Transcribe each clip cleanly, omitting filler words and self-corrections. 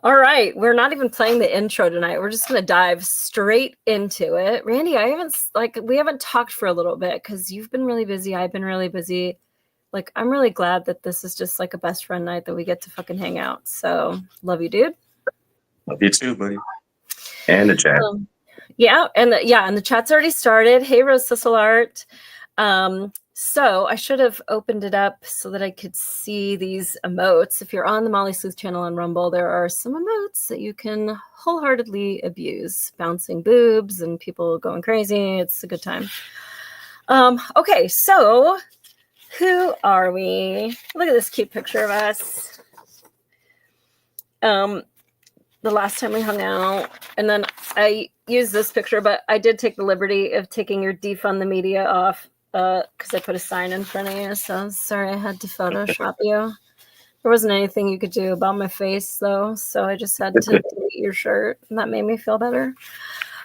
All right, we're not even playing the intro tonight. We're just going to dive straight into it. Randy, we haven't talked for a little bit because you've been really busy. I've been really busy. Like, I'm really glad that this is just like a best friend night that we get to fucking hang out. So, love you, dude. Love you too, buddy. And the chat. Yeah, and the chat's already started. Hey, Rose Thistle Art. So I should have opened it up so that I could see these emotes. If you're on the Molly Sleuth channel on Rumble, there are some emotes that you can wholeheartedly abuse. Bouncing boobs and people going crazy. It's a good time. Okay, so who are we? Look at this cute picture of us. The last time we hung out, and then I used this picture, but I did take the liberty of taking your defund the media off because I put a sign in front of you. So sorry I had to Photoshop you. There wasn't anything you could do about my face, though, so I just had to delete your shirt, and that made me feel better.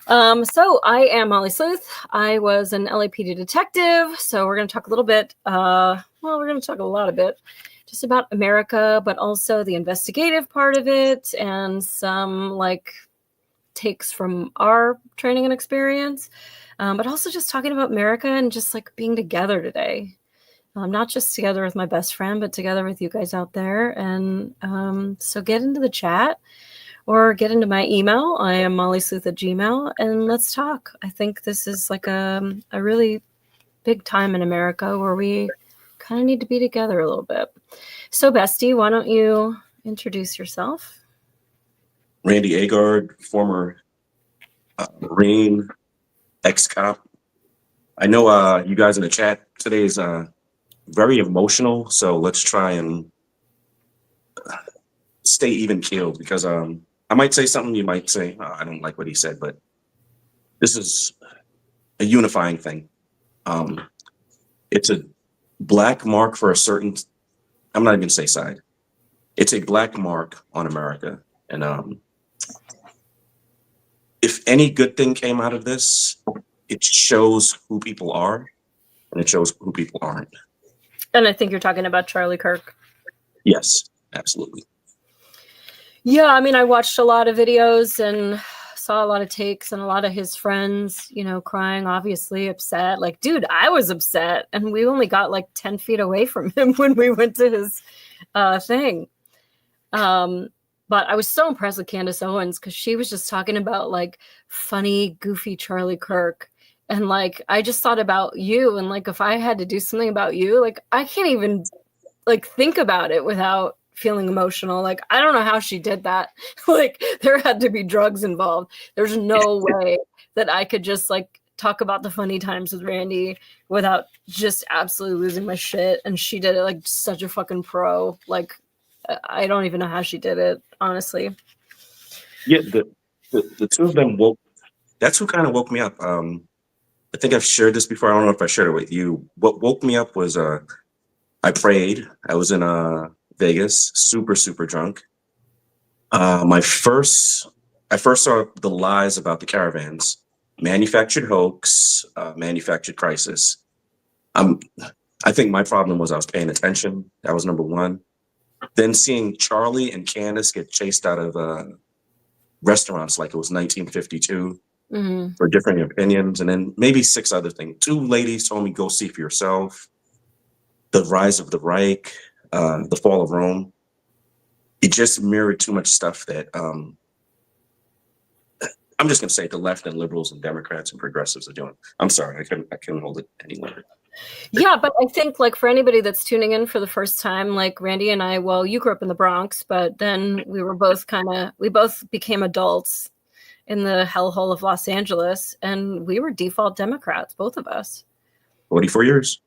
So I am Molly Sleuth. I was an LAPD detective, so we're going to talk a little bit, we're going to talk a lot of it, just about America, but also the investigative part of it, and some, like, takes from our training and experience, but also just talking about America and just, like, being together today. Not just together with my best friend, but together with you guys out there. And so get into the chat or get into my email. I am mollysleuth@gmail.com, and let's talk. I think this is like a really big time in America where we kind of need to be together a little bit. So, Bestie, why don't you introduce yourself? Randy Agard, former Marine, ex-cop. I know you guys in the chat today is very emotional, so let's try and stay even keeled, because I might say something, you might say, oh, I don't like what he said, but this is a unifying thing. It's a black mark for a certain, I'm not even going to say side. It's a black mark on America. And if any good thing came out of this, it shows who people are and it shows who people aren't. And I think you're talking about Charlie Kirk. Yes, absolutely. Yeah, I mean, I watched a lot of videos and saw a lot of takes and a lot of his friends, you know, crying, obviously upset. Like, dude, I was upset, and we only got like 10 feet away from him when we went to his thing. But I was so impressed with Candace Owens because she was just talking about like funny, goofy Charlie Kirk. And like, I just thought about you, and like, if I had to do something about you, like, I can't even like think about it without feeling emotional. Like, I don't know how she did that. Like, there had to be drugs involved. There's no way that I could just like talk about the funny times with Randy without just absolutely losing my shit. And she did it like such a fucking pro. Like, I don't even know how she did it, honestly. Yeah, the two of them that's who kind of woke me up. I think I've shared this before. I don't know if I shared it with you. What woke me up was I prayed. I was in Vegas, super drunk. I first saw the lies about the caravans, manufactured hoax, manufactured crisis. I think my problem was I was paying attention. That was number one. Then seeing Charlie and Candace get chased out of restaurants like it was 1952 for differing opinions, and then maybe 6 other things. 2 ladies told me, go see for yourself. The rise of the Reich, the fall of Rome. It just mirrored too much stuff that I'm just going to say the left and liberals and Democrats and progressives are doing. I'm sorry, I couldn't hold it any longer. Yeah, but I think like for anybody that's tuning in for the first time, like Randy and I, well, you grew up in the Bronx, but then we both became adults in the hellhole of Los Angeles, and we were default Democrats, both of us. 44 years.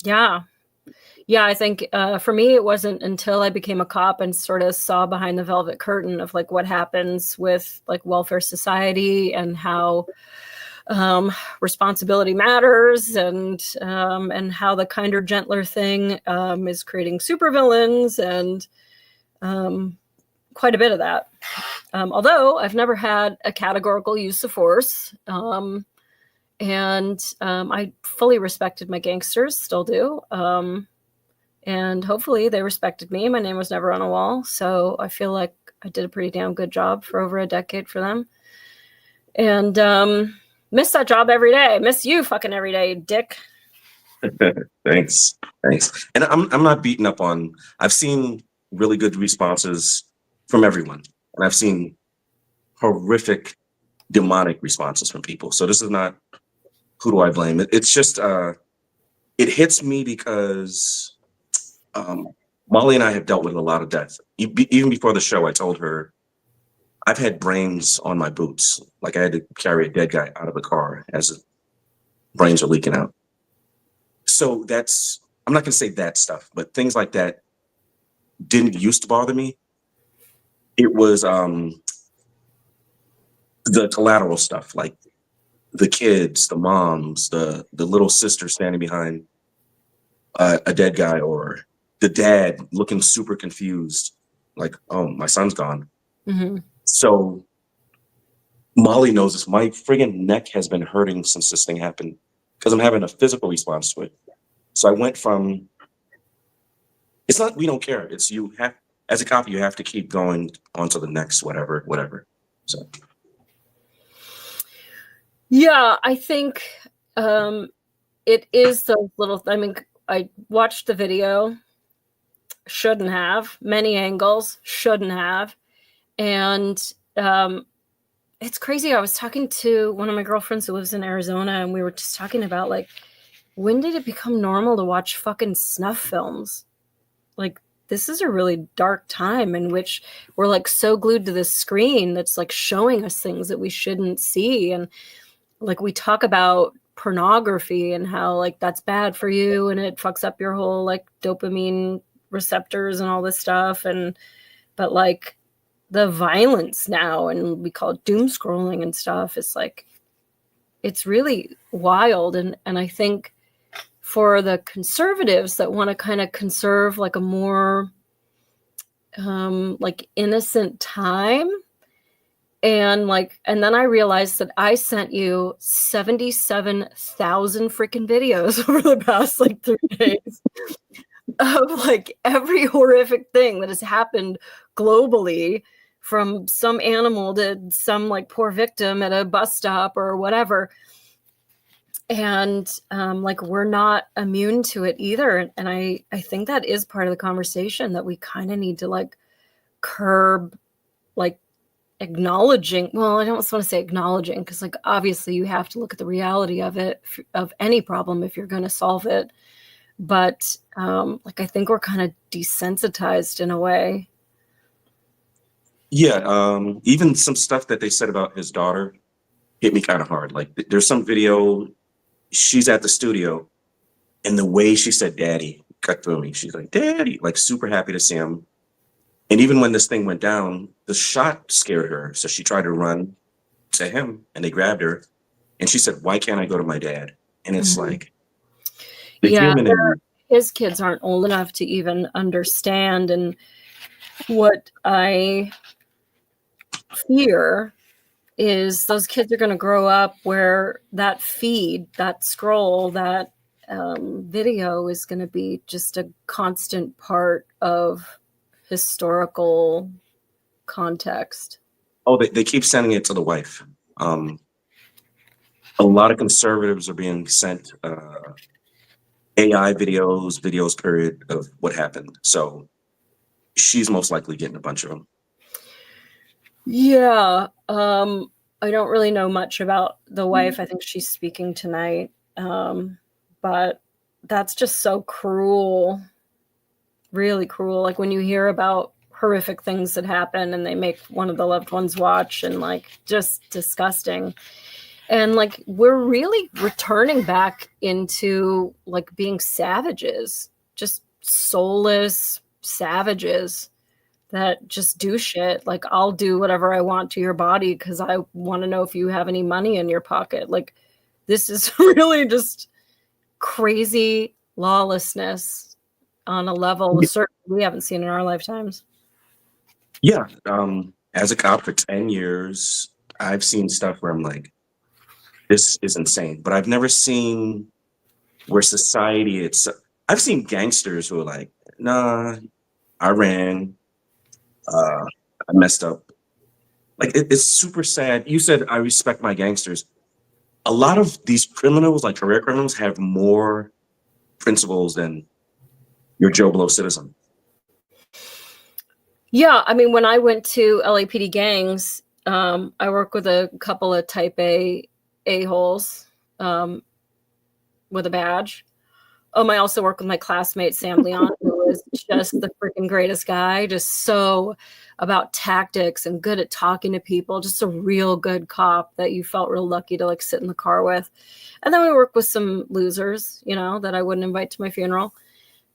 Yeah. Yeah, I think for me, it wasn't until I became a cop and sort of saw behind the velvet curtain of like what happens with like welfare society and how responsibility matters, and how the kinder, gentler thing is creating supervillains, and quite a bit of that. Although I've never had a categorical use of force, and I fully respected my gangsters, still do. And hopefully they respected me. My name was never on a wall. So I feel like I did a pretty damn good job for over a decade for them. And miss that job every day. Miss you fucking every day, dick. Thanks. And I'm not beating up on. I've seen really good responses from everyone, and I've seen horrific, demonic responses from people. So this is not who do I blame. It's just it hits me because Molly and I have dealt with a lot of death. Even before the show, I told her I've had brains on my boots. Like I had to carry a dead guy out of the car as his brains are leaking out. So that's, I'm not going to say that stuff, but things like that didn't used to bother me. It was the collateral stuff, like the kids, the moms, the little sister standing behind a dead guy, or the dad looking super confused, like, oh, my son's gone. Mm-hmm. So Molly knows this. My friggin' neck has been hurting since this thing happened because I'm having a physical response to it. So I went from, it's not, we don't care. It's you have, as a cop, you have to keep going on to the next, whatever. So. Yeah, I think it is those little, I mean, I watched the video, shouldn't have, many angles, shouldn't have. And it's crazy. I was talking to one of my girlfriends who lives in Arizona, and we were just talking about, like, when did it become normal to watch fucking snuff films? Like, this is a really dark time in which we're, like, so glued to the screen that's, like, showing us things that we shouldn't see. And, like, we talk about pornography and how, like, that's bad for you and it fucks up your whole, like, dopamine receptors and all this stuff. But, like, the violence now, and we call it doom scrolling and stuff, it's like, it's really wild. And I think for the conservatives that want to kind of conserve, like, a more like, innocent time, and then I realized that I sent you 77,000 freaking videos over the past, like, 3 days of, like, every horrific thing that has happened globally, from some animal to some, like, poor victim at a bus stop or whatever. And like, we're not immune to it either. And I think that is part of the conversation, that we kind of need to, like, curb, like, acknowledging, well, I don't want to say acknowledging, because, like, obviously you have to look at the reality of it, of any problem, if you're going to solve it. But like, I think we're kind of desensitized in a way. Yeah, even some stuff that they said about his daughter hit me kind of hard. Like, there's some video, she's at the studio, and the way she said daddy cut through me. She's like, daddy, like, super happy to see him. And even when this thing went down, the shot scared her. So she tried to run to him, and they grabbed her. And she said, why can't I go to my dad? And it's like, the human in, his kids aren't old enough to even understand. And what I fear is those kids are going to grow up where that feed, that scroll, that video is going to be just a constant part of historical context. Oh, they keep sending it to the wife. A lot of conservatives are being sent AI videos, period, of what happened. So she's most likely getting a bunch of them. Yeah. I don't really know much about the wife. I think she's speaking tonight. But that's just so cruel. Really cruel. Like, when you hear about horrific things that happen and they make one of the loved ones watch, and, like, just disgusting. And, like, we're really returning back into, like, being savages, just soulless savages that just do shit. Like, I'll do whatever I want to your body because I want to know if you have any money in your pocket. Like, this is really just crazy lawlessness on a level certainly we haven't seen in our lifetimes. Yeah. As a cop for 10 years, I've seen stuff where I'm like, this is insane. But I've never seen where society, I've seen gangsters who are like, nah, I ran. I messed up. Like it's super sad. You said I respect my gangsters. A lot of these criminals, like career criminals, have more principles than your Joe Blow citizen. Yeah, I mean, when I went to LAPD gangs, I work with a couple of type A-holes with a badge. I also work with my classmate, Sam Leon, who is just the freaking greatest guy, just so about tactics and good at talking to people, just a real good cop that you felt real lucky to like sit in the car with. And then we work with some losers, you know, that I wouldn't invite to my funeral.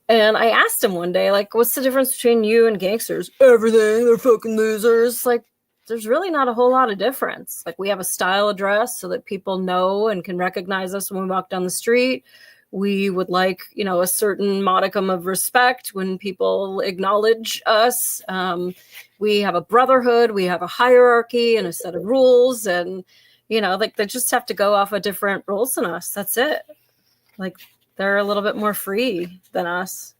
And I asked him one day, like, what's the difference between you and gangsters? Everything. They're fucking losers. Like, there's really not a whole lot of difference. Like, we have a style of dress so that people know and can recognize us when we walk down the street. We would like, you know, a certain modicum of respect when people acknowledge us. We have a brotherhood. We have a hierarchy and a set of rules. And, you know, like they just have to go off of different rules than us. That's it. Like, they're a little bit more free than us.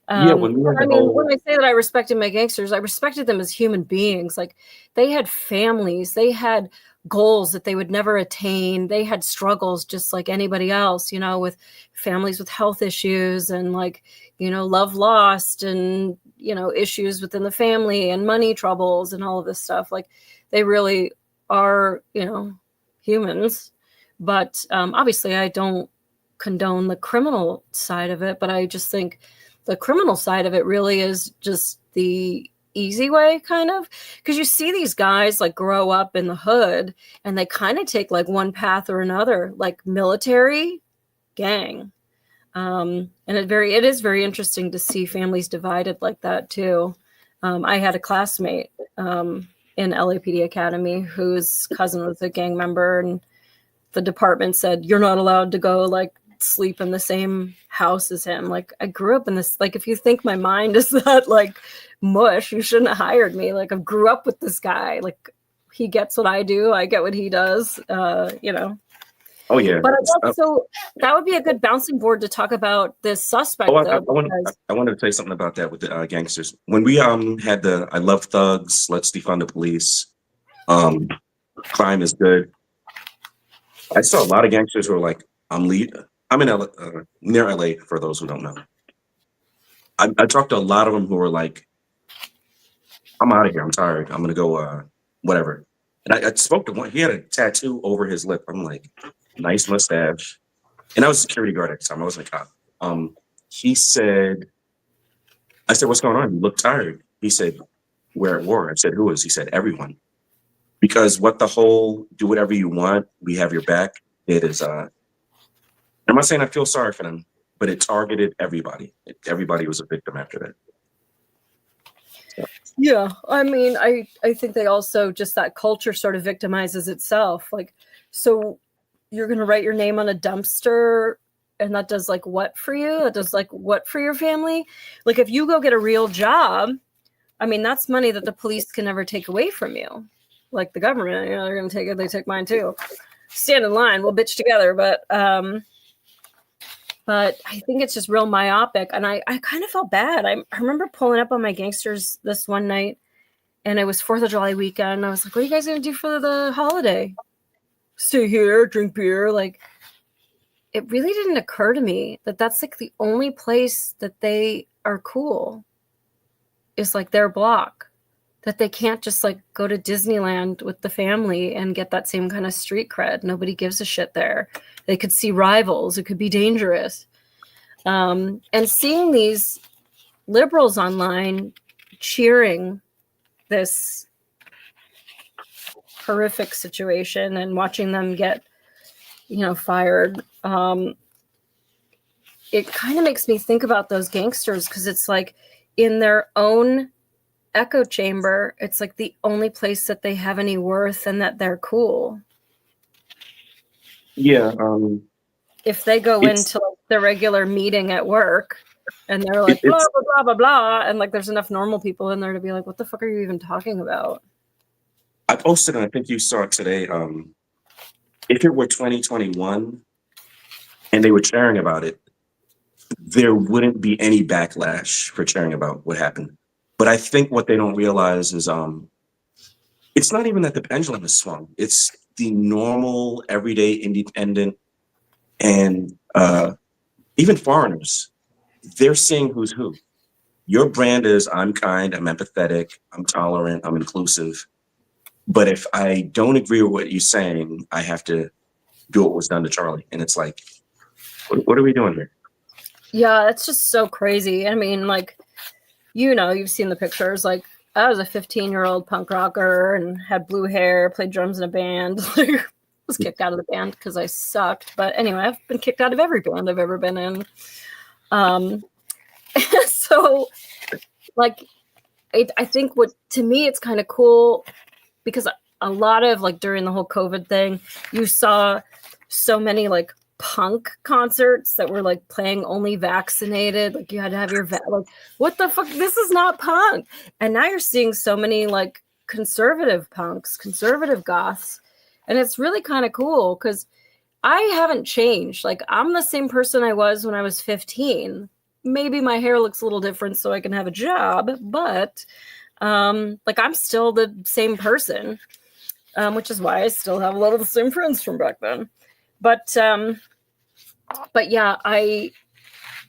Yeah, when we had the whole, when I say that I respected my gangsters, I respected them as human beings. Like they had families, they had goals that they would never attain. They had struggles just like anybody else, you know, with families with health issues and like, you know, love lost and, you know, issues within the family and money troubles and all of this stuff. Like they really are, you know, humans. But obviously I don't condone the criminal side of it, but I just think the criminal side of it really is just the easy way, kind of, because you see these guys like grow up in the hood and they kind of take like one path or another, like military, gang. And it is very interesting to see families divided like that too. I had a classmate in LAPD Academy whose cousin was a gang member, and the department said, you're not allowed to go like sleep in the same house as him. Like I grew up in this, like if you think my mind is that like mush, you shouldn't have hired me. Like I grew up with this guy. Like he gets what I do, I get what he does, you know. oh yeah. But so that would be a good bouncing board to talk about this suspect Oh, though. I wanted to tell you something about that with the gangsters. When we had the I love thugs, let's defund the police, crime is good. I saw a lot of gangsters who were like, I'm in LA, near LA for those who don't know. I talked to a lot of them who were like, I'm out of here. I'm tired. I'm gonna go whatever. And I spoke to one. He had a tattoo over his lip. I'm like, nice mustache. And I was a security guard at the time. I wasn't a cop. He said, I said, what's going on? You look tired. He said, we're at war. I said, who is? He said, everyone. Because what the whole do whatever you want, we have your back. It is I'm not saying I feel sorry for them, but it targeted everybody. Everybody was a victim after that. So. Yeah, I mean, I think they also just that culture sort of victimizes itself. Like, so you're going to write your name on a dumpster and that does like what for you? That does like what for your family? Like if you go get a real job, I mean, that's money that the police can never take away from you. Like the government, you know, they're going to take it. They take mine too. Stand in line. We'll bitch together. But I think it's just real myopic. And I kind of felt bad. I remember pulling up on my gangsters this one night and it was 4th of July weekend. I was like, what are you guys going to do for the holiday? Stay here, drink beer. Like, it really didn't occur to me that that's like the only place that they are cool is like their block, that they can't just like go to Disneyland with the family and get that same kind of street cred. Nobody gives a shit there. They could see rivals. It could be dangerous. And seeing these liberals online cheering this horrific situation and watching them get, you know, fired, it kind of makes me think about those gangsters because it's like in their own echo chamber, it's like the only place that they have any worth and that they're cool. Yeah. If they go into like the regular meeting at work and they're like, blah, blah, blah, blah, blah, and like there's enough normal people in there to be like, what the fuck are you even talking about? I posted, and I think you saw it today. If it were 2021 and they were sharing about it, there wouldn't be any backlash for sharing about what happened. But I think what they don't realize is it's not even that the pendulum is swung. It's the normal, everyday independent and even foreigners. They're seeing who's who. Your brand is I'm kind, I'm empathetic, I'm tolerant, I'm inclusive. But if I don't agree with what you're saying, I have to do what was done to Charlie. And it's like, what are we doing here? Yeah, it's just so crazy. I mean, like, you've seen the pictures. Like, I was a 15-year-old punk rocker and had blue hair, played drums in a band. Like, was kicked out of the band because I sucked. But anyway, I've been kicked out of every band I've ever been in. So, like, I think to me, it's kind of cool because a lot of, like, during the whole COVID thing, you saw so many, like, punk concerts that were, like, playing only vaccinated. Like, you had to have your like, what the fuck? This is not punk. And now you're seeing so many, like, conservative punks, conservative goths. And it's really kind of cool because I haven't changed. Like, I'm the same person I was when I was 15. Maybe my hair looks a little different so I can have a job, but like, I'm still the same person, which is why I still have a lot of the same friends from back then. But yeah,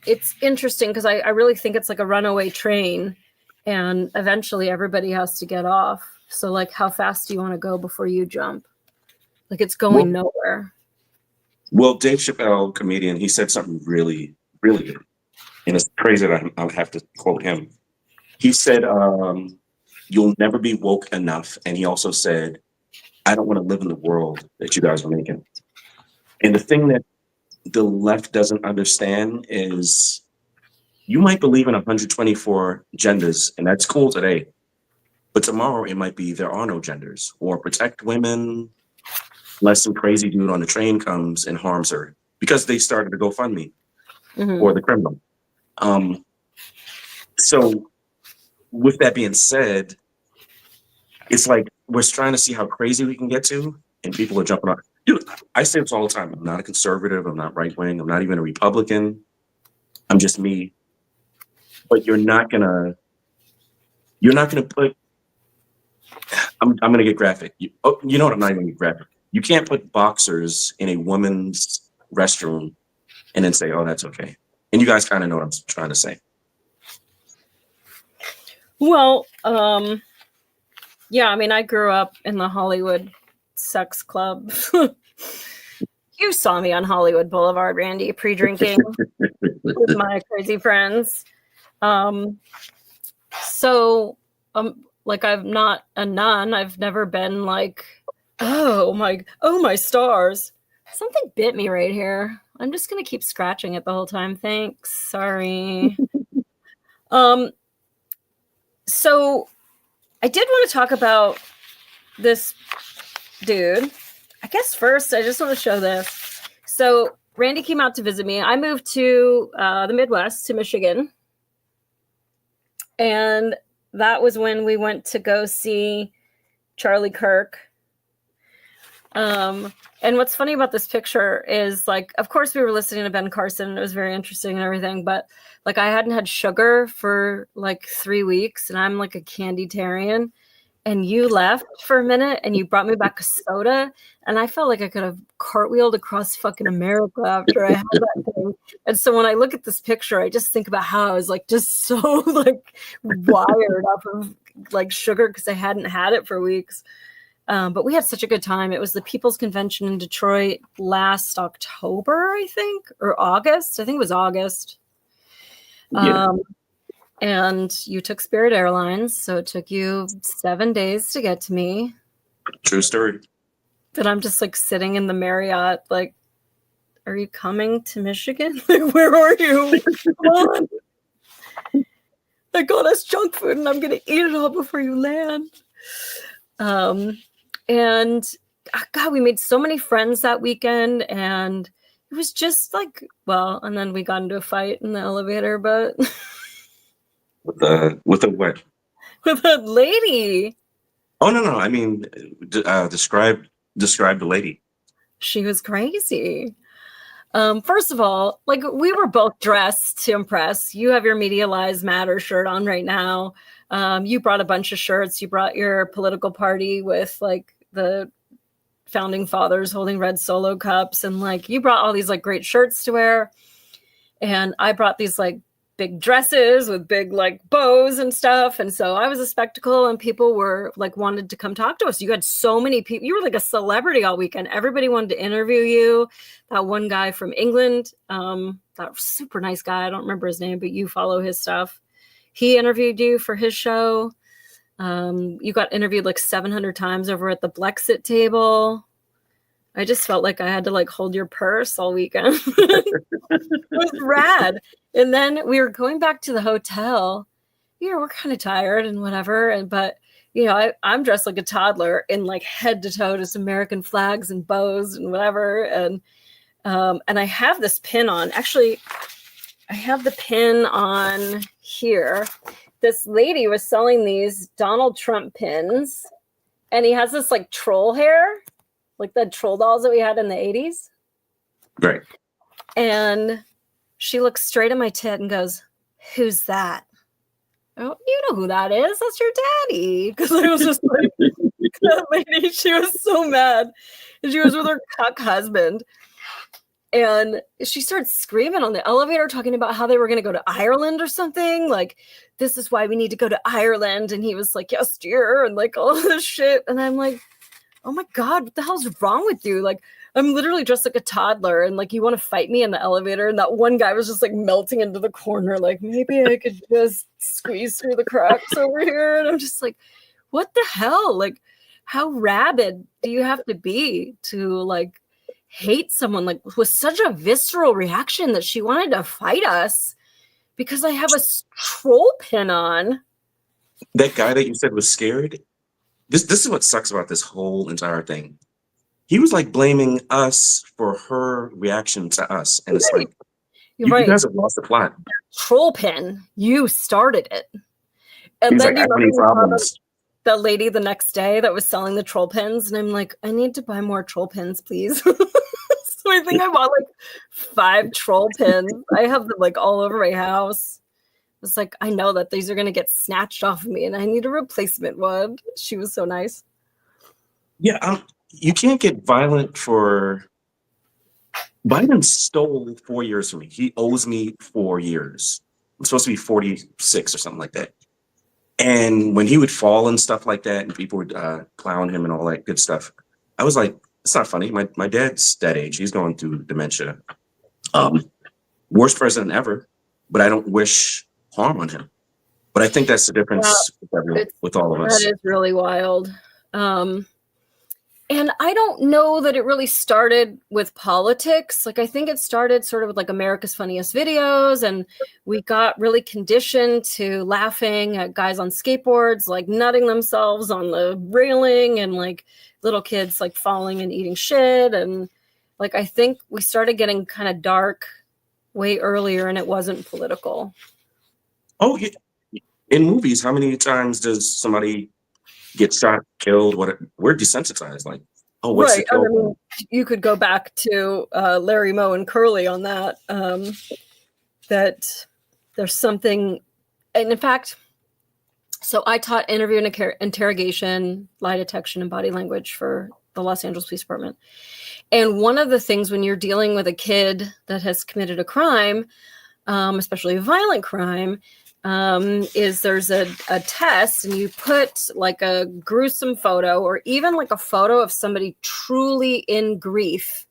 it's interesting because I really think it's like a runaway train, and eventually everybody has to get off. So, like, how fast do you want to go before you jump? Like, it's going nowhere. Well, Dave Chappelle, comedian, he said something really, really good. And it's crazy that I have to quote him. He said, you'll never be woke enough. And he also said, I don't want to live in the world that you guys are making. And the thing that the left doesn't understand is you might believe in 124 genders, and that's cool today. But tomorrow it might be there are no genders, or protect women, unless some crazy dude on the train comes and harms her because they started to GoFundMe or the criminal. So with that being said, it's like we're trying to see how crazy we can get to, and people are jumping on. Dude, I say this all the time. I'm not a conservative. I'm not right wing. I'm not even a Republican. I'm just me. But you're not gonna put. I'm gonna get graphic. You know what? I'm not even gonna get graphic. You can't put boxers in a woman's restroom and then say, "Oh, that's okay." And you guys kind of know what I'm trying to say. Well, yeah, I mean, I grew up in the Hollywood sex club. You saw me on Hollywood Boulevard, Randy, pre-drinking with my crazy friends. So, like, I'm not a nun. I've never been like, oh my stars. Something bit me right here. I'm just gonna keep scratching it the whole time. Thanks. Sorry. So I did want to talk about this dude. I guess first I just want to show this. So Randy came out to visit me. I moved to the Midwest, to Michigan. And that was when we went to go see Charlie Kirk. And what's funny about this picture is, like, of course we were listening to Ben Carson. And it was very interesting and everything. But, like, I hadn't had sugar for like 3 weeks, and I'm like a candy-tarian. And you left for a minute and you brought me back a soda, and I felt like I could have cartwheeled across fucking America after I had that thing. And so when I look at this picture, I just think about how I was like just so like wired off of like sugar because I hadn't had it for weeks. But we had such a good time. It was the People's Convention in Detroit last October, I think, or August. I think it was August. Yeah. And you took Spirit Airlines, so it took you 7 days to get to me. True story. But I'm just like sitting in the Marriott, like, are you coming to Michigan? Like, where are you? Come on. I got us junk food and I'm going to eat it all before you land. And God, we made so many friends that weekend, and it was just like, well, and then we got into a fight in the elevator, but With a what? with a lady. Oh no! I mean, describe the lady. She was crazy. First of all, like, we were both dressed to impress. You have your Media Lives Matter shirt on right now. You brought a bunch of shirts. You brought your political party with like the founding fathers holding red Solo cups, and like you brought all these like great shirts to wear. And I brought these like big dresses with big like bows and stuff. And so I was a spectacle, and people were like wanted to come talk to us. You had so many people. You were like a celebrity all weekend. Everybody wanted to interview you. That one guy from England, that super nice guy. I don't remember his name, but you follow his stuff. He interviewed you for his show. You got interviewed like 700 times over at the Blexit table. I just felt like I had to like hold your purse all weekend. It was rad. And then we were going back to the hotel. You know, we're kind of tired and whatever. But you know, I'm dressed like a toddler in like head to toe, just American flags and bows and whatever. And I have this pin on. Actually, I have the pin on here. This lady was selling these Donald Trump pins, and he has this like troll hair, like the troll dolls that we had in the 80s. Right. And she looks straight at my tit and goes, "Who's that?" Oh, you know who that is. That's your daddy. Because I was just like, that lady, she was so mad. And she was with her cuck husband. And she started screaming on the elevator, talking about how they were going to go to Ireland or something. Like, this is why we need to go to Ireland. And he was like, yes, dear. And like all this shit. And I'm like, oh my God, what the hell's wrong with you? Like, I'm literally dressed like a toddler. And like, you want to fight me in the elevator? And that one guy was just like melting into the corner. Like, maybe I could just squeeze through the cracks over here. And I'm just like, what the hell? Like, how rabid do you have to be to like hate someone like with such a visceral reaction that she wanted to fight us because I have a troll pin on? That guy that you said was scared. This is what sucks about this whole entire thing. He was like blaming us for her reaction to us, and it's like you guys have lost the plot. Troll pin, you started it, and he's then like, I have any problems. The lady the next day that was selling the troll pins, and I'm like, I need to buy more troll pins, please. So I think I bought like 5 troll pins. I have them like all over my house. It's like, I know that these are going to get snatched off of me and I need a replacement one. She was so nice. Yeah, you can't get violent for... Biden stole 4 years from me. He owes me 4 years. I'm supposed to be 46 or something like that. And when he would fall and stuff like that, and people would clown him and all that good stuff, I was like, it's not funny. My dad's that age. He's going through dementia. Worst president ever, but I don't wish harm on him. But I think that's the difference with all of us. That is really wild. And I don't know that it really started with politics. Like, I think it started sort of with like America's Funniest Videos, and we got really conditioned to laughing at guys on skateboards, like nutting themselves on the railing, and like little kids like falling and eating shit. And like, I think we started getting kind of dark way earlier, and it wasn't political. Oh, yeah. In movies, how many times does somebody get shot, killed? We're desensitized. Like, oh, what's the kill? I mean, you could go back to Larry Moe and Curly on that. That there's something, and in fact, so I taught interview and interrogation, lie detection, and body language for the Los Angeles Police Department. And one of the things when you're dealing with a kid that has committed a crime, especially a violent crime, is there's a test, and you put like a gruesome photo or even like a photo of somebody truly in grief,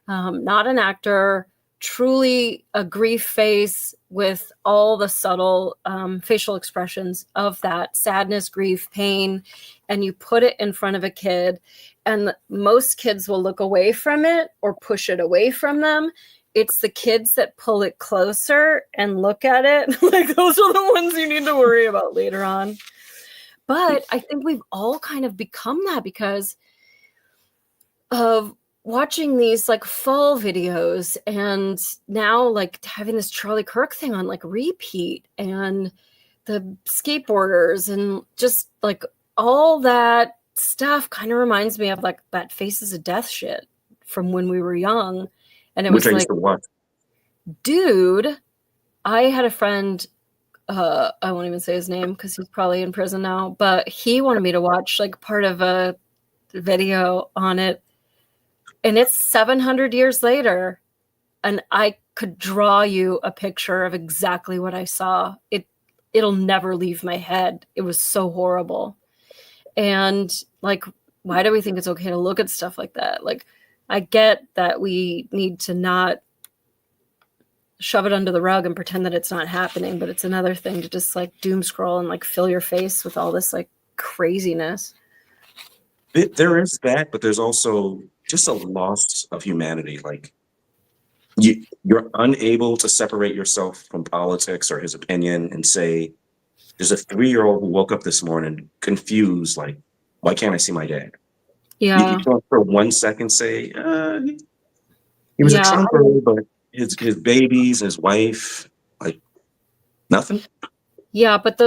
not an actor, truly a grief face with all the subtle facial expressions of that sadness, grief, pain, and you put it in front of a kid, and most kids will look away from it or push it away from them. It's the kids that pull it closer and look at it. Like, those are the ones you need to worry about later on. But I think we've all kind of become that because of watching these like fall videos, and now like having this Charlie Kirk thing on like repeat, and the skateboarders, and just like all that stuff kind of reminds me of like that Faces of Death shit from when we were young. And it was like, dude, I had a friend I won't even say his name because he's probably in prison now, but he wanted me to watch like part of a video on it, and it's 700 years later, and I could draw you a picture of exactly what I saw. It'll never leave my head. It was so horrible. And like, why do we think it's okay to look at stuff like that? Like, I get that we need to not shove it under the rug and pretend that it's not happening, but it's another thing to just like doom scroll and like fill your face with all this like craziness. There is that, but there's also just a loss of humanity. Like you're unable to separate yourself from politics or his opinion and say, there's a 3-year-old who woke up this morning confused, like, why can't I see my dad? Yeah. You can't for 1 second say, he was a Yeah. Trumper, but his babies, his wife, like nothing. Yeah, but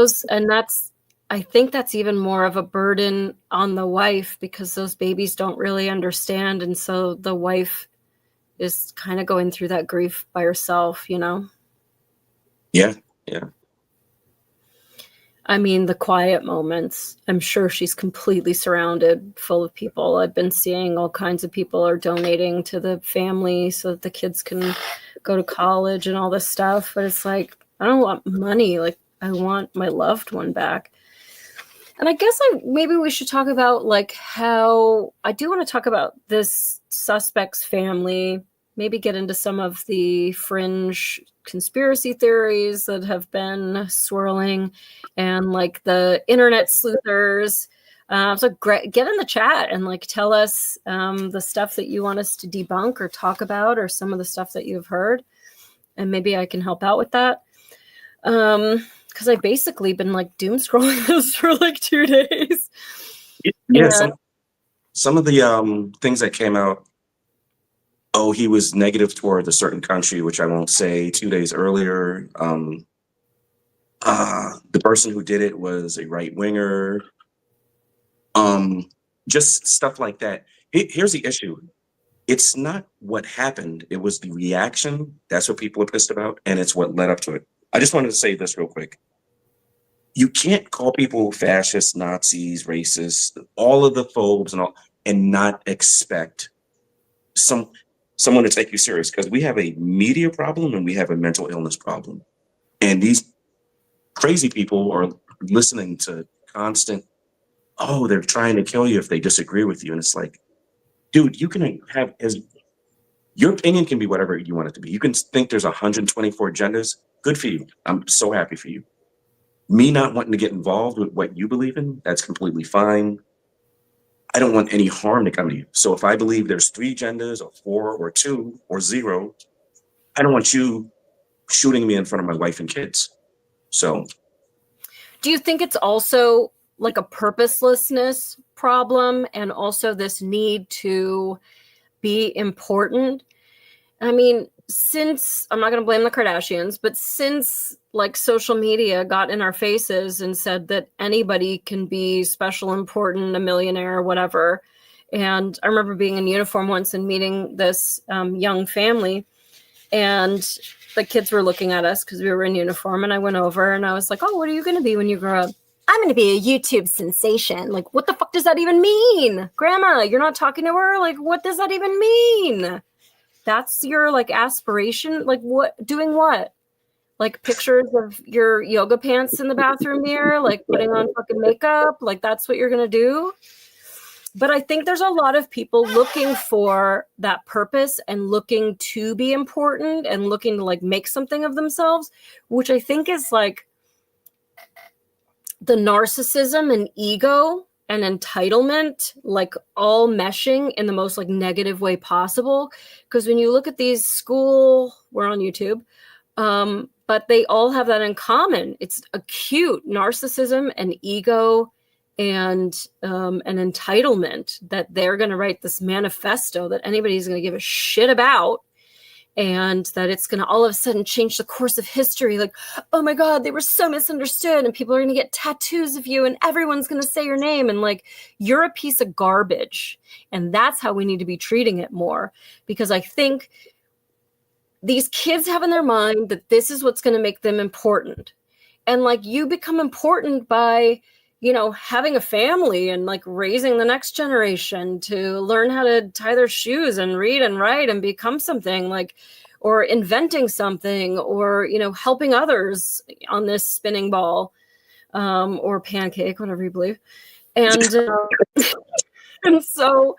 I think that's even more of a burden on the wife because those babies don't really understand. And so the wife is kind of going through that grief by herself, you know? Yeah, yeah. I mean, the quiet moments, I'm sure she's completely surrounded full of people. I've been seeing all kinds of people are donating to the family so that the kids can go to college and all this stuff. But it's like, I don't want money. Like, I want my loved one back. And I guess maybe we should talk about like how I do want to talk about this suspect's family, maybe get into some of the fringe conspiracy theories that have been swirling and like the internet sleuthers. So get in the chat and like tell us the stuff that you want us to debunk or talk about or some of the stuff that you've heard. And maybe I can help out with that. Because I've basically been like doom scrolling this for like 2 days. Yeah, some of the things that came out. Oh, he was negative toward a certain country, which I won't say. 2 days earlier, the person who did it was a right winger. Just stuff like that. Here's the issue. It's not what happened. It was the reaction. That's what people are pissed about. And it's what led up to it. I just wanted to say this real quick. You can't call people fascists, Nazis, racists, all of the phobes and not expect someone to take you serious, because we have a media problem and we have a mental illness problem. And these crazy people are listening to constant, oh, they're trying to kill you if they disagree with you. And it's like, dude, you can have your opinion can be whatever you want it to be. You can think there's 124 genders. Good for you. I'm so happy for you. Me not wanting to get involved with what you believe in, that's completely fine. I don't want any harm to come to you. So if I believe there's 3 genders or 4 or 2 or 0, I don't want you shooting me in front of my wife and kids. So do you think it's also like a purposelessness problem and also this need to be important? I mean, since I'm not going to blame the Kardashians, but since like social media got in our faces and said that anybody can be special, important, a millionaire, whatever. And I remember being in uniform once and meeting this young family, and the kids were looking at us because we were in uniform. And I went over and I was like, oh, what are you going to be when you grow up? I'm going to be a YouTube sensation. Like, what the fuck does that even mean? Grandma, you're not talking to her? Like, what does that even mean? That's your like aspiration? Like what, doing what? Like pictures of your yoga pants in the bathroom mirror, like putting on fucking makeup? Like that's what you're going to do? But I think there's a lot of people looking for that purpose and looking to be important and looking to like make something of themselves, which I think is like the narcissism and ego and entitlement, like all meshing in the most like negative way possible. Because when you look at these we're on YouTube, but they all have that in common. It's acute narcissism and ego and an entitlement that they're going to write this manifesto that anybody's going to give a shit about. And that it's going to all of a sudden change the course of history. Like, oh my God, they were so misunderstood and people are going to get tattoos of you and everyone's going to say your name. And like, you're a piece of garbage. And that's how we need to be treating it more. Because I think these kids have in their mind that this is what's going to make them important. And like you become important by, you know, having a family and like raising the next generation to learn how to tie their shoes and read and write and become something, like, or inventing something, or, you know, helping others on this spinning ball, or pancake, whatever you believe. And and so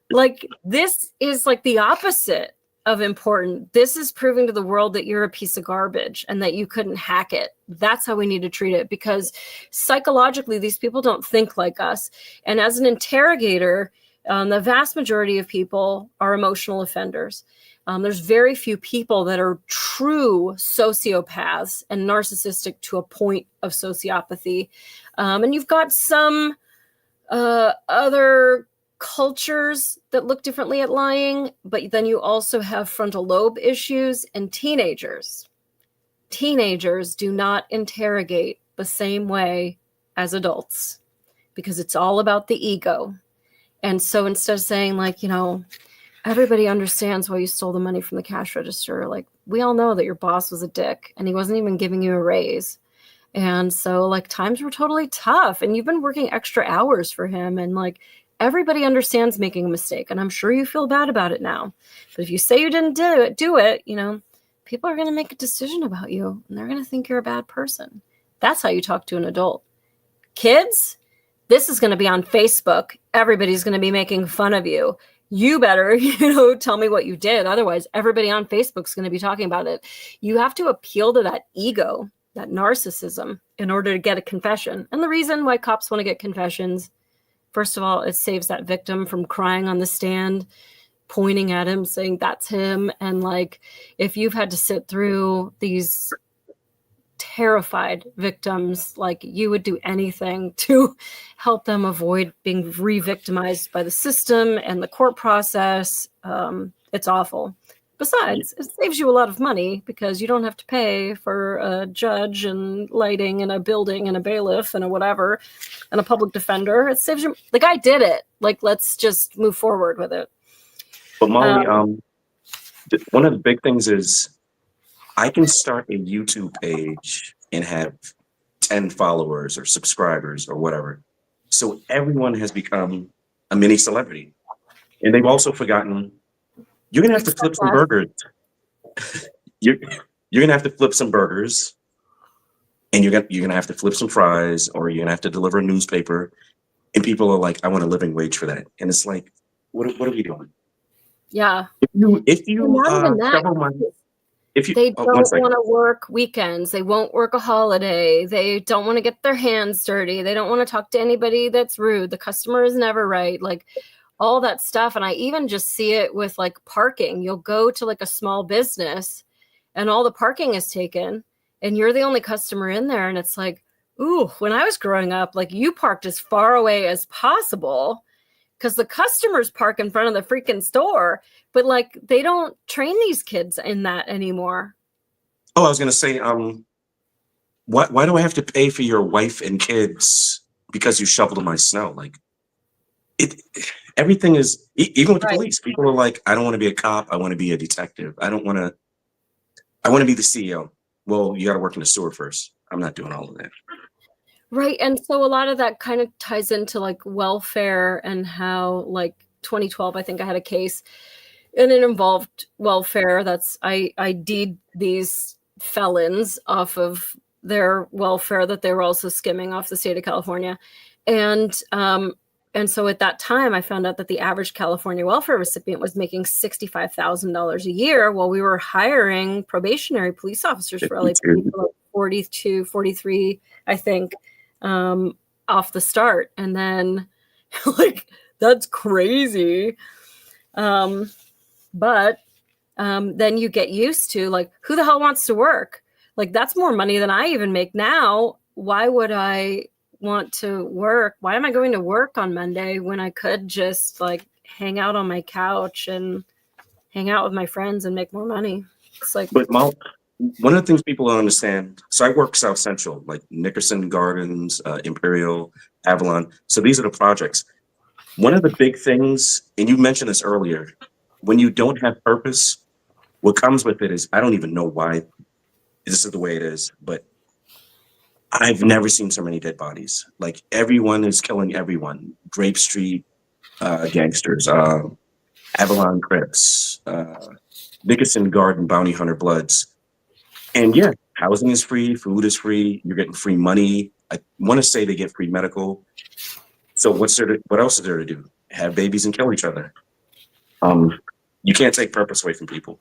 like this is like the opposite of important. This is proving to the world that you're a piece of garbage and that you couldn't hack it. That's how we need to treat it, because psychologically these people don't think like us. And as an interrogator, the vast majority of people are emotional offenders. There's very few people that are true sociopaths and narcissistic to a point of sociopathy. And you've got some other cultures that look differently at lying, but then you also have frontal lobe issues and teenagers. Teenagers do not interrogate the same way as adults because it's all about the ego. And so instead of saying like, you know, everybody understands why you stole the money from the cash register, like we all know that your boss was a dick and he wasn't even giving you a raise. And so like times were totally tough and you've been working extra hours for him, and like everybody understands making a mistake, and I'm sure you feel bad about it now. But if you say you didn't do it, you know, people are going to make a decision about you and they're going to think you're a bad person. That's how you talk to an adult. Kids, this is going to be on Facebook. Everybody's going to be making fun of you. You better, you know, tell me what you did. Otherwise, everybody on Facebook's going to be talking about it. You have to appeal to that ego, that narcissism, in order to get a confession. And the reason why cops want to get confessions, first of all, it saves that victim from crying on the stand, pointing at him, saying that's him. And like, if you've had to sit through these terrified victims, like you would do anything to help them avoid being re-victimized by the system and the court process. It's awful. Besides, it saves you a lot of money because you don't have to pay for a judge and lighting and a building and a bailiff and a whatever and a public defender. It saves you. The guy did it. Like, let's just move forward with it. But Molly, one of the big things is I can start a YouTube page and have 10 followers or subscribers or whatever. So everyone has become a mini celebrity. And they've also forgotten you're going to have to flip some burgers. You're going to have to flip some burgers, and you're going to have to flip some fries, or you're going to have to deliver a newspaper. And people are like, I want a living wage for that. And it's like, what are we doing? Yeah. If you they don't want to work weekends. They won't work a holiday. They don't want to get their hands dirty. They don't want to talk to anybody that's rude. The customer is never right. Like all that stuff. And I even just see it with like parking. You'll go to like a small business and all the parking is taken and you're the only customer in there. And it's like, ooh, when I was growing up, like you parked as far away as possible because the customers park in front of the freaking store. But like they don't train these kids in that anymore. Oh, I was going to say, why do I have to pay for your wife and kids because you shoveled my snow? Like everything is, even with the police, people are like, I don't want to be a cop. I want to be a detective. I want to be the CEO. Well, you got to work in the sewer first. I'm not doing all of that. Right. And so a lot of that kind of ties into like welfare and how like 2012, I think I had a case and it involved welfare. I ID'd these felons off of their welfare that they were also skimming off the state of California. And so at that time, I found out that the average California welfare recipient was making $65,000 a year while we were hiring probationary police officers for LAPD for like 42, 43, I think, off the start. And then like, that's crazy. But then you get used to like, who the hell wants to work? Like, that's more money than I even make now. Why would I want to work? Why am I going to work on Monday when I could just like hang out on my couch and hang out with my friends and make more money? It's like, but one of the things people don't understand. So I work South Central, like Nickerson Gardens, Imperial, Avalon. So these are the projects. One of the big things, and you mentioned this earlier, when you don't have purpose, what comes with it is, I don't even know why this is the way it is, but I've never seen so many dead bodies. Like everyone is killing everyone. Grape Street gangsters, Avalon Crips, Nickerson Garden Bounty Hunter Bloods. And yeah, housing is free, food is free, you're getting free money. I want to say they get free medical. So what else is there to do? Have babies and kill each other. You can't take purpose away from people.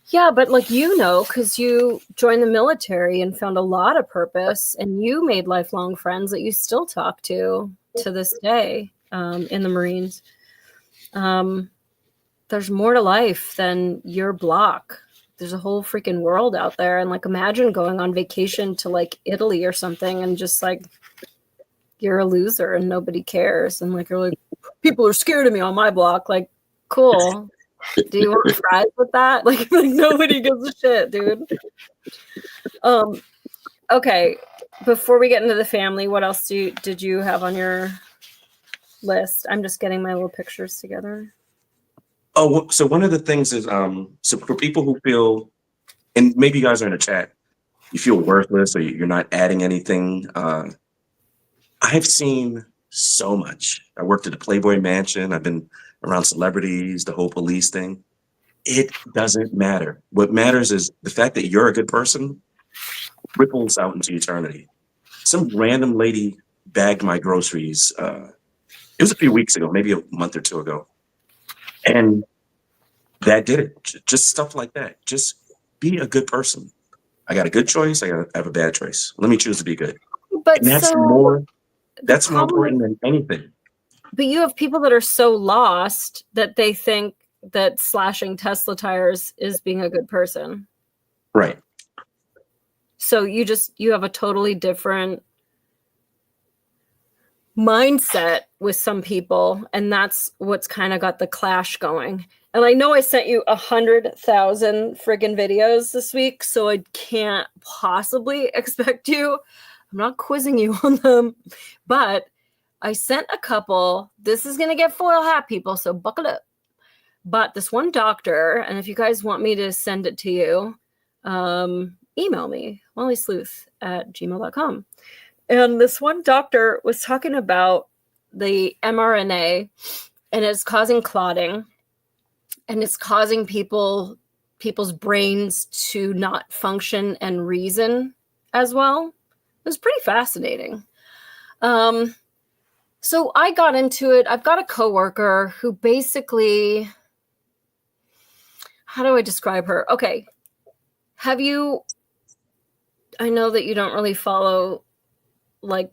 Yeah, but like, because you joined the military and found a lot of purpose, and you made lifelong friends that you still talk to this day in the Marines. There's more to life than your block. There's a whole freaking world out there. And like, imagine going on vacation to like Italy or something and just like, you're a loser and nobody cares. And like, you're like, people are scared of me on my block. Like, cool. Do you want fries with that? Like nobody gives a shit, dude. Okay. Before we get into the family, what else did you have on your list? I'm just getting my little pictures together. Oh, so one of the things is, so for people who feel, and maybe you guys are in a chat, you feel worthless or you're not adding anything. I've seen so much. I worked at a Playboy Mansion. I've been around celebrities, the whole police thing. It doesn't matter. What matters is the fact that you're a good person ripples out into eternity. Some random lady bagged my groceries. It was a few weeks ago, maybe a month or two ago. And that did it. Just stuff like that. Just be a good person. I got a good choice. I have a bad choice. Let me choose to be good. But and that's more important than anything. But you have people that are so lost that they think that slashing Tesla tires is being a good person. Right. So you have a totally different mindset with some people, and that's what's kind of got the clash going. And I know I sent you 100,000 friggin' videos this week, so I can't possibly expect you. I'm not quizzing you on them, but I sent a couple. This is going to get foil hat, people, so buckle up. But this one doctor, and if you guys want me to send it to you, email me, mollysleuth@gmail.com. And this one doctor was talking about the mRNA, and it's causing clotting, and it's causing people's brains to not function and reason as well. It was pretty fascinating. So I got into it. I've got a coworker who basically, how do I describe her? Okay. I know that you don't really follow like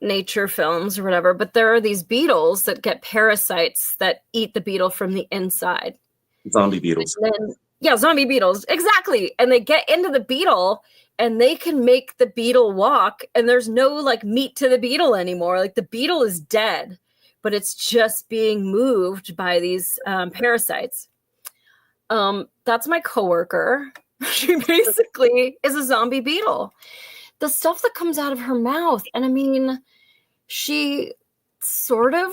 nature films or whatever, but there are these beetles that get parasites that eat the beetle from the inside. Zombie beetles. Zombie beetles. Exactly. And they get into the beetle and they can make the beetle walk, and there's no like meat to the beetle anymore. Like the beetle is dead, but it's just being moved by these parasites. That's my coworker. She basically is a zombie beetle. The stuff that comes out of her mouth, and I mean, she sort of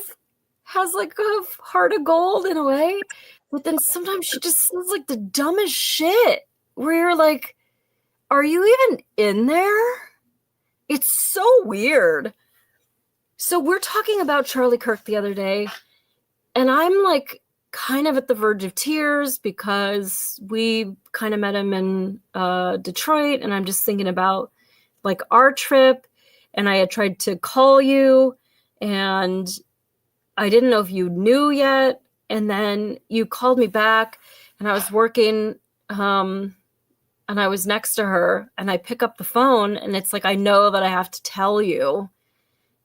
has like a heart of gold in a way, but then sometimes she just says like the dumbest shit where you're like, are you even in there? It's so weird. So we're talking about Charlie Kirk the other day, and I'm like kind of at the verge of tears because we kind of met him in Detroit, and I'm just thinking about like our trip, and I had tried to call you and I didn't know if you knew yet. And then you called me back, and I was working, and I was next to her, and I pick up the phone, and it's like, I know that I have to tell you,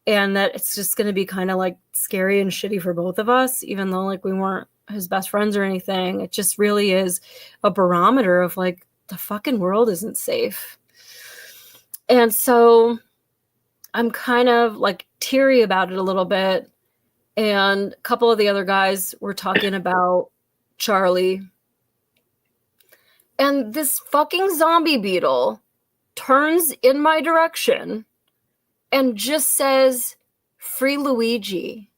and that it's just going to be kind of like scary and shitty for both of us, even though like we weren't his best friends or anything. It just really is a barometer of like, the fucking world isn't safe. And so I'm kind of like teary about it a little bit. And a couple of the other guys were talking about Charlie. And this fucking zombie beetle turns in my direction and just says, "Free Luigi."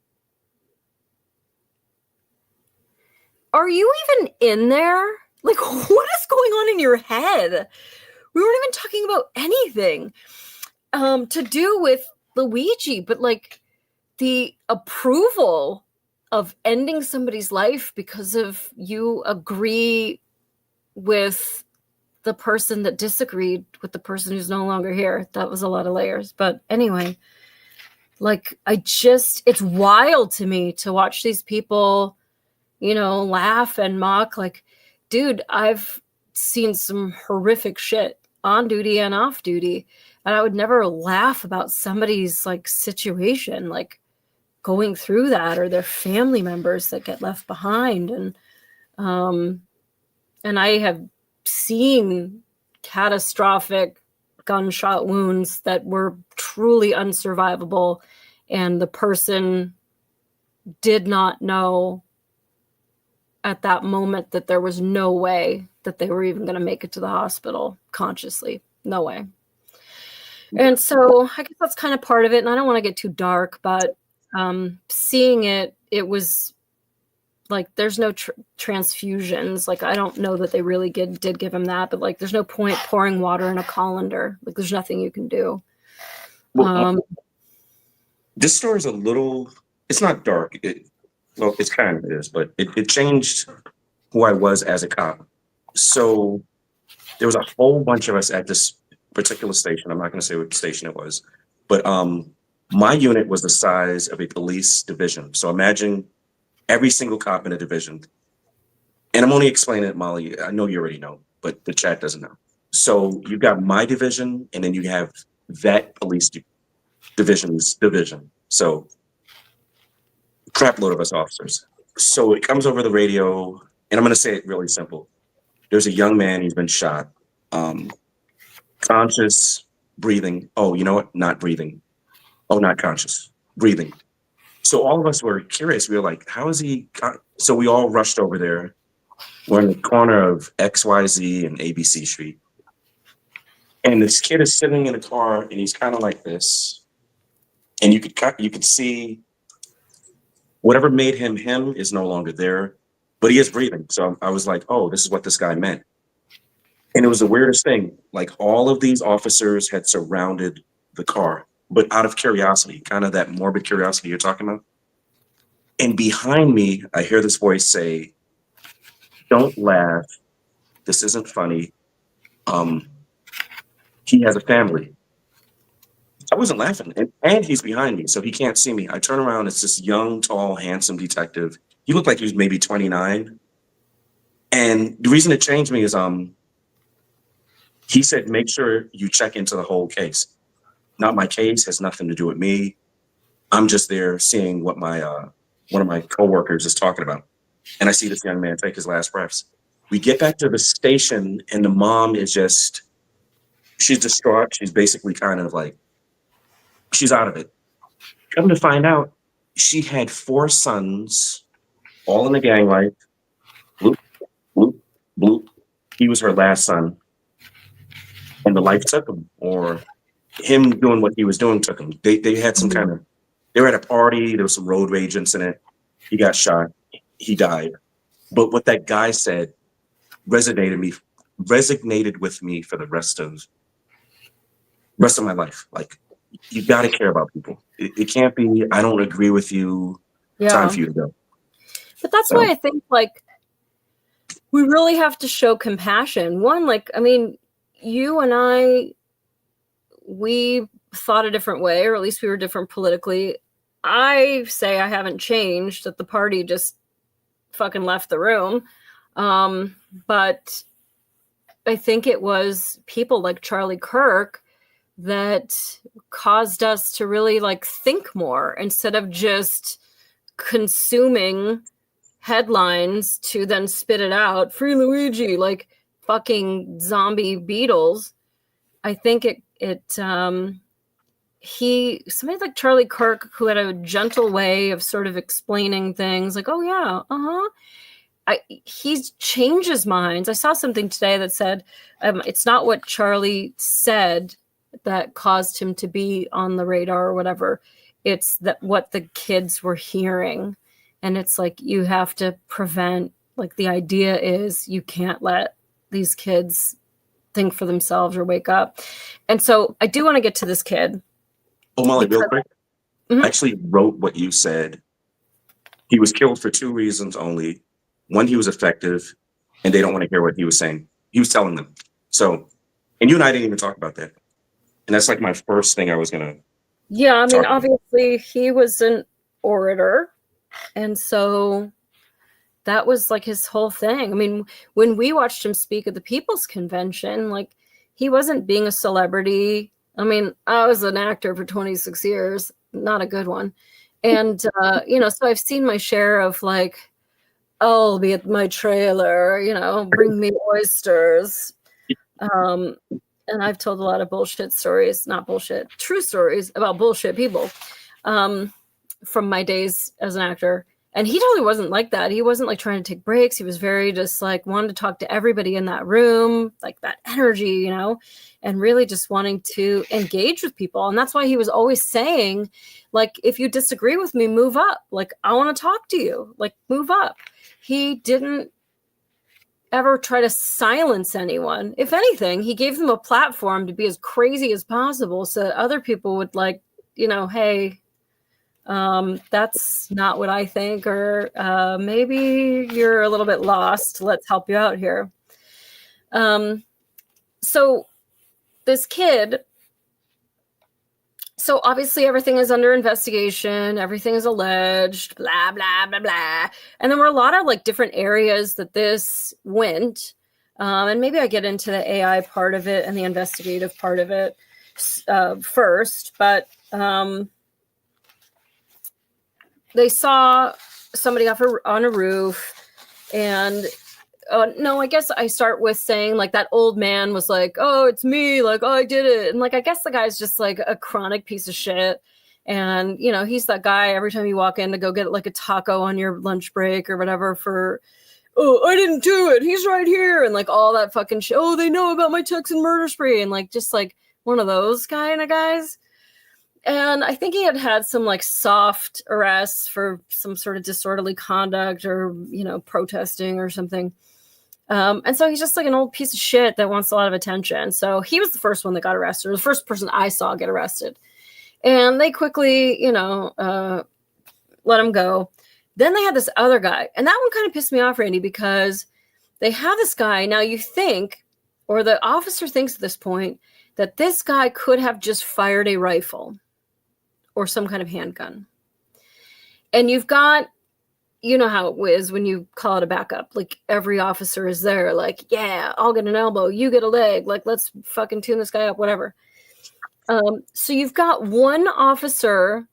Are you even in there? Like, what is going on in your head? We weren't even talking about anything. to do with Luigi, but like the approval of ending somebody's life because of you agree with the person that disagreed with the person who's no longer here. That was a lot of layers. But anyway, like it's wild to me to watch these people, laugh and mock. Like, dude, I've seen some horrific shit on duty and off duty, and I would never laugh about somebody's like situation, like going through that, or their family members that get left behind. And I have seen catastrophic gunshot wounds that were truly unsurvivable, and the person did not know at that moment that there was no way that they were even going to make it to the hospital consciously. No way. And so I guess that's kind of part of it. And I don't want to get too dark, but seeing it was like, there's no transfusions. Like, I don't know that they really did give him that, but like, there's no point pouring water in a colander. Like, there's nothing you can do. This story is it's not dark. It's kind of is, but it changed who I was as a cop. So there was a whole bunch of us at this particular station. I'm not going to say what station it was, but my unit was the size of a police division. So imagine every single cop in a division. And I'm only explaining it, Molly. I know you already know, but the chat doesn't know. So you've got my division, and then you have that police division's division. So crap load of us officers. So it comes over the radio, and I'm going to say it really simple. There's a young man, he's been shot. Conscious, breathing. Oh, you know what? Not breathing. Oh, not conscious, breathing. So all of us were curious. We were like, how is he? So we all rushed over there. We're in the corner of XYZ and ABC Street. And this kid is sitting in a car, and he's kind of like this. And you could see whatever made him is no longer there, but he is breathing. So I was like, oh, this is what this guy meant. And it was the weirdest thing. Like, all of these officers had surrounded the car, but out of curiosity, kind of that morbid curiosity you're talking about. And behind me, I hear this voice say, don't laugh. This isn't funny. He has a family. I wasn't laughing. And he's behind me, so he can't see me. I turn around, it's this young, tall, handsome detective. He looked like he was maybe 29. And the reason it changed me is he said, make sure you check into the whole case. Not my case, has nothing to do with me. I'm just there seeing what my one of my coworkers is talking about. And I see this young man take his last breaths. We get back to the station, and the mom is she's distraught. She's basically kind of like, she's out of it. Come to find out, she had 4 sons, all in the gang life. Bloop, bloop, bloop. He was her last son. And the life took him, or him doing what he was doing took him. They had some kind of, they were at a party, there was some road rage incident. He got shot, he died. But what that guy said resonated with me for the rest of my life. Like, you got to care about people. It can't be, I don't agree with you. Yeah. Time for you to go. But that's why I think, like, we really have to show compassion. One, like, I mean, you and I, we thought a different way, or at least we were different politically. I say I haven't changed, that the party just fucking left the room. But I think it was people like Charlie Kirk that caused us to really like think more, instead of just consuming headlines to then spit it out. Free Luigi, like fucking zombie Beatles. I think somebody like Charlie Kirk, who had a gentle way of sort of explaining things, like, oh yeah, he's changes minds. I saw something today that said it's not what Charlie said that caused him to be on the radar or whatever. It's that what the kids were hearing. And it's like, you have to prevent, like, the idea is you can't let these kids think for themselves or wake up. And so I do want to get to this kid. Oh, Molly, real quick. I actually wrote what you said. He was killed for 2 reasons only. One, he was effective, and they don't want to hear what he was saying. He was telling them. So, and you and I didn't even talk about that. And that's like my first thing I was going to. Yeah, I mean, obviously he was an orator. And so that was like his whole thing. I mean, when we watched him speak at the People's Convention, like he wasn't being a celebrity. I mean, I was an actor for 26 years, not a good one. And, so I've seen my share of like, I'll be at my trailer, bring me oysters. And I've told a lot of bullshit stories, not bullshit, true stories about bullshit people from my days as an actor. And he totally wasn't like that. He wasn't like trying to take breaks. He was very just like wanted to talk to everybody in that room, like that energy, and really just wanting to engage with people. And that's why he was always saying, like, if you disagree with me, move up. Like, I want to talk to you. Like, move up. He didn't ever try to silence anyone. If anything, he gave them a platform to be as crazy as possible so that other people would like, hey, that's not what I think, or maybe you're a little bit lost. Let's help you out here. So this kid, so obviously everything is under investigation. Everything is alleged, blah, blah, blah, blah. And there were a lot of like different areas that this went. And maybe I get into the AI part of it and the investigative part of it first. But they saw somebody on a roof, and no, I guess I start with saying like that old man was like, oh, it's me. Like, oh, I did it. And like, I guess the guy's just like a chronic piece of shit. And, he's that guy every time you walk in to go get like a taco on your lunch break or whatever for, oh, I didn't do it. He's right here. And like all that fucking shit. Oh, they know about my Texan murder spree. And like, just like one of those kind of guys. And I think he had some like soft arrests for some sort of disorderly conduct or, protesting or something. And so he's just like an old piece of shit that wants a lot of attention. So he was the first one that got arrested, or the first person I saw get arrested. And they quickly, let him go. Then they had this other guy. And that one kind of pissed me off, Randy, because they have this guy. Now you think, or the officer thinks at this point, that this guy could have just fired a rifle or some kind of handgun. And you've got, how it is when you call it a backup. Like every officer is there, like, yeah, I'll get an elbow, you get a leg, like let's fucking tune this guy up, whatever. So you've got one officer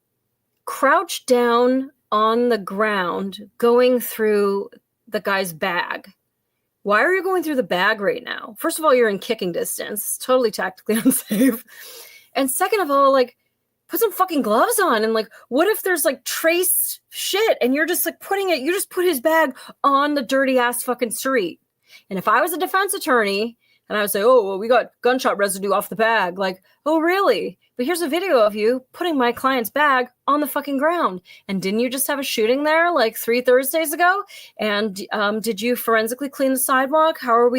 crouched down on the ground going through the guy's bag. Why are you going through the bag right now? First of all, you're in kicking distance, totally tactically unsafe. And second of all, like, put some fucking gloves on. And like, what if there's like trace shit and you're just like you just put his bag on the dirty ass fucking street. And if I was a defense attorney and I would say, oh, well, we got gunshot residue off the bag. Like, oh, really? But here's a video of you putting my client's bag on the fucking ground. And didn't you just have a shooting there like 3 Thursdays ago? And did you forensically clean the sidewalk? How do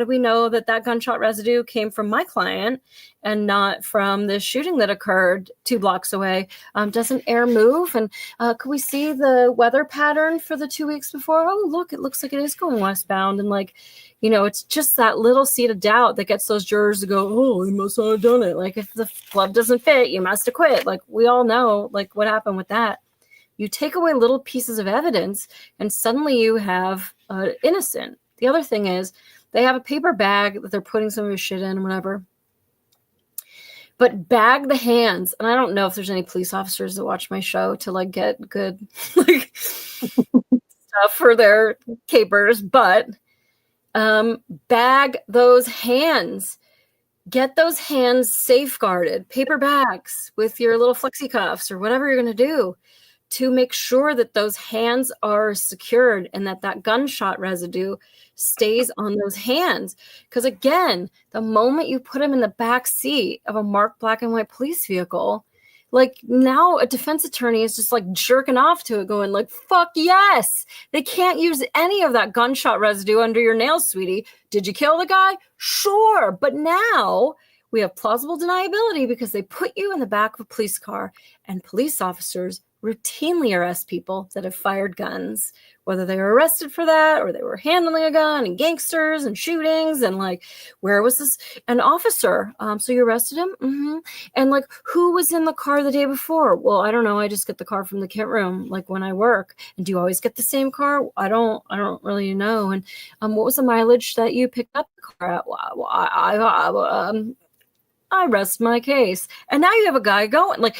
we know that gunshot residue came from my client and not from the shooting that occurred 2 blocks away? Doesn't air move? And could we see the weather pattern for the 2 weeks before? Oh, look, it looks like it is going westbound. And like, it's just that little seed of doubt that gets those jurors to go, oh, he must not have done it. Like if the glove doesn't fit, you must have quit. Like we all know like what happened with that. You take away little pieces of evidence and suddenly you have innocent. The other thing is they have a paper bag that they're putting some of his shit in or whatever. But bag the hands. And I don't know if there's any police officers that watch my show to like get good like stuff for their capers, but bag those hands. Get those hands safeguarded. Paper bags with your little flexi cuffs or whatever you're going to do to make sure that those hands are secured and that gunshot residue stays on those hands. Because again, the moment you put them in the back seat of a marked black and white police vehicle, like now a defense attorney is just like jerking off to it, going like, fuck yes. They can't use any of that gunshot residue under your nails, sweetie. Did you kill the guy? Sure. But now we have plausible deniability because they put you in the back of a police car, and police officers routinely arrest people that have fired guns, whether they were arrested for that or they were handling a gun, and gangsters and shootings, and like, where was this? An officer. So you arrested him? Mm-hmm. And like, who was in the car the day before? Well, I don't know. I just get the car from the kit room, like when I work. And do you always get the same car? I don't really know. And what was the mileage that you picked up the car at? Well, I rest my case. And now you have a guy going like,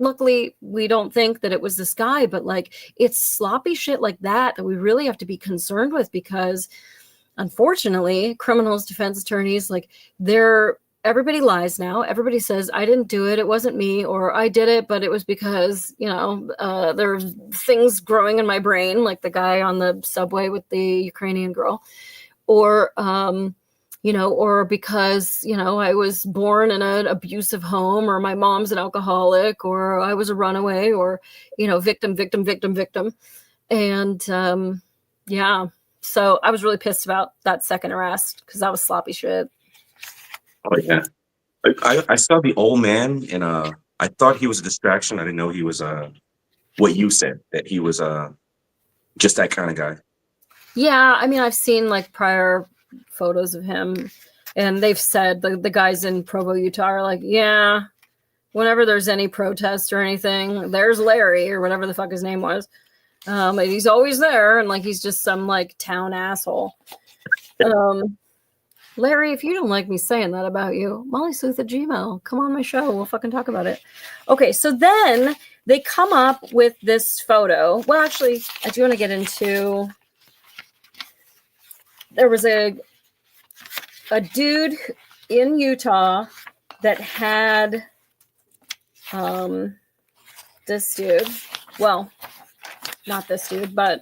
luckily, we don't think that it was this guy, but like it's sloppy shit like that we really have to be concerned with, because unfortunately, criminals, defense attorneys, like everybody lies now. Everybody says, I didn't do it. It wasn't me, or I did it, but it was because, there's things growing in my brain, like the guy on the subway with the Ukrainian girl, or, or because, I was born in an abusive home, or my mom's an alcoholic, or I was a runaway, or, victim. And yeah, so I was really pissed about that second arrest because that was sloppy shit. Oh, yeah. I saw the old man, and I thought he was a distraction. I didn't know he was what you said, that he was just that kind of guy. Yeah, I mean, I've seen like prior photos of him, and they've said the guys in Provo, Utah are like, yeah, whenever there's any protest or anything, there's Larry or whatever the fuck his name was. And he's always there, and like he's just some like town asshole. Larry, if you don't like me saying that about you, MollySleuth@gmail. Come on my show. We'll fucking talk about it. Okay, so then they come up with this photo. Well, actually, I do want to get into... There was a dude in Utah that had this dude. Well, not this dude, but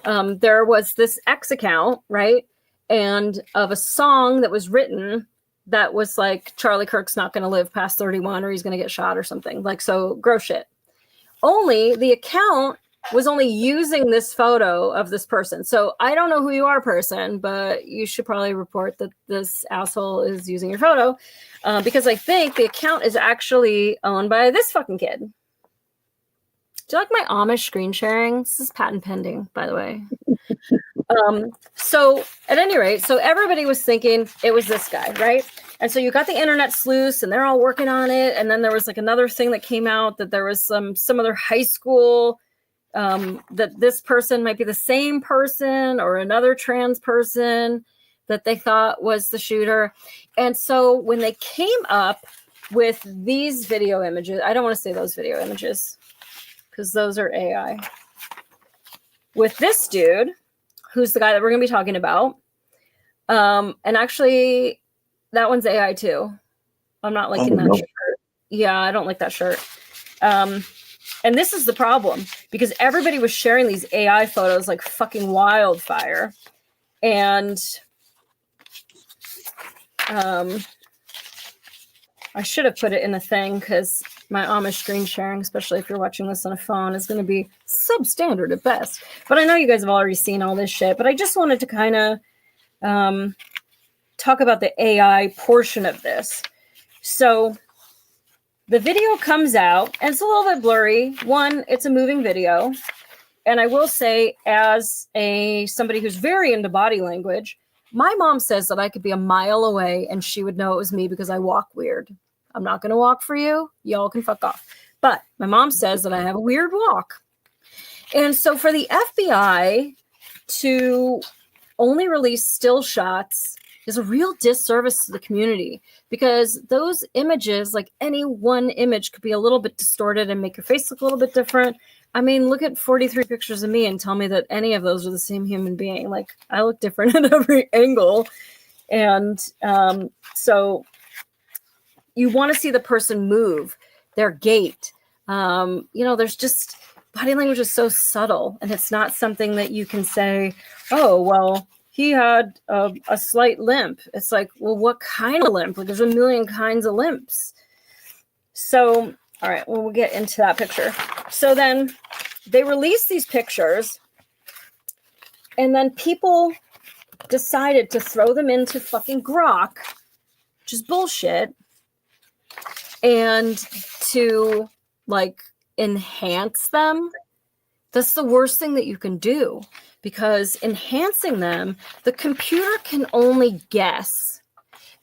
there was this X account, right? And of a song that was written that was like, Charlie Kirk's not going to live past 31, or he's going to get shot or something. Like, so gross shit. Only the account was only using this photo of this person. So I don't know who you are, person, but you should probably report that this asshole is using your photo, because I think the account is actually owned by this fucking kid. Do you like my Amish screen sharing? This is patent pending, by the way. So at any rate, so everybody was thinking it was this guy, right? And so you got the internet sleuths, and they're all working on it. And then there was like another thing that came out that there was some other high school, that this person might be the same person or another trans person that they thought was the shooter. And so when they came up with these video images, I don't want to say those video images because those are AI. With this dude, who's the guy that we're going to be talking about. And actually, that one's AI too. I'm not liking that shirt. Yeah, I don't like that shirt. And this is the problem, because everybody was sharing these AI photos like fucking wildfire. And I should have put it in the thing, because my Amish screen sharing, especially if you're watching this on a phone, is going to be substandard at best. But I know you guys have already seen all this shit, but I just wanted to kind of talk about the AI portion of this. So the video comes out, and it's a little bit blurry. One, it's a moving video. And I will say, as somebody who's very into body language, my mom says that I could be a mile away and she would know it was me because I walk weird. I'm not going to walk for you. Y'all can fuck off. But my mom says that I have a weird walk. And so for the FBI to only release still shots is a real disservice to the community, because those images, like any one image, could be a little bit distorted and make your face look a little bit different. I mean, look at 43 pictures of me and tell me that any of those are the same human being. Like, I look different at every angle. And so you want to see the person move, their gait. There's just, body language is so subtle, and it's not something that you can say, oh, well, he had a slight limp. It's like, well, what kind of limp? Like, there's a million kinds of limps. So All right, well, we'll get into that picture. So then they released these pictures, and then people decided to throw them into fucking Grok, which is bullshit, and to like enhance them. That's the worst thing that you can do, because enhancing them, the computer can only guess.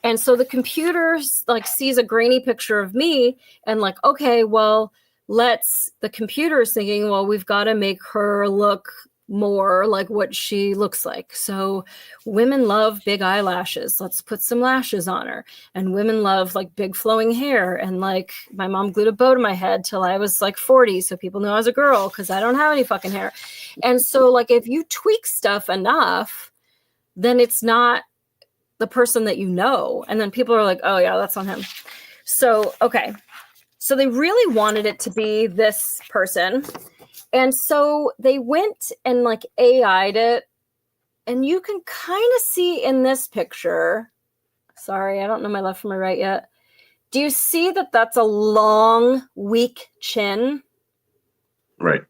And so the computer like sees a grainy picture of me and like, okay, well, the computer is thinking, well, we've got to make her look more like what she looks like. So women love big eyelashes. Let's put some lashes on her. And women love like big flowing hair. And like my mom glued a bow to my head till I was like 40. So people know I was a girl because I don't have any fucking hair. And so like if you tweak stuff enough, then it's not the person that you know. And then people are like, oh yeah, that's on him. So, okay. So they really wanted it to be this person. And so they went and like AI'd it. And you can kind of see in this picture, sorry, I don't know my left from my right yet. Do you see that that's a long, weak chin? Right.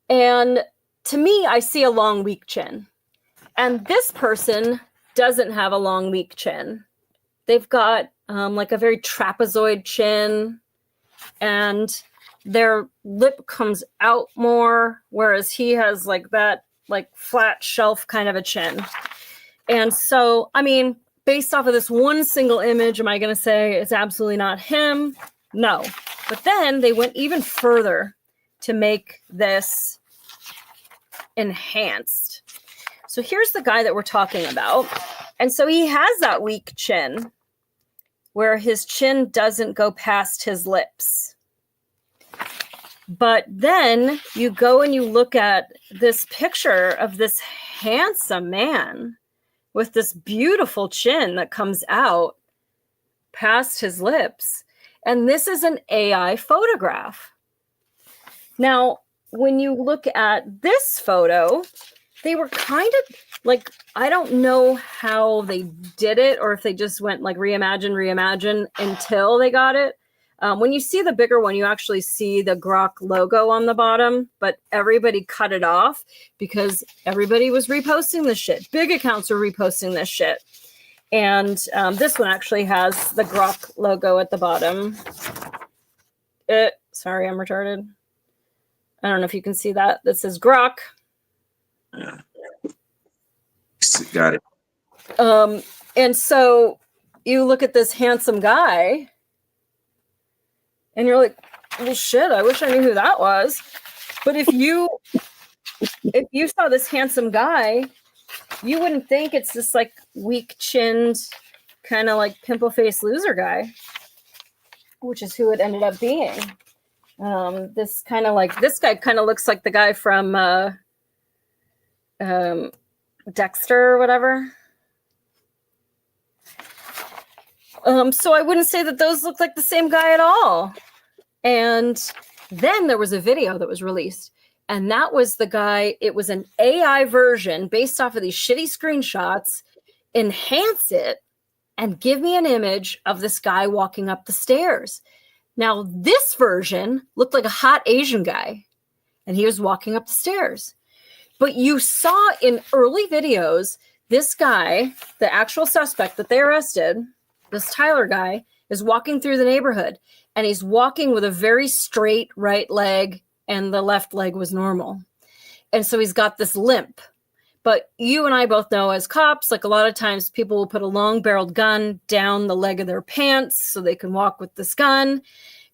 And to me, I see a long, weak chin. And this person doesn't have a long, weak chin. They've got like a very trapezoid chin, and their lip comes out more, whereas he has like that like flat shelf kind of a chin. And so, I mean, based off of this one single image, am I going to say it's absolutely not him? No. But then they went even further to make this enhanced. So here's the guy that we're talking about. And so he has that weak chin where his chin doesn't go past his lips. But then you go and you look at this picture of this handsome man with this beautiful chin that comes out past his lips. And this is an AI photograph. Now, when you look at this photo, they were kind of like, I don't know how they did it, or if they just went like reimagine until they got it. When you see the bigger one, you actually see the Grok logo on the bottom, but everybody cut it off because everybody was reposting this shit. Big accounts are reposting this shit. And this one actually has the Grok logo at the bottom. Sorry, I'm retarded. I don't know if you can see that. That says Grok. Yeah. Got it. And so you look at this handsome guy and you're like, well, shit, I wish I knew who that was. But if you saw this handsome guy, you wouldn't think it's this like weak-chinned kind of like pimple-faced loser guy, which is who it ended up being. This guy kind of looks like the guy from Dexter or whatever. So I wouldn't say that those look like the same guy at all. And then there was a video that was released, and that was the guy. It was an AI version based off of these shitty screenshots. Enhance it and give me an image of this guy walking up the stairs. Now, this version looked like a hot Asian guy, and he was walking up the stairs. But you saw in early videos, this guy, the actual suspect that they arrested, this Tyler guy, is walking through the neighborhood, and he's walking with a very straight right leg, and the left leg was normal. And so he's got this limp. But you and I both know as cops, like a lot of times people will put a long-barreled gun down the leg of their pants so they can walk with this gun.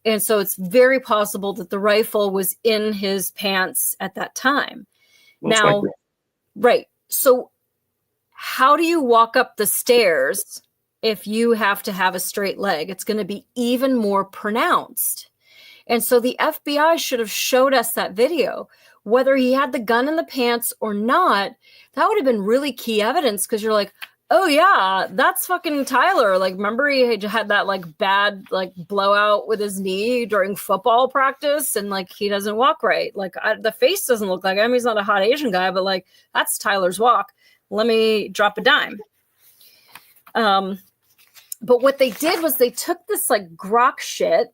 And so it's very possible that the rifle was in his pants at that time. Most now, likely. Right. So how do you walk up the stairs if you have to have a straight leg? It's going to be even more pronounced. And so the FBI should have showed us that video. Whether he had the gun in the pants or not, that would have been really key evidence, because you're like, oh yeah, that's fucking Tyler. Like, remember he had that like bad like blowout with his knee during football practice, and like he doesn't walk right. Like the face doesn't look like him. He's not a hot Asian guy, but like that's Tyler's walk. Let me drop a dime. But what they did was they took this like Grok shit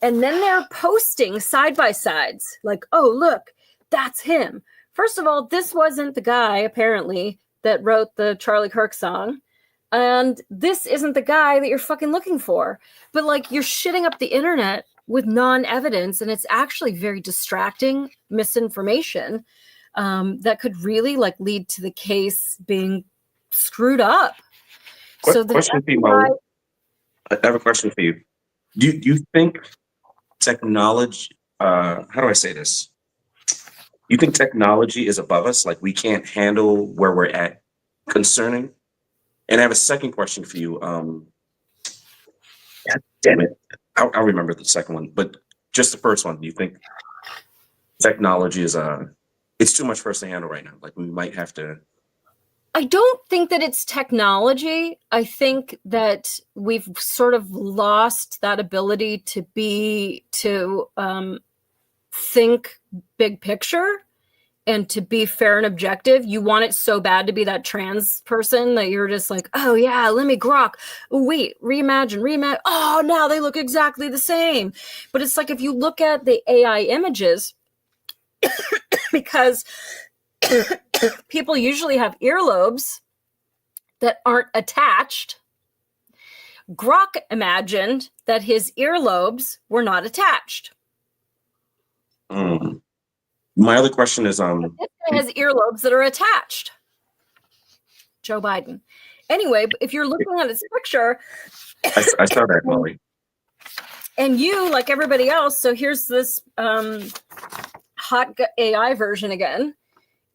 And then they're posting side by sides, like, oh, look, that's him. First of all, this wasn't the guy, apparently, that wrote the Charlie Kirk song. And this isn't the guy that you're fucking looking for. But like, you're shitting up the internet with non-evidence, and it's actually very distracting misinformation that could really like lead to the case being screwed up. So the Question for you, Molly. I have a question for you. Do you think technology, how do I say this? You think technology is above us? Like we can't handle where we're at concerning? And I have a second question for you. God damn it. I'll remember the second one, but just the first one. Do you think technology is, it's too much for us to handle right now? Like we might have to. I don't think that it's technology. I think that we've sort of lost that ability to think big picture and to be fair and objective. You want it so bad to be that trans person that you're just like, oh yeah, let me grok. Oh, wait, reimagine. Oh, now they look exactly the same. But it's like if you look at the AI images, because people usually have earlobes that aren't attached. Grok imagined that his earlobes were not attached. My other question is, this guy has earlobes that are attached. Joe Biden. Anyway, if you're looking at his picture, I saw that, Molly. And you, like everybody else, so here's this hot AI version again.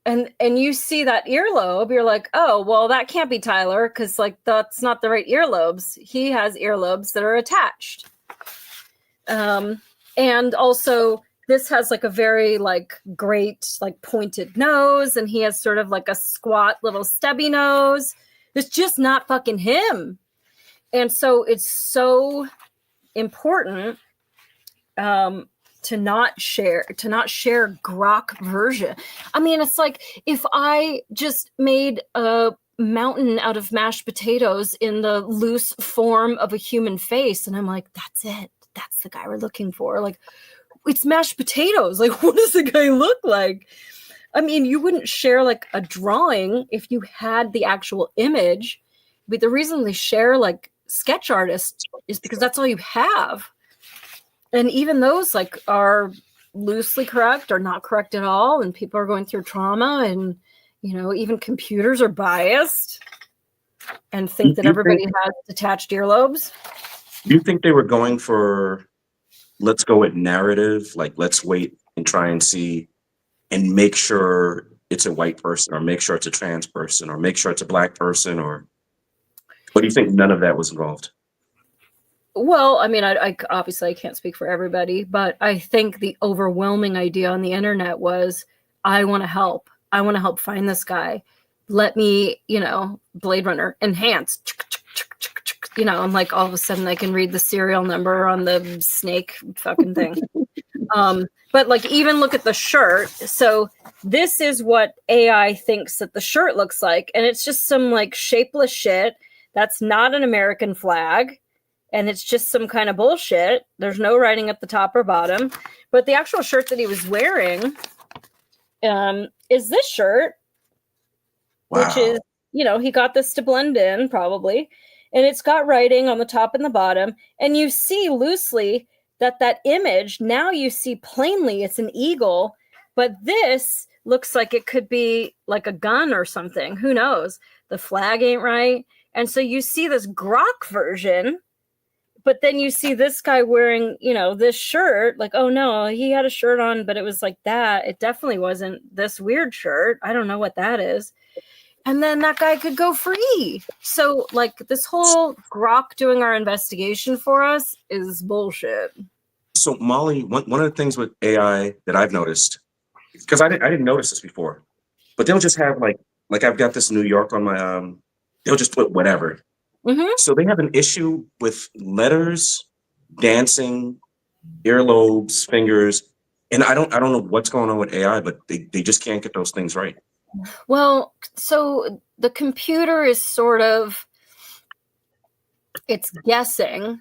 And you see that earlobe, you're like, oh, well, that can't be Tyler because like that's not the right earlobes. He has earlobes that are attached. And also this has like a very like great like pointed nose, and he has sort of like a squat little stubby nose. It's just not fucking him. And so it's so important to not share grok version. I mean, it's like if I just made a mountain out of mashed potatoes in the loose form of a human face, and I'm like, that's it, that's the guy we're looking for. Like, it's mashed potatoes. Like, what does the guy look like? I mean, you wouldn't share like a drawing if you had the actual image, but the reason they share like sketch artists is because that's all you have. And even those like are loosely correct or not correct at all. And people are going through trauma, and, you know, even computers are biased and think that everybody has detached earlobes. Do you think they were going for, let's go with narrative, like let's wait and try and see and make sure it's a white person, or make sure it's a trans person, or make sure it's a black person, or what do you think? None of that was involved? Well, I mean, I obviously I can't speak for everybody, but I think the overwhelming idea on the internet was, I want to help. I want to help find this guy. Let me, you know, Blade Runner enhance. You know, I'm like, all of a sudden I can read the serial number on the snake fucking thing. But like, even look at the shirt. So this is what AI thinks that the shirt looks like. And it's just some like shapeless shit. That's not an American flag. And it's just some kind of bullshit. There's no writing at the top or bottom. But the actual shirt that he was wearing is this shirt, which is, you know, he got this to blend in probably. And it's got writing on the top and the bottom. And you see loosely that image, now you see plainly it's an eagle. But this looks like it could be like a gun or something. Who knows? The flag ain't right. And so you see this grok version. But then you see this guy wearing, you know, this shirt, like, oh no, he had a shirt on, but it was like that. It definitely wasn't this weird shirt. I don't know what that is. And then that guy could go free. So like this whole grok doing our investigation for us is bullshit. So Molly, one of the things with AI that I've noticed, because I didn't notice this before, but they'll just have like I've got this New York on my, they'll just put whatever. Mm-hmm. So they have an issue with letters, dancing, earlobes, fingers, and I don't know what's going on with AI, but they just can't get those things right. Well, so the computer is sort of, it's guessing,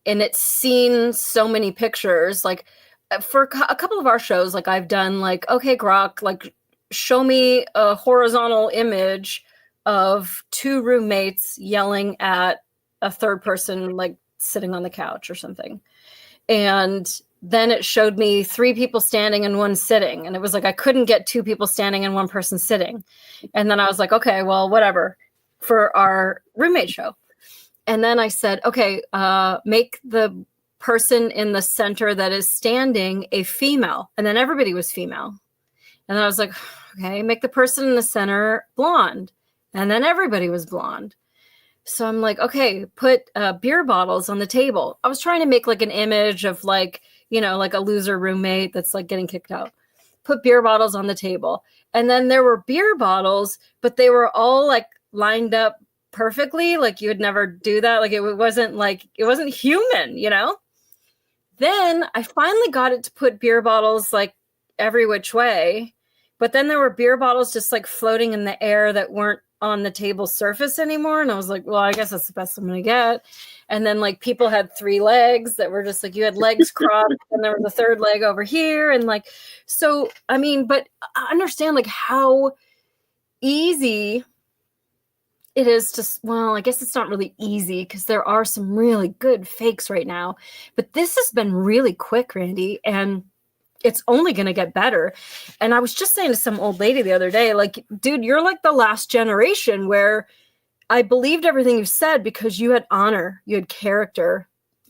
and it's seen so many pictures. Like for a couple of our shows, like I've done like, okay, Grok, like show me a horizontal image of two roommates yelling at a third person, like sitting on the couch or something. And then it showed me 3 people standing and 1 sitting. And it was like, I couldn't get 2 people standing and 1 person sitting. And then I was like, okay, well, whatever, for our roommate show. And then I said, okay, make the person in the center that is standing a female. And then everybody was female. And then I was like, okay, make the person in the center blonde. And then everybody was blonde. So I'm like, okay, put beer bottles on the table. I was trying to make like an image of like, you know, like a loser roommate that's like getting kicked out. Put beer bottles on the table. And then there were beer bottles, but they were all like lined up perfectly. Like you would never do that. Like it wasn't human, you know? Then I finally got it to put beer bottles like every which way. But then there were beer bottles just like floating in the air that weren't on the table surface anymore. And I was like, well, I guess that's the best I'm going to get. And then like people had 3 legs that were just like, you had legs crossed and there was a third leg over here. And like, so, I mean, but I understand like how easy it is to, well, I guess it's not really easy because there are some really good fakes right now, but this has been really quick, Randy. And it's only going to get better. And I was just saying to some old lady the other day, like, dude, you're like the last generation where I believed everything you said because you had honor, you had character,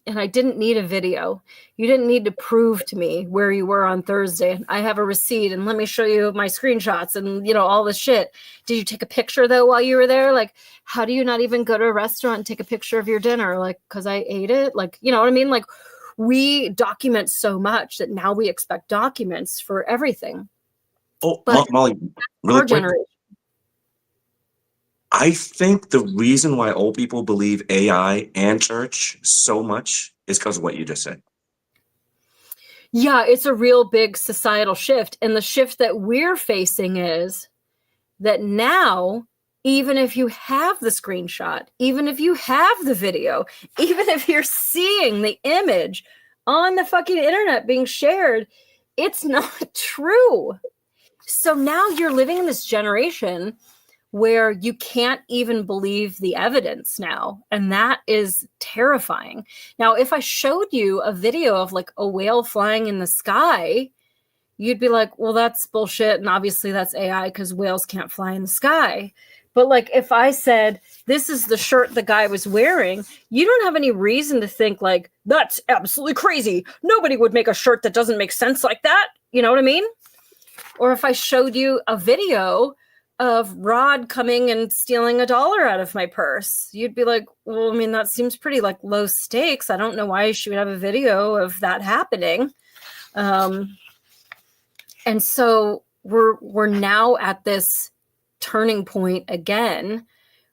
and I didn't need a video. You didn't need to prove to me where you were on Thursday. I have a receipt and let me show you my screenshots and, you know, all this shit. Did you take a picture though while you were there? Like, how do you not even go to a restaurant and take a picture of your dinner? Like, because I ate it? Like, you know what I mean? Like, we document so much that now we expect documents for everything. Oh, But Molly, really our quick. generation. I think the reason why old people believe AI and church so much is because of what you just said. Yeah, it's a real big societal shift. And the shift that we're facing is that now, even if you have the screenshot, even if you have the video, even if you're seeing the image on the fucking internet being shared, it's not true. So now you're living in this generation where you can't even believe the evidence now. And that is terrifying. Now, if I showed you a video of like a whale flying in the sky, you'd be like, well, that's bullshit. And obviously that's AI because whales can't fly in the sky. But like if I said, this is the shirt the guy was wearing, you don't have any reason to think like, that's absolutely crazy. Nobody would make a shirt that doesn't make sense like that. You know what I mean? Or if I showed you a video of Rod coming and stealing $1 out of my purse, you'd be like, well, I mean, that seems pretty like low stakes. I don't know why she would have a video of that happening. And so we're now at this turning point again,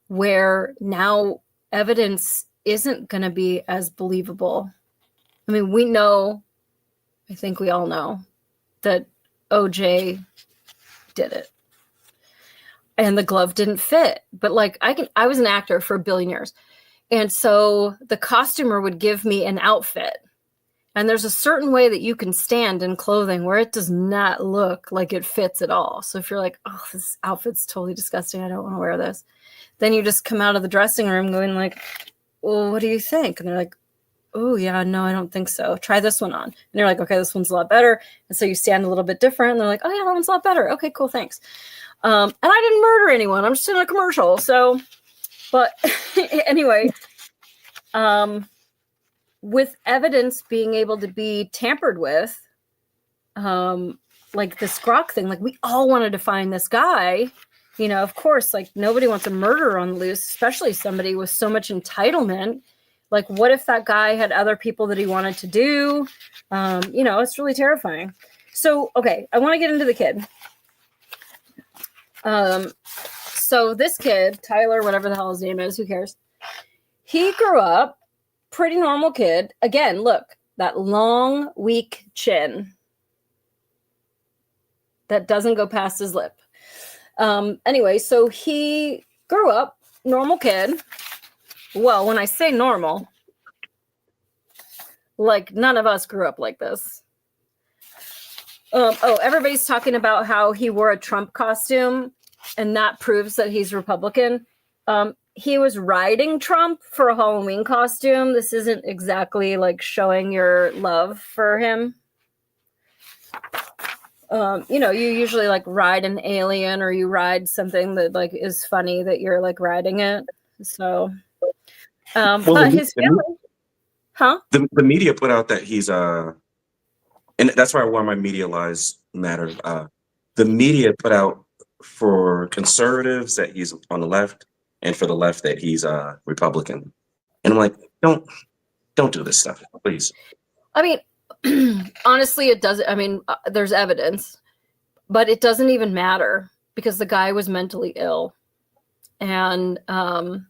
where now evidence isn't going to be as believable. I mean, we know, I think we all know that OJ did it. And the glove didn't fit. But like I was an actor for a billion years. And so the costumer would give me an outfit. And there's a certain way that you can stand in clothing where it does not look like it fits at all. So if you're like, oh, this outfit's totally disgusting, I don't want to wear this, then you just come out of the dressing room going like, well, what do you think? And they're like, oh, yeah, no, I don't think so. Try this one on. And you're like, okay, this one's a lot better. And so you stand a little bit different. And they're like, oh, yeah, that one's a lot better. Okay, cool, thanks. And I didn't murder anyone. I'm just in a commercial. So, but anyway, with evidence being able to be tampered with, like this Grok thing, like we all wanted to find this guy, you know, of course, like nobody wants a murderer on the loose, especially somebody with so much entitlement. Like, what if that guy had other people that he wanted to do? You know, it's really terrifying. So, okay, I want to get into the kid. So this kid, Tyler, whatever the hell his name is, who cares? He grew up pretty normal kid. Again, look, that long, weak chin that doesn't go past his lip. Anyway, so he grew up normal kid. Well, when I say normal, Like, none of us grew up like this. Everybody's talking about how he wore a Trump costume, and that proves that he's Republican. He was riding Trump for a Halloween costume. This isn't exactly like showing your love for him. You usually like ride an alien, or you ride something that like is funny that you're like riding it. So, but his family, huh? The media put out that he's and that's why my media lies matter. The media put out for conservatives that he's on the left, and for the left that he's Republican. And I'm like, don't do this stuff, please. I mean, honestly, it doesn't. I mean, there's evidence, but it doesn't even matter because the guy was mentally ill, and the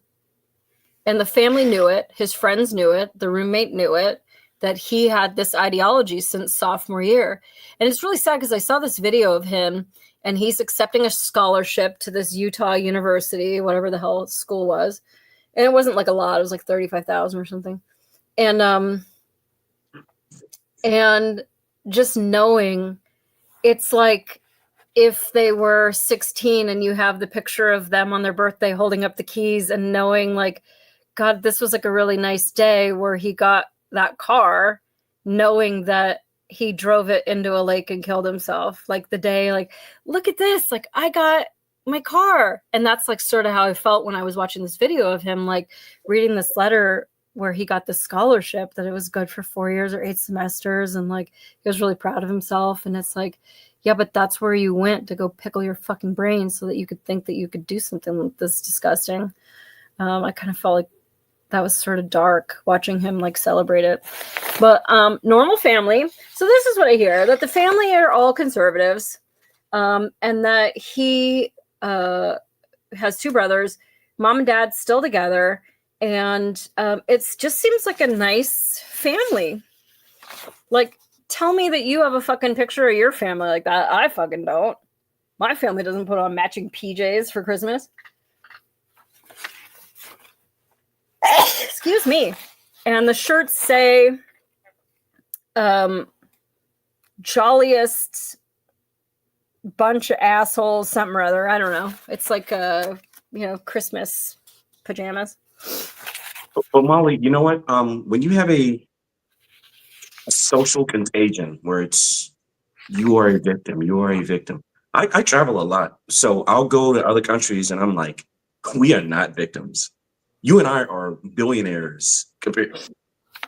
family knew it. His friends knew it. The roommate knew it, that he had this ideology since sophomore year. And it's really sad because I saw this video of him, and he's accepting a scholarship to this Utah University, whatever the hell school was. And it wasn't like a lot. It was like 35,000 or something. And just knowing, it's like if they were 16 and you have the picture of them on their birthday holding up the keys, and knowing like, God, this was like a really nice day where he got that car, knowing that he drove it into a lake and killed himself. Like the day, like, look at this, like I got my car. And that's like sort of how I felt when I was watching this video of him, like reading this letter where he got the scholarship, that it was good for 4 years or 8 semesters. And like, he was really proud of himself. And it's like, yeah, but that's where you went to go pickle your fucking brain so that you could think that you could do something this disgusting. I kind of felt like that was sort of dark watching him like celebrate it. But normal family. So this is what I hear, that the family are all conservatives, and that he has 2 brothers, mom and dad still together. And it just seems like a nice family. Like, tell me that you have a fucking picture of your family like that. I fucking don't. My family doesn't put on matching PJs for Christmas. Excuse me. And the shirts say jolliest bunch of assholes, something or other. I don't know. It's like Christmas pajamas. But Molly, you know what? When you have a social contagion where it's you are a victim. I travel a lot, so I'll go to other countries and I'm like, we are not victims. You and I are billionaires.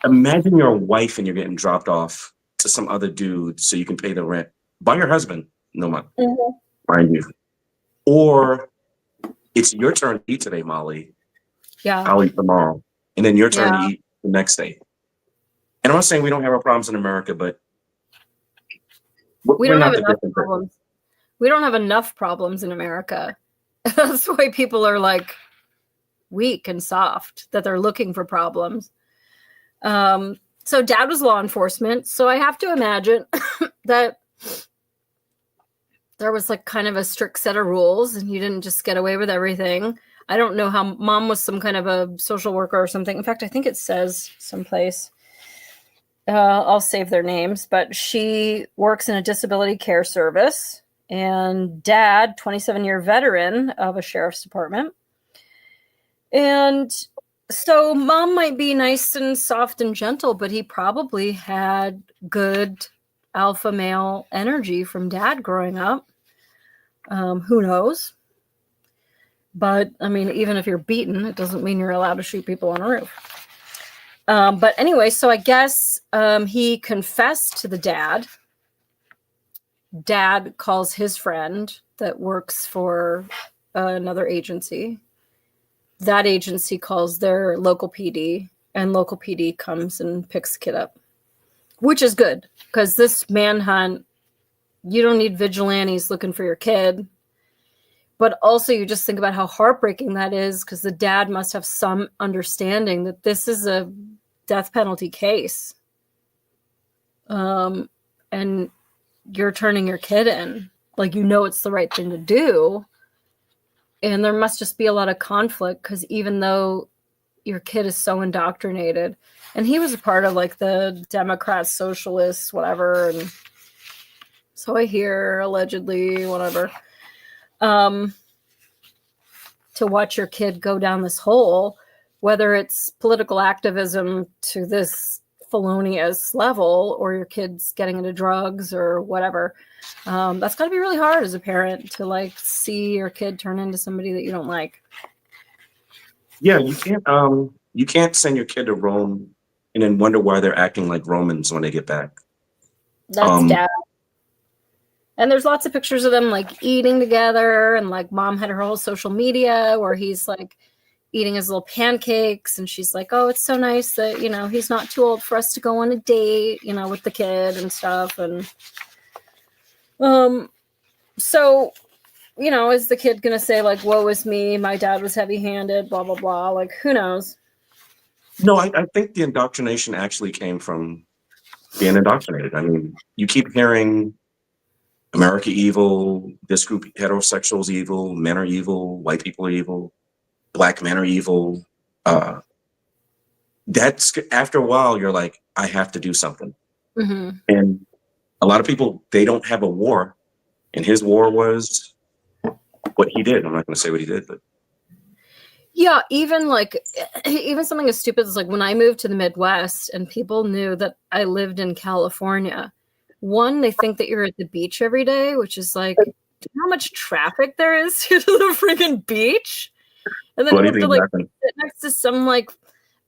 Imagine you're a wife and you're getting dropped off to some other dude so you can pay the rent by your husband, mind you. Or it's your turn to eat today, Molly. Yeah. I'll eat tomorrow. And then your turn to eat the next day. And I'm not saying we don't have our problems in America, but we don't have enough problems. We don't have enough problems in America. That's why people are like weak and soft, that they're looking for problems. So dad was law enforcement. So I have to imagine that there was like kind of a strict set of rules and you didn't just get away with everything. I don't know how mom was some kind of a social worker or something. In fact, I think it says someplace. I'll save their names, but she works in a disability care service, and dad, 27-year veteran of a sheriff's department. And so mom might be nice and soft and gentle, but he probably had good alpha male energy from dad growing up. Who knows? But I mean, even if you're beaten, it doesn't mean you're allowed to shoot people on a roof. But anyway, so I guess he confessed to the dad. Dad calls his friend that works for another agency. That agency calls their local PD, and local PD comes and picks the kid up, which is good because this manhunt, you don't need vigilantes looking for your kid. But also you just think about how heartbreaking that is, because the dad must have some understanding that this is a death penalty case. And you're turning your kid in. Like, it's the right thing to do. And there must just be a lot of conflict, because even though your kid is so indoctrinated. And he was a part of like the Democrats, socialists, whatever. And so I hear, allegedly, whatever. To watch your kid go down this hole, whether it's political activism to this felonious level or your kid's getting into drugs or whatever. That's got to be really hard as a parent to like see your kid turn into somebody that you don't like. Yeah, you can't send your kid to Rome and then wonder why they're acting like Romans when they get back. That's dad. And there's lots of pictures of them like eating together, and like mom had her whole social media where he's like eating his little pancakes, and she's like, oh, it's so nice that, you know, he's not too old for us to go on a date, you know, with the kid and stuff. And so, you know, is the kid gonna say like, woe is me, my dad was heavy-handed, blah blah blah? Like, who knows? No, I think the indoctrination actually came from being indoctrinated. I mean, you keep hearing America evil, this group heterosexuals evil, men are evil, white people are evil, black men are evil. That's after a while, you're like, I have to do something. Mm-hmm. And a lot of people, they don't have a war, and his war was what he did. I'm not going to say what he did, but yeah, even something as stupid as like when I moved to the Midwest and people knew that I lived in California. One, they think that you're at the beach every day, which is like, do you know how much traffic there is to the freaking beach? And then you have to like sit next to some like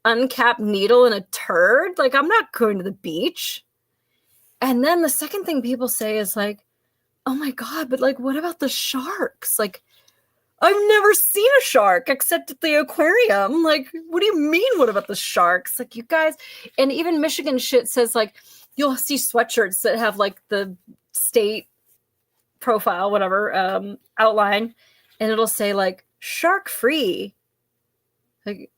uncapped needle and a turd. Like, I'm not going to the beach. And then the second thing people say is like, oh my God, but like, what about the sharks? Like, I've never seen a shark except at the aquarium. Like, what do you mean, what about the sharks? Like, you guys, and even Michigan shit says like, you'll see sweatshirts that have like the state profile, whatever, outline, and it'll say like shark free. Like,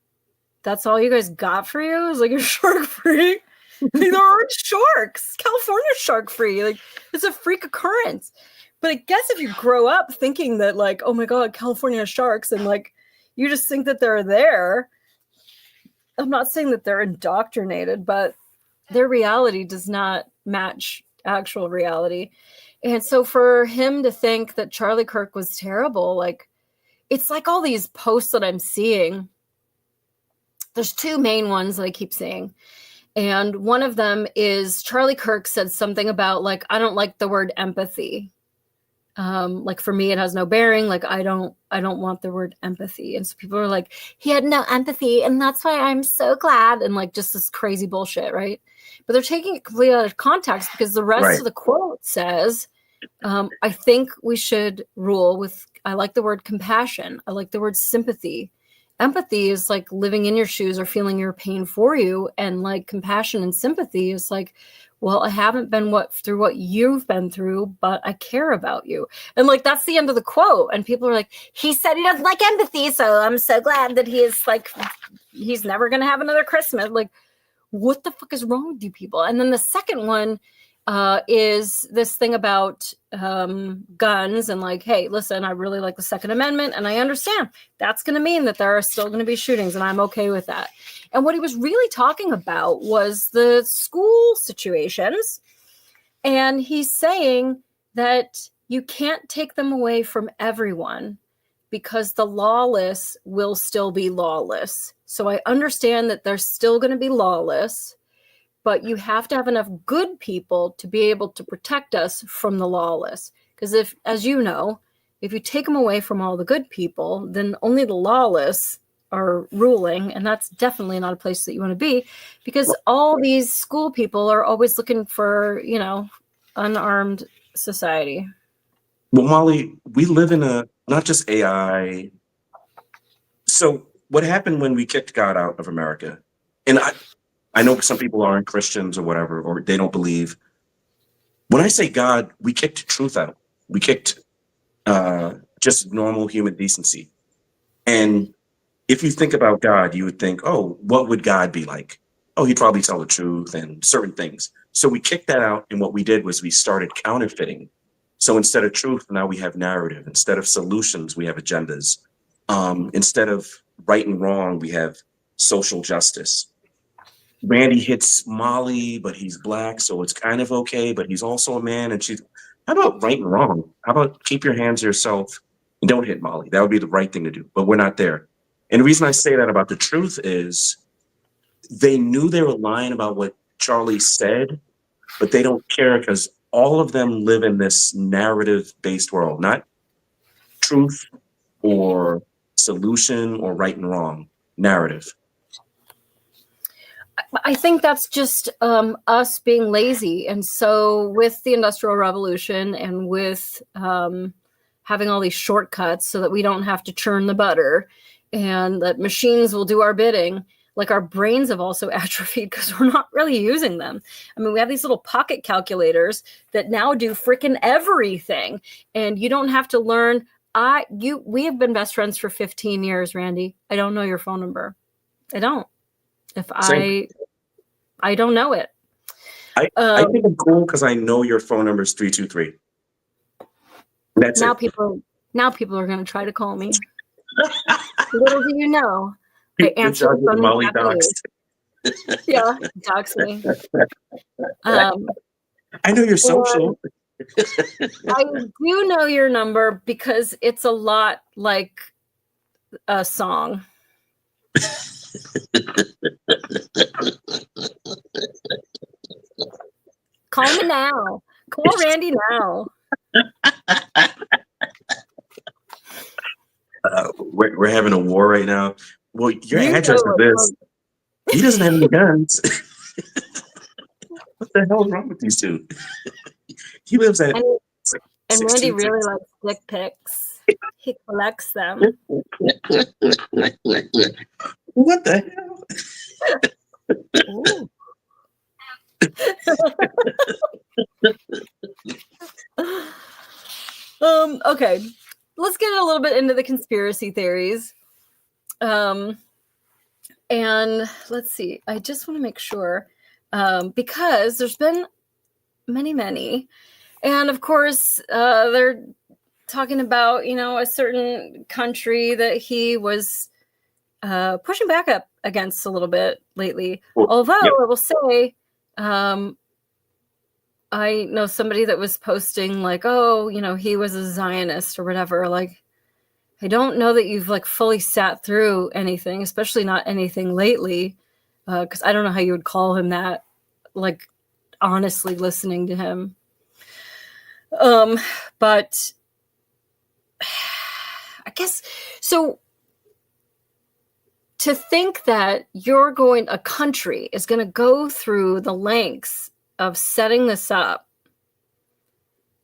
that's all you guys got for you? Is like, you're shark free? Like, there aren't sharks. California's shark free. Like, it's a freak occurrence. But I guess if you grow up thinking that like, oh my God, California has sharks, and like you just think that they're there. I'm not saying that they're indoctrinated, but their reality does not match actual reality. And so for him to think that Charlie Kirk was terrible, like, it's like all these posts that I'm seeing. There's two main ones that I keep seeing. And one of them is Charlie Kirk said something about like, I don't like the word empathy. Like, for me, it has no bearing. Like, I don't want the word empathy. And so people are like, he had no empathy, and that's why I'm so glad. And like, just this crazy bullshit, right? But they're taking it completely out of context, because the rest of the quote says, I think we should rule with, I like the word compassion. I like the word sympathy. Empathy is like living in your shoes or feeling your pain for you. And like compassion and sympathy is like, well, I haven't been through what you've been through, but I care about you. And like, that's the end of the quote. And people are like, he said he doesn't like empathy, so I'm so glad that he is like, he's never going to have another Christmas. Like, what the fuck is wrong with you people? And then the second one is this thing about guns and like, hey, listen, I really like the Second Amendment, and I understand that's going to mean that there are still going to be shootings, and I'm okay with that. And what he was really talking about was the school situations. And he's saying that you can't take them away from everyone because the lawless will still be lawless. So I understand that they're still going to be lawless, but you have to have enough good people to be able to protect us from the lawless. Because if, as you know, if you take them away from all the good people, then only the lawless are ruling, and that's definitely not a place that you want to be, because all these school people are always looking for, you know, unarmed society. Well, Molly, we live in a not just AI. So what happened when we kicked God out of America? And I know some people aren't Christians or whatever, or they don't believe. When I say God, we kicked truth out. We kicked just normal human decency. And if you think about God, you would think, oh, what would God be like? Oh, he'd probably tell the truth and certain things. So we kicked that out, and what we did was we started counterfeiting. So instead of truth, now we have narrative. Instead of solutions, we have agendas. Instead of right and wrong, we have social justice. Randy hits Molly, but he's black, so it's kind of okay, but he's also a man. And she's, how about right and wrong? How about keep your hands to yourself and don't hit Molly? That would be the right thing to do, but we're not there. And the reason I say that about The Truth is they knew they were lying about what Charlie said, but they don't care because all of them live in this narrative-based world, not truth or solution or right and wrong, narrative. I think that's just us being lazy. And so with the Industrial Revolution and with having all these shortcuts so that we don't have to churn the butter and that machines will do our bidding, like our brains have also atrophied because we're not really using them. I mean, we have these little pocket calculators that now do freaking everything. And you don't have to learn. We have been best friends for 15 years, Randy. I don't know your phone number. I don't. I don't know it. I think I'm cool because I know your phone number is 323. That's now it. People are going to try to call me. Little do you know, I answer the phone. Molly doxed. Yeah, dox me. I know your social. I do know your number because it's a lot like a song. Call me now. Call Randy now. We're having a war right now. Well, your address is this. He doesn't have any guns. What the hell is wrong with these two? He lives at. And Randy really likes dick pics. He collects them. What the hell? Okay, let's get a little bit into the conspiracy theories. And let's see. I just want to make sure because there's been many, and of course they're talking about a certain country that he was pushing back up against a little bit lately. Although I will say, I know somebody that was posting like, he was a Zionist or whatever. Like, I don't know that you've like fully sat through anything, especially not anything lately, because I don't know how you would call him that. Like, honestly, listening to him, but I guess so. To think that a country is going to go through the lengths of setting this up.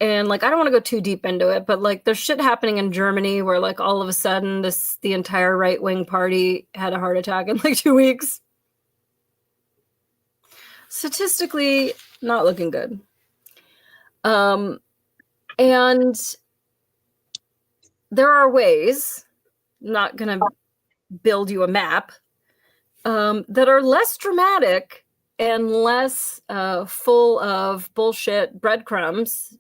And like, I don't want to go too deep into it, but like there's shit happening in Germany where like all of a sudden the entire right-wing party had a heart attack in like 2 weeks. Statistically, not looking good. And there are ways, not going to build you a map, that are less dramatic and less full of bullshit breadcrumbs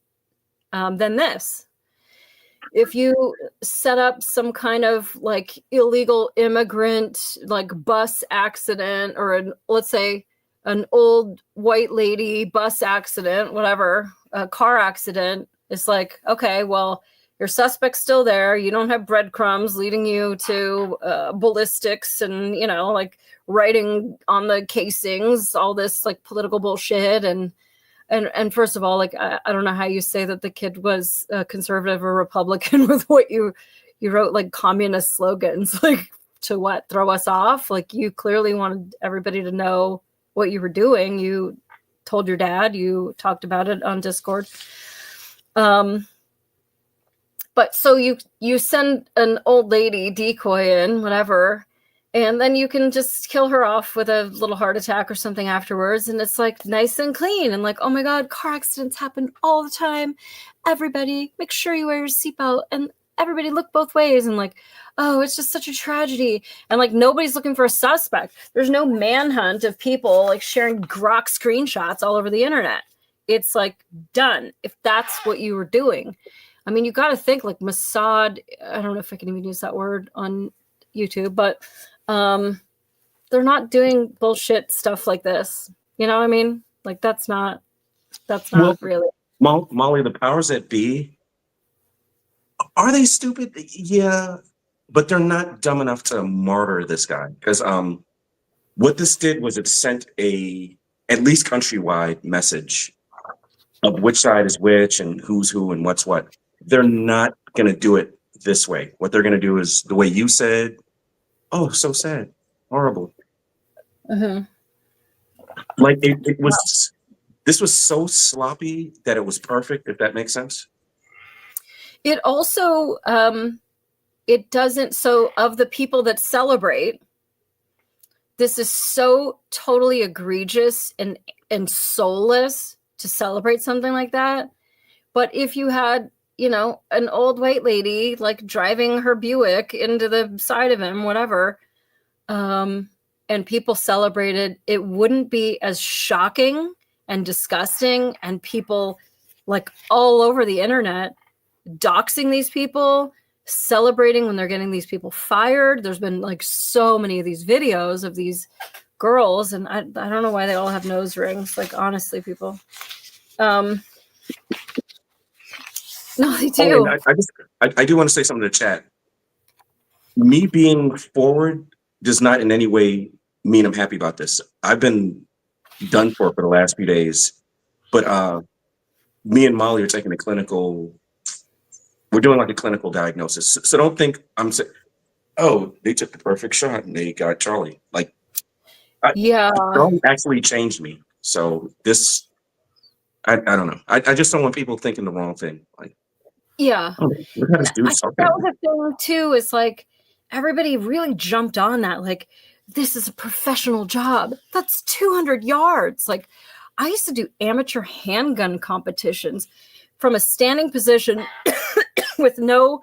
than this. If you set up some kind of like illegal immigrant like bus accident or let's say an old white lady bus accident, whatever, a car accident, it's like, okay, well, your suspect's still there. You don't have breadcrumbs leading you to ballistics and, like writing on the casings, all this like political bullshit. And first of all, like, I don't know how you say that the kid was a conservative or Republican with what you wrote, like communist slogans, like to what? Throw us off? Like you clearly wanted everybody to know what you were doing. You told your dad, you talked about it on Discord. But so you send an old lady decoy in, whatever, and then you can just kill her off with a little heart attack or something afterwards. And it's like nice and clean. And like, oh my God, car accidents happen all the time. Everybody make sure you wear your seatbelt and everybody look both ways. And like, oh, it's just such a tragedy. And like, nobody's looking for a suspect. There's no manhunt of people like sharing grok screenshots all over the internet. It's like done. If that's what you were doing. I mean, you got to think like Mossad. I don't know if I can even use that word on YouTube, but they're not doing bullshit stuff like this. You know what I mean? Like that's not Well, really. Molly, the powers that be, are they stupid? Yeah, but they're not dumb enough to martyr this guy. Because what this did was it sent a at least countrywide message of which side is which and who's who and what's what. They're not going to do it this way. What they're going to do is the way you said, oh, so sad, horrible. Mhm. Like it was, this was so sloppy that it was perfect, if that makes sense. It also it doesn't, so of the people that celebrate, this is so totally egregious and soulless to celebrate something like that. But if you had, you know, an old white lady like driving her Buick into the side of him, whatever, and people celebrated, it wouldn't be as shocking and disgusting, and people like all over the internet doxing these people, celebrating when they're getting these people fired. There's been like so many of these videos of these girls, and I don't know why they all have nose rings. Like honestly, people. No, they do. Oh, I do want to say something to chat. Me being forward does not in any way mean I'm happy about this. I've been done for the last few days, but me and Molly are taking a clinical. We're doing like a clinical diagnosis. So don't think I'm saying, oh, they took the perfect shot and they got Charlie. Like, Yeah. Charlie actually changed me. So this, I don't know. I just don't want people thinking the wrong thing. Like, Yeah. oh, look at this dude I think talking. that was a thing too, is like everybody really jumped on that. Like, this is a professional job. That's 200 yards. Like, I used to do amateur handgun competitions from a standing position with no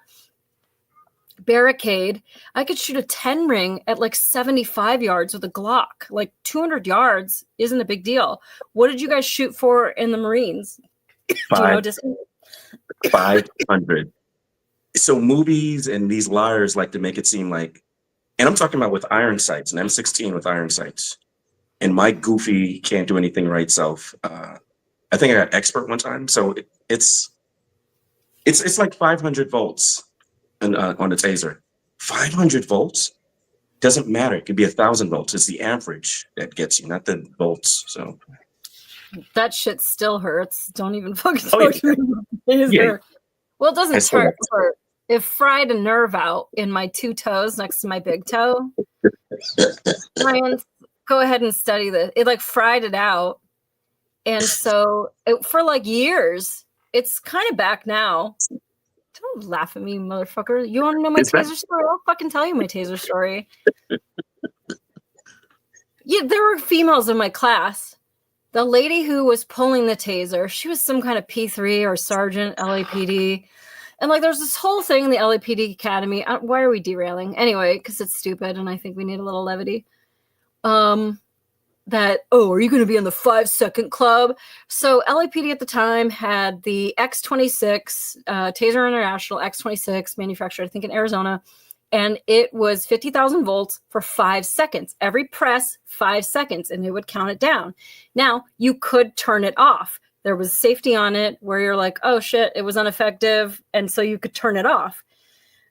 barricade. I could shoot a 10 ring at like 75 yards with a Glock. Like 200 yards isn't a big deal. What did you guys shoot for in the Marines? Do you know distance? 500. So movies and these liars like to make it seem like, and I'm talking about with iron sights, an M16 with iron sights, and my goofy can't do anything right self. I think I got expert one time, so it's like 500 volts on the taser. 500 volts doesn't matter. It could be 1,000 volts. It's the average that gets you, not the volts. So that shit still hurts. Don't even fucking Oh, talk yeah. to me. Yeah. Well, it I doesn't still hurt. It fried a nerve out in my two toes next to my big toe. Ryan, go ahead and study this. It like fried it out. And so for like years, it's kind of back now. Don't laugh at me, motherfucker. You want to know my taser story? I'll fucking tell you my taser story. Yeah, there were females in my class. The lady who was pulling the taser, she was some kind of P3 or sergeant, LAPD. And like, there's this whole thing in the LAPD Academy. Why are we derailing? Anyway, because it's stupid and I think we need a little levity. That, oh, are you going to be in the 5-second club? So LAPD at the time had the X26, Taser International X26 manufactured, I think in Arizona. And it was 50,000 volts for 5 seconds. Every press, 5 seconds, and it would count it down. Now, you could turn it off. There was safety on it where you're like, oh shit, it was ineffective. And so you could turn it off.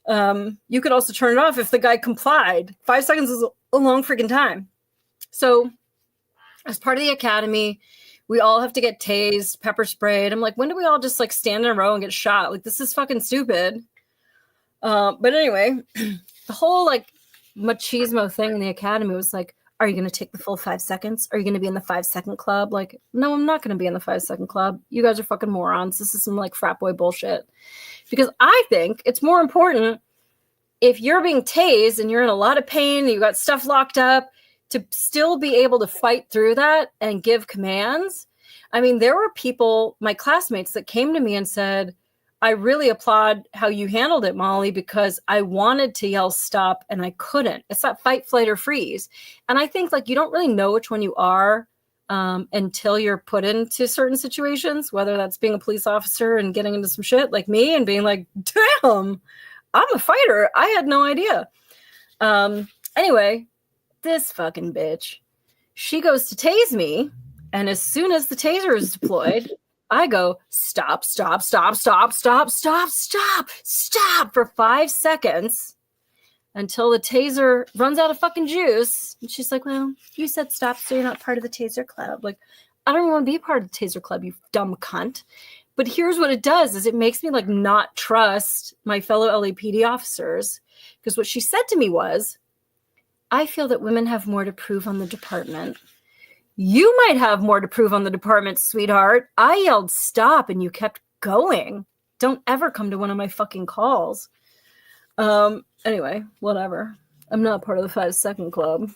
You could also turn it off if the guy complied. 5 seconds is a long freaking time. So as part of the academy, we all have to get tased, pepper sprayed. I'm like, when do we all just like stand in a row and get shot? Like, this is fucking stupid. But anyway, the whole like machismo thing in the academy was like, are you going to take the full 5 seconds? Are you going to be in the 5-second club? Like, no, I'm not going to be in the 5-second club. You guys are fucking morons. This is some like frat boy bullshit. Because I think it's more important if you're being tased and you're in a lot of pain, and you got stuff locked up, to still be able to fight through that and give commands. I mean, there were people, my classmates, that came to me and said, I really applaud how you handled it, Molly, because I wanted to yell stop and I couldn't. It's that fight, flight, or freeze. And I think like you don't really know which one you are until you're put into certain situations, whether that's being a police officer and getting into some shit like me and being like, damn, I'm a fighter. I had no idea. Anyway, this fucking bitch. She goes to tase me, and as soon as the taser is deployed, I go, stop, stop, stop, stop, stop, stop, stop, stop for 5 seconds until the taser runs out of fucking juice. And she's like, well, you said stop, so you're not part of the taser club. Like, I don't want to be part of the taser club, you dumb cunt. But here's what it does is it makes me like not trust my fellow LAPD officers. Because what she said to me was, I feel that women have more to prove on the department. You might have more to prove on the department, sweetheart. I yelled stop and you kept going. Don't ever come to one of my fucking calls. Anyway, whatever. I'm not part of the 5-second club.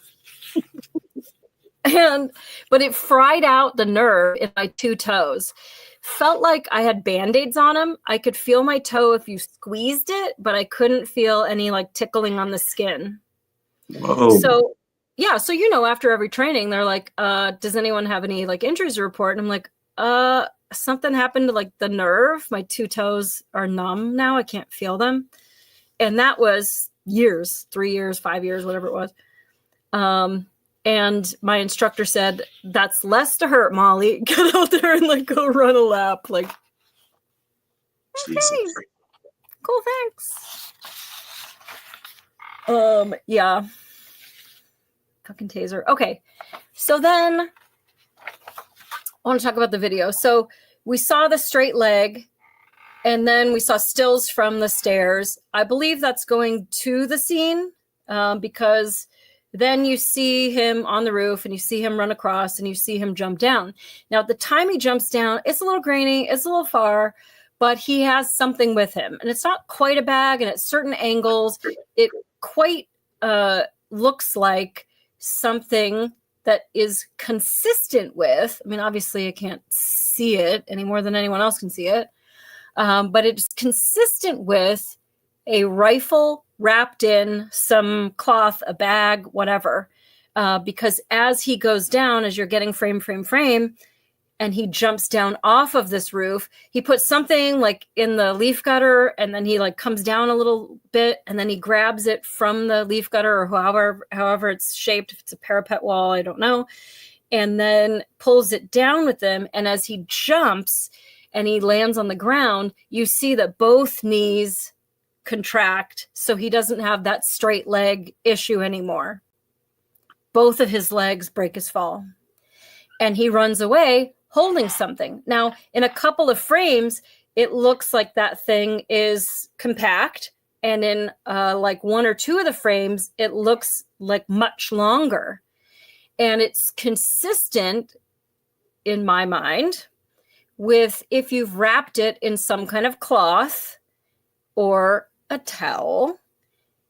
But it fried out the nerve in my 2 toes. Felt like I had Band-Aids on them. I could feel my toe if you squeezed it, but I couldn't feel any like tickling on the skin. Whoa. So yeah, so after every training, they're like, does anyone have any like injuries to report? And I'm like, something happened to like the nerve. My 2 toes are numb now. I can't feel them. And that was years, 3 years, 5 years, whatever it was. And my instructor said, that's less to hurt, Molly. Get out there and like go run a lap. Like, okay. Cool, thanks. Yeah. Fucking taser. Okay. So then I want to talk about the video. So we saw the straight leg and then we saw stills from the stairs. I believe that's going to the scene because then you see him on the roof and you see him run across and you see him jump down. Now, at the time he jumps down, it's a little grainy, it's a little far, but he has something with him. And it's not quite a bag, and at certain angles, it quite looks like something that is consistent with, I mean, obviously I can't see it any more than anyone else can see it, but it's consistent with a rifle wrapped in some cloth, a bag, whatever, because as he goes down, as you're getting frame, and he jumps down off of this roof, he puts something like in the leaf gutter, and then he like comes down a little bit, and then he grabs it from the leaf gutter or however it's shaped, if it's a parapet wall, I don't know, and then pulls it down with him. And as he jumps and he lands on the ground, you see that both knees contract, so he doesn't have that straight leg issue anymore. Both of his legs break his fall, and he runs away holding something. Now, in a couple of frames, it looks like that thing is compact, and in like 1 or 2 of the frames, it looks like much longer, and it's consistent in my mind with if you've wrapped it in some kind of cloth or a towel,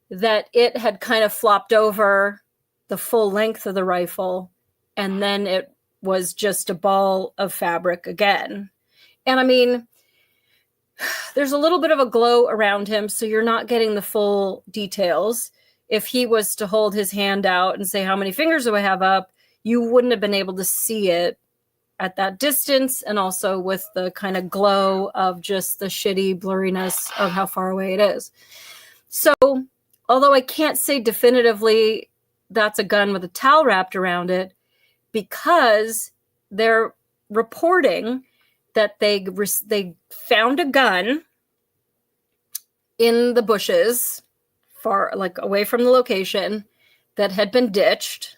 that it had kind of flopped over the full length of the rifle, and then it was just a ball of fabric again. And I mean, there's a little bit of a glow around him, so you're not getting the full details. If he was to hold his hand out and say, how many fingers do I have up, you wouldn't have been able to see it at that distance, and also with the kind of glow of just the shitty blurriness of how far away it is. So, although I can't say definitively that's a gun with a towel wrapped around it, because they're reporting that they found a gun in the bushes, far like away from the location, that had been ditched,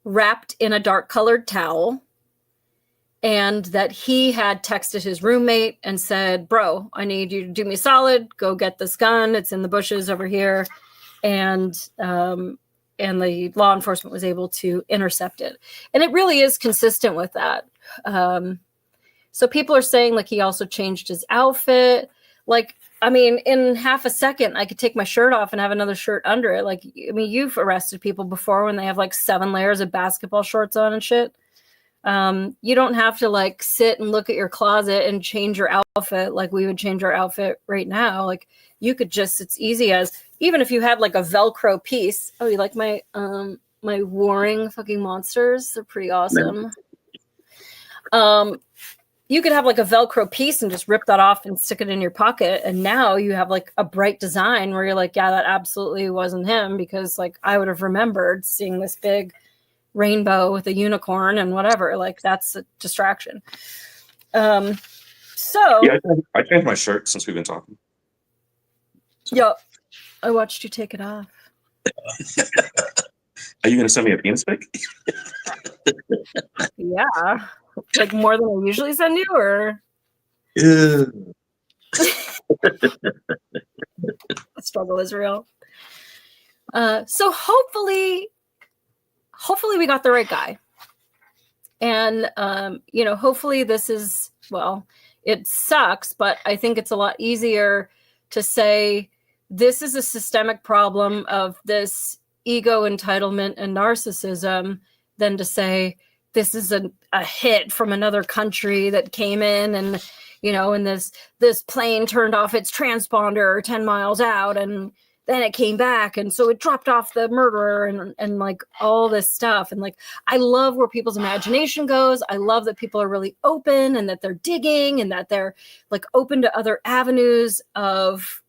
wrapped in a dark colored towel, and that he had texted his roommate and said, bro, I need you to do me a solid. Go get this gun. It's in the bushes over here. And the law enforcement was able to intercept it. And it really is consistent with that. So people are saying like he also changed his outfit. Like, I mean, in half a second, I could take my shirt off and have another shirt under it. Like, I mean, you've arrested people before when they have like 7 layers of basketball shorts on and shit. You don't have to like sit and look at your closet and change your outfit like we would change our outfit right now. Like, you could just, it's easy as, even if you had like a Velcro piece. Oh, you like my warring fucking monsters? They're pretty awesome. you could have like a Velcro piece and just rip that off and stick it in your pocket. And now you have like a bright design where you're like, yeah, that absolutely wasn't him, because like I would have remembered seeing this big rainbow with a unicorn and whatever. Like that's a distraction. So Yeah, I changed my shirt since we've been talking. yeah, I watched you take it off. Are you going to send me a penis pic? Yeah. Like more than I usually send you, or Yeah. the struggle is real. So hopefully we got the right guy. And, hopefully this is, well, it sucks, but I think it's a lot easier to say this is a systemic problem of this ego, entitlement, and narcissism than to say this is a hit from another country that came in and, and this plane turned off its transponder 10 miles out and then it came back. And so it dropped off the murderer and like all this stuff. And like, I love where people's imagination goes. I love that people are really open and that they're digging and that they're like open to other avenues of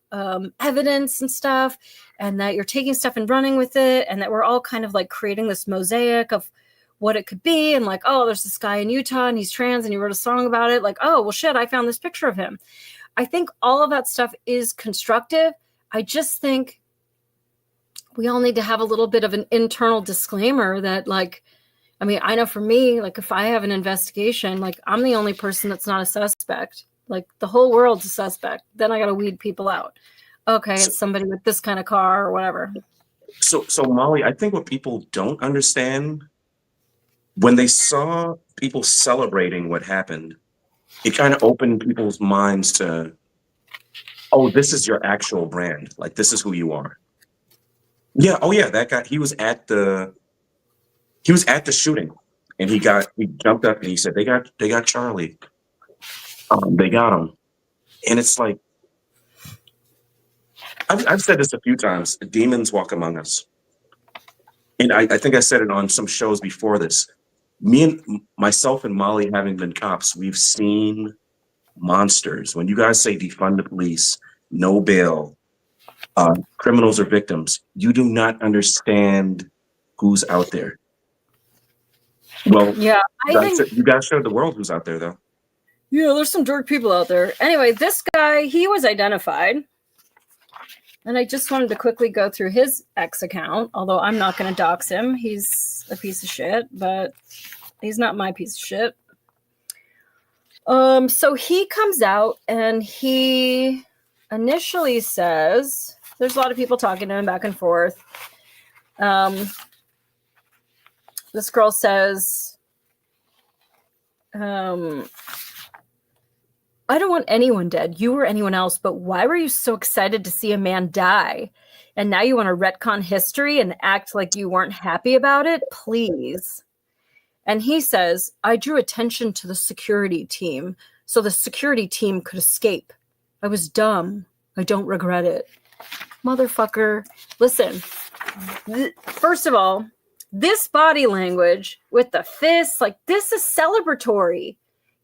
evidence and stuff, and that you're taking stuff and running with it, and that we're all kind of like creating this mosaic of what it could be. And like, oh, there's this guy in Utah and he's trans and he wrote a song about it. Like, oh, well, shit, I found this picture of him. I think all of that stuff is constructive. I just think we all need to have a little bit of an internal disclaimer that like, I mean, I know for me, like if I have an investigation, like I'm the only person that's not a suspect. Like the whole world's a suspect. Then I got to weed people out. Okay, it's somebody with this kind of car or whatever. So Molly, I think what people don't understand, when they saw people celebrating what happened, it kind of opened people's minds to, oh, this is your actual brand. Like this is who you are. Yeah. Oh yeah, that guy. He was at the shooting, and he jumped up and he said, "They got Charlie. They got him." And it's like, I've said this a few times. Demons walk among us, and I think I said it on some shows before this. Myself and Molly, having been cops, we've seen monsters. When you guys say defund the police, no bail, criminals are victims, you do not understand who's out there. Well, yeah, you guys showed the world who's out there, though. Yeah, there's some dark people out there. Anyway, this guy, he was identified. And I just wanted to quickly go through his X account, although I'm not going to dox him. He's a piece of shit, but he's not my piece of shit. So he comes out and he initially says, there's a lot of people talking to him back and forth. This girl says, I don't want anyone dead, you or anyone else, but why were you so excited to see a man die? And now you want to retcon history and act like you weren't happy about it? Please. And he says, I drew attention to the security team so the security team could escape. I was dumb. I don't regret it. Motherfucker. Listen, first of all, this body language with the fists, like this is celebratory.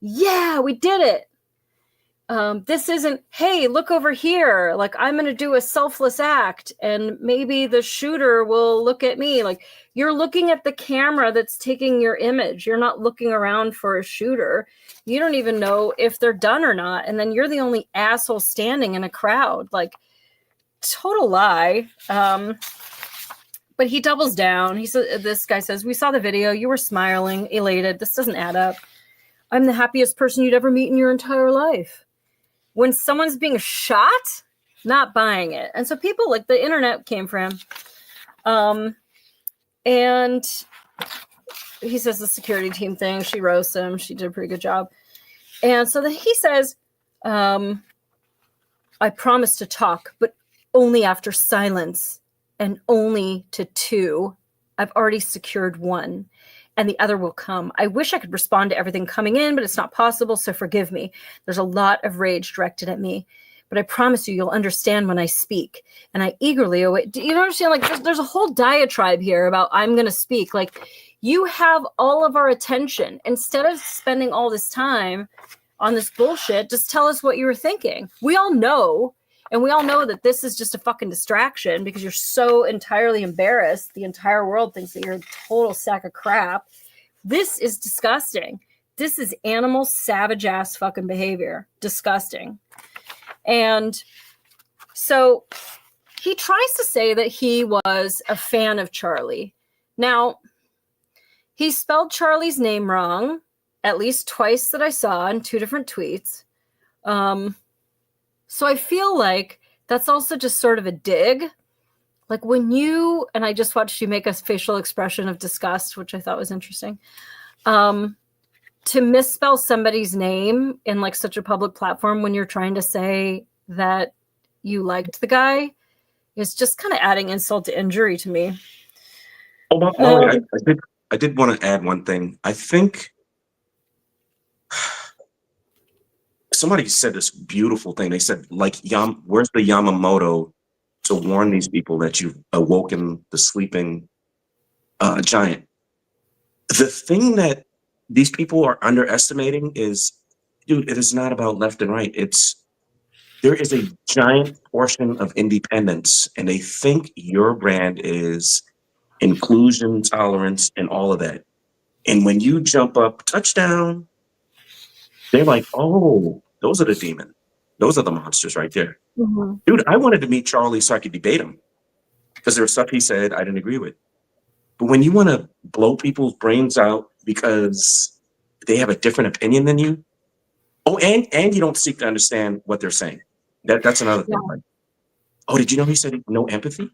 Yeah, we did it. This isn't, hey, look over here. Like I'm going to do a selfless act and maybe the shooter will look at me. Like you're looking at the camera that's taking your image. You're not looking around for a shooter. You don't even know if they're done or not. And then you're the only asshole standing in a crowd. Like total lie. But he doubles down. This guy says, we saw the video. You were smiling, elated. This doesn't add up. I'm the happiest person you'd ever meet in your entire life. When someone's being shot, not buying it. And so people, like the internet came for him. And he says the security team thing. She roasts him. She did a pretty good job. And so then he says, I promise to talk, but only after silence and only to 2. I've already secured 1. And the other will come. I wish I could respond to everything coming in, but it's not possible, so forgive me. There's a lot of rage directed at me, but I promise you, you'll understand when I speak. And I eagerly await. Do you understand? Like, there's a whole diatribe here about I'm going to speak. Like, you have all of our attention. Instead of spending all this time on this bullshit. Just tell us what you were thinking. We all know, and we all know that this is just a fucking distraction because you're so entirely embarrassed. The entire world thinks that you're a total sack of crap. This is disgusting. This is animal savage ass fucking behavior. Disgusting. And so he tries to say that he was a fan of Charlie. Now, he spelled Charlie's name wrong at least twice that I saw in 2 different tweets. So I feel like that's also just sort of a dig. Like when you, and I just watched you make a facial expression of disgust, which I thought was interesting. To misspell somebody's name in like such a public platform when you're trying to say that you liked the guy is just kind of adding insult to injury to me. Oh, Molly, I did want to add one thing. I think somebody said this beautiful thing. They said, like, where's the Yamamoto to warn these people that you've awoken the sleeping giant? The thing that these people are underestimating is, dude, it is not about left and right. There is a giant portion of independence, and they think your brand is inclusion, tolerance, and all of that. And when you jump up, touchdown, they're like, oh, those are the demons. Those are the monsters right there. Mm-hmm. Dude, I wanted to meet Charlie so I could debate him because there was stuff he said I didn't agree with. But when you want to blow people's brains out because they have a different opinion than you, and you don't seek to understand what they're saying. That's another thing. Like, oh, did you know he said no empathy?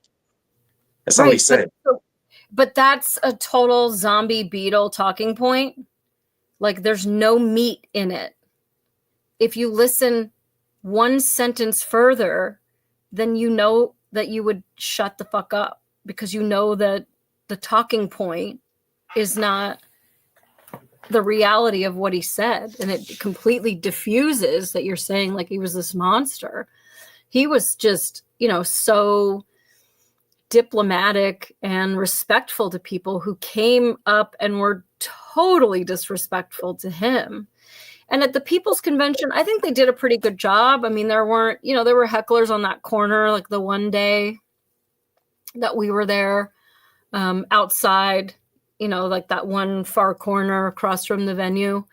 That's not what he said. But that's a total zombie beetle talking point. Like there's no meat in it. If you listen one sentence further, then you know that you would shut the fuck up because you know that the talking point is not the reality of what he said. And it completely diffuses that you're saying like he was this monster. He was just, so diplomatic and respectful to people who came up and were totally disrespectful to him. And at the People's Convention, I think they did a pretty good job. I mean, there were hecklers on that corner, like the one day that we were there outside, like that one far corner across from the venue.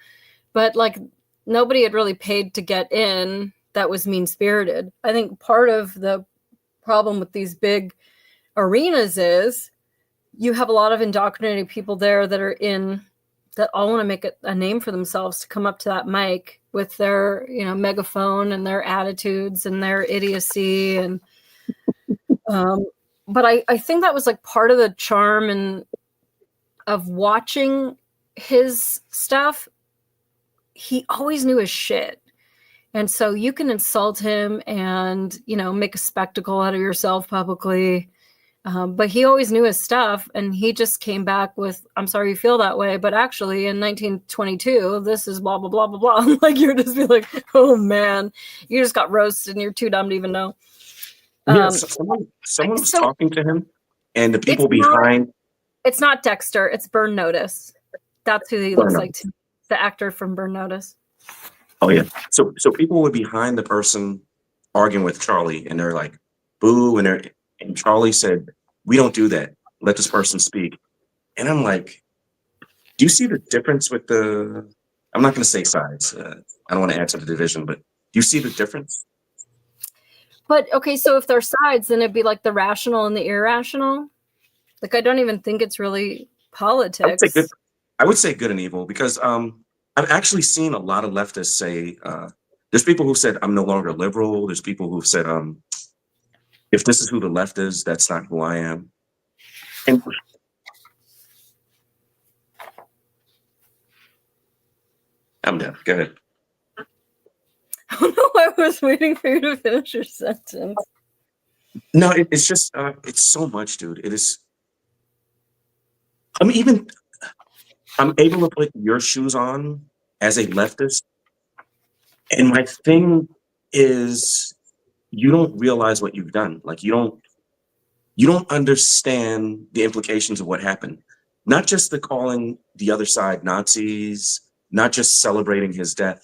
But like nobody had really paid to get in that was mean-spirited. I think part of the problem with these big arenas is you have a lot of indoctrinated people there that all want to make a name for themselves to come up to that mic with their, megaphone and their attitudes and their idiocy. And, but I think that was like part of the charm and of watching his stuff. He always knew his shit. And so you can insult him and, make a spectacle out of yourself publicly. But he always knew his stuff, and he just came back with, I'm sorry you feel that way, but actually in 1922, this is blah, blah, blah, blah, blah. Like you're just be like, oh man, you just got roasted and you're too dumb to even know. Yeah, someone was talking to him, and the people behind. It's not Dexter, it's Burn Notice. That's who he looks like, the actor from Burn Notice. Oh yeah. So people were behind the person arguing with Charlie, and they're like, boo, and Charlie said, we don't do that. Let this person speak. And I'm like, do you see the difference with I'm not going to say sides. I don't want to add to the division, but do you see the difference? But, okay, so if they're sides, then it'd be like the rational and the irrational. Like, I don't even think it's really politics. I would say good and evil because I've actually seen a lot of leftists say, there's people who said, I'm no longer liberal. There's people who've said, if this is who the left is, that's not who I am. And I'm done. Go ahead. I don't know why I was waiting for you to finish your sentence. No, it's just, it's so much, dude. It is. I'm able to put your shoes on as a leftist. And my thing is, you don't realize what you've done. Like you don't understand the implications of what happened. Not just the calling the other side Nazis, not just celebrating his death.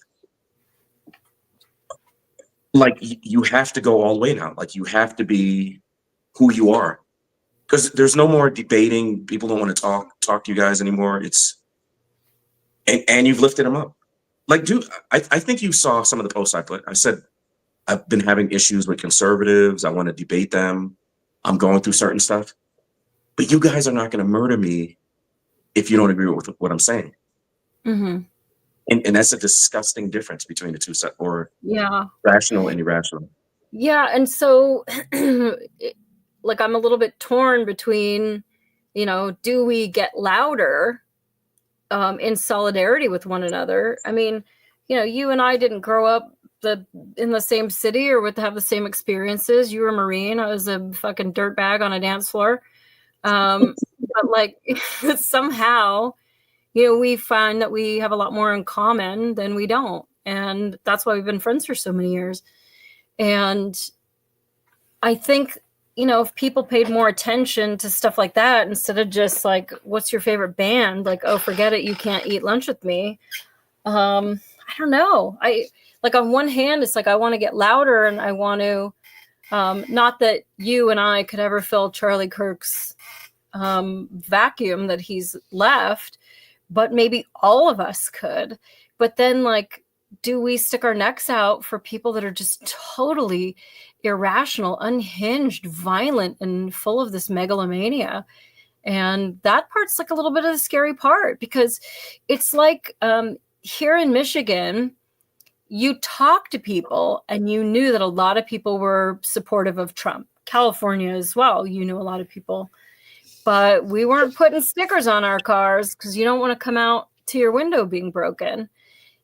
like you have to go all the way now. Like you have to be who you are, because there's no more debating. People don't want to talk to you guys anymore. And you've lifted them up. Like, dude, I think you saw some of the posts I put. I said I've been having issues with conservatives. I want to debate them. I'm going through certain stuff, but you guys are not going to murder me if you don't agree with what I'm saying. Mm-hmm. And that's a disgusting difference between the two set, or Yeah. rational and irrational. Yeah. And so, like, I'm a little bit torn between, do we get louder in solidarity with one another? I mean, you and I didn't grow up in the same city or have the same experiences. You were a Marine. I was a fucking dirtbag on a dance floor. But like somehow, we find that we have a lot more in common than we don't. And that's why we've been friends for so many years. And I think, if people paid more attention to stuff like that, instead of just like, what's your favorite band? Like, oh, forget it, you can't eat lunch with me. I don't know. Like, on one hand, it's like, I want to get louder and I want to, not that you and I could ever fill Charlie Kirk's vacuum that he's left, but maybe all of us could. But then, like, do we stick our necks out for people that are just totally irrational, unhinged, violent, and full of this megalomania? And that part's like a little bit of the scary part, because it's like here in Michigan, you talk to people and you knew that a lot of people were supportive of Trump. California as well, you knew a lot of people. But we weren't putting stickers on our cars because you don't want to come out to your window being broken.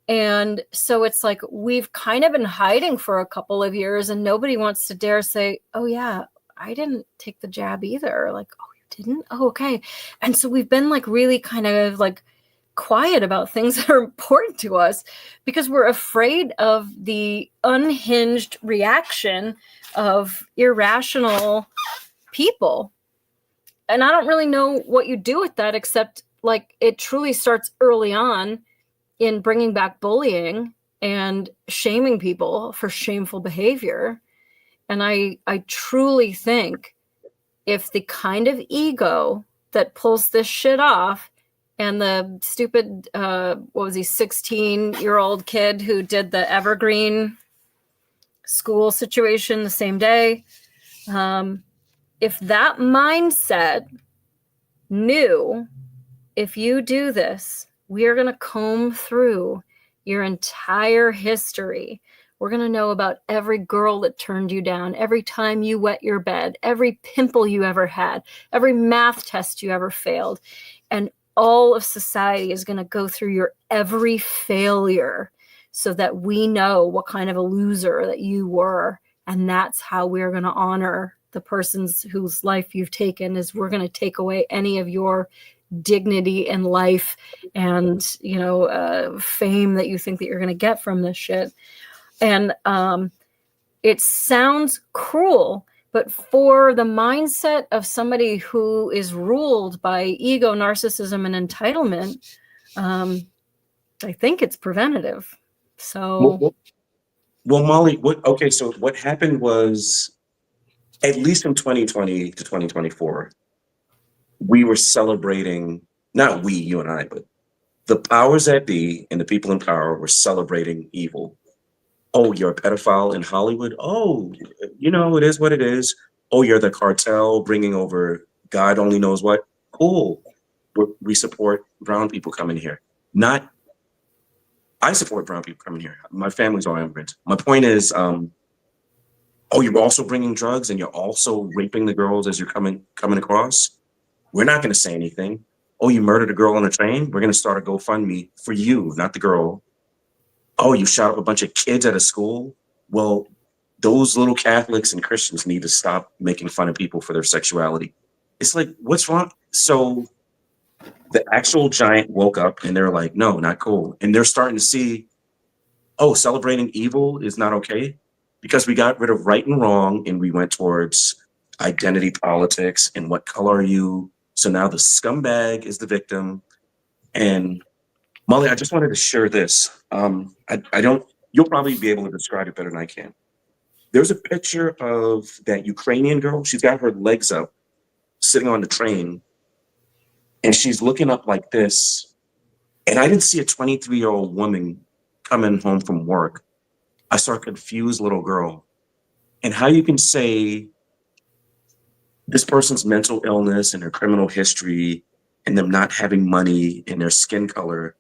And so it's like we've kind of been hiding for a couple of years and nobody wants to dare say, oh, yeah, I didn't take the jab either. Like, oh, you didn't? Oh, okay. And so we've been like really kind of like quiet about things that are important to us because we're afraid of the unhinged reaction of irrational people. And I don't really know what you do with that, except like it truly starts early on in bringing back bullying and shaming people for shameful behavior. And I truly think if the kind of ego that pulls this shit off, and the stupid, 16-year-old kid who did the Evergreen school situation the same day, if that mindset knew, if you do this, we are going to comb through your entire history. We're going to know about every girl that turned you down, every time you wet your bed, every pimple you ever had, every math test you ever failed. And all of society is going to go through your every failure so that we know what kind of a loser that you were. And that's how we're going to honor the persons whose life you've taken, is we're going to take away any of your dignity in life and, fame that you think that you're going to get from this shit. And it sounds cruel, but for the mindset of somebody who is ruled by ego, narcissism, and entitlement, I think it's preventative. So, well, Molly, so what happened was, at least from 2020 to 2024, we were celebrating, not we, you and I, but the powers that be and the people in power were celebrating evil. Oh, you're a pedophile in Hollywood? Oh, it is what it is. Oh, you're the cartel bringing over God only knows what? Cool. We support brown people coming here. I support brown people coming here. My family's all immigrants. My point is, you're also bringing drugs and you're also raping the girls as you're coming across? We're not going to say anything. Oh, you murdered a girl on a train? We're going to start a GoFundMe for you, not the girl. Oh, you shot up a bunch of kids at a school? Well, those little Catholics and Christians need to stop making fun of people for their sexuality. It's like, what's wrong? So the actual giant woke up and they're like, no, not cool. And they're starting to see, celebrating evil is not okay, because we got rid of right and wrong and we went towards identity politics and what color are you? So now the scumbag is the victim. And Molly, I just wanted to share this. You'll probably be able to describe it better than I can. There's a picture of that Ukrainian girl. She's got her legs up, sitting on the train, and she's looking up like this. And I didn't see a 23-year-old woman coming home from work. I saw a confused little girl. And how you can say this person's mental illness and their criminal history and them not having money and their skin color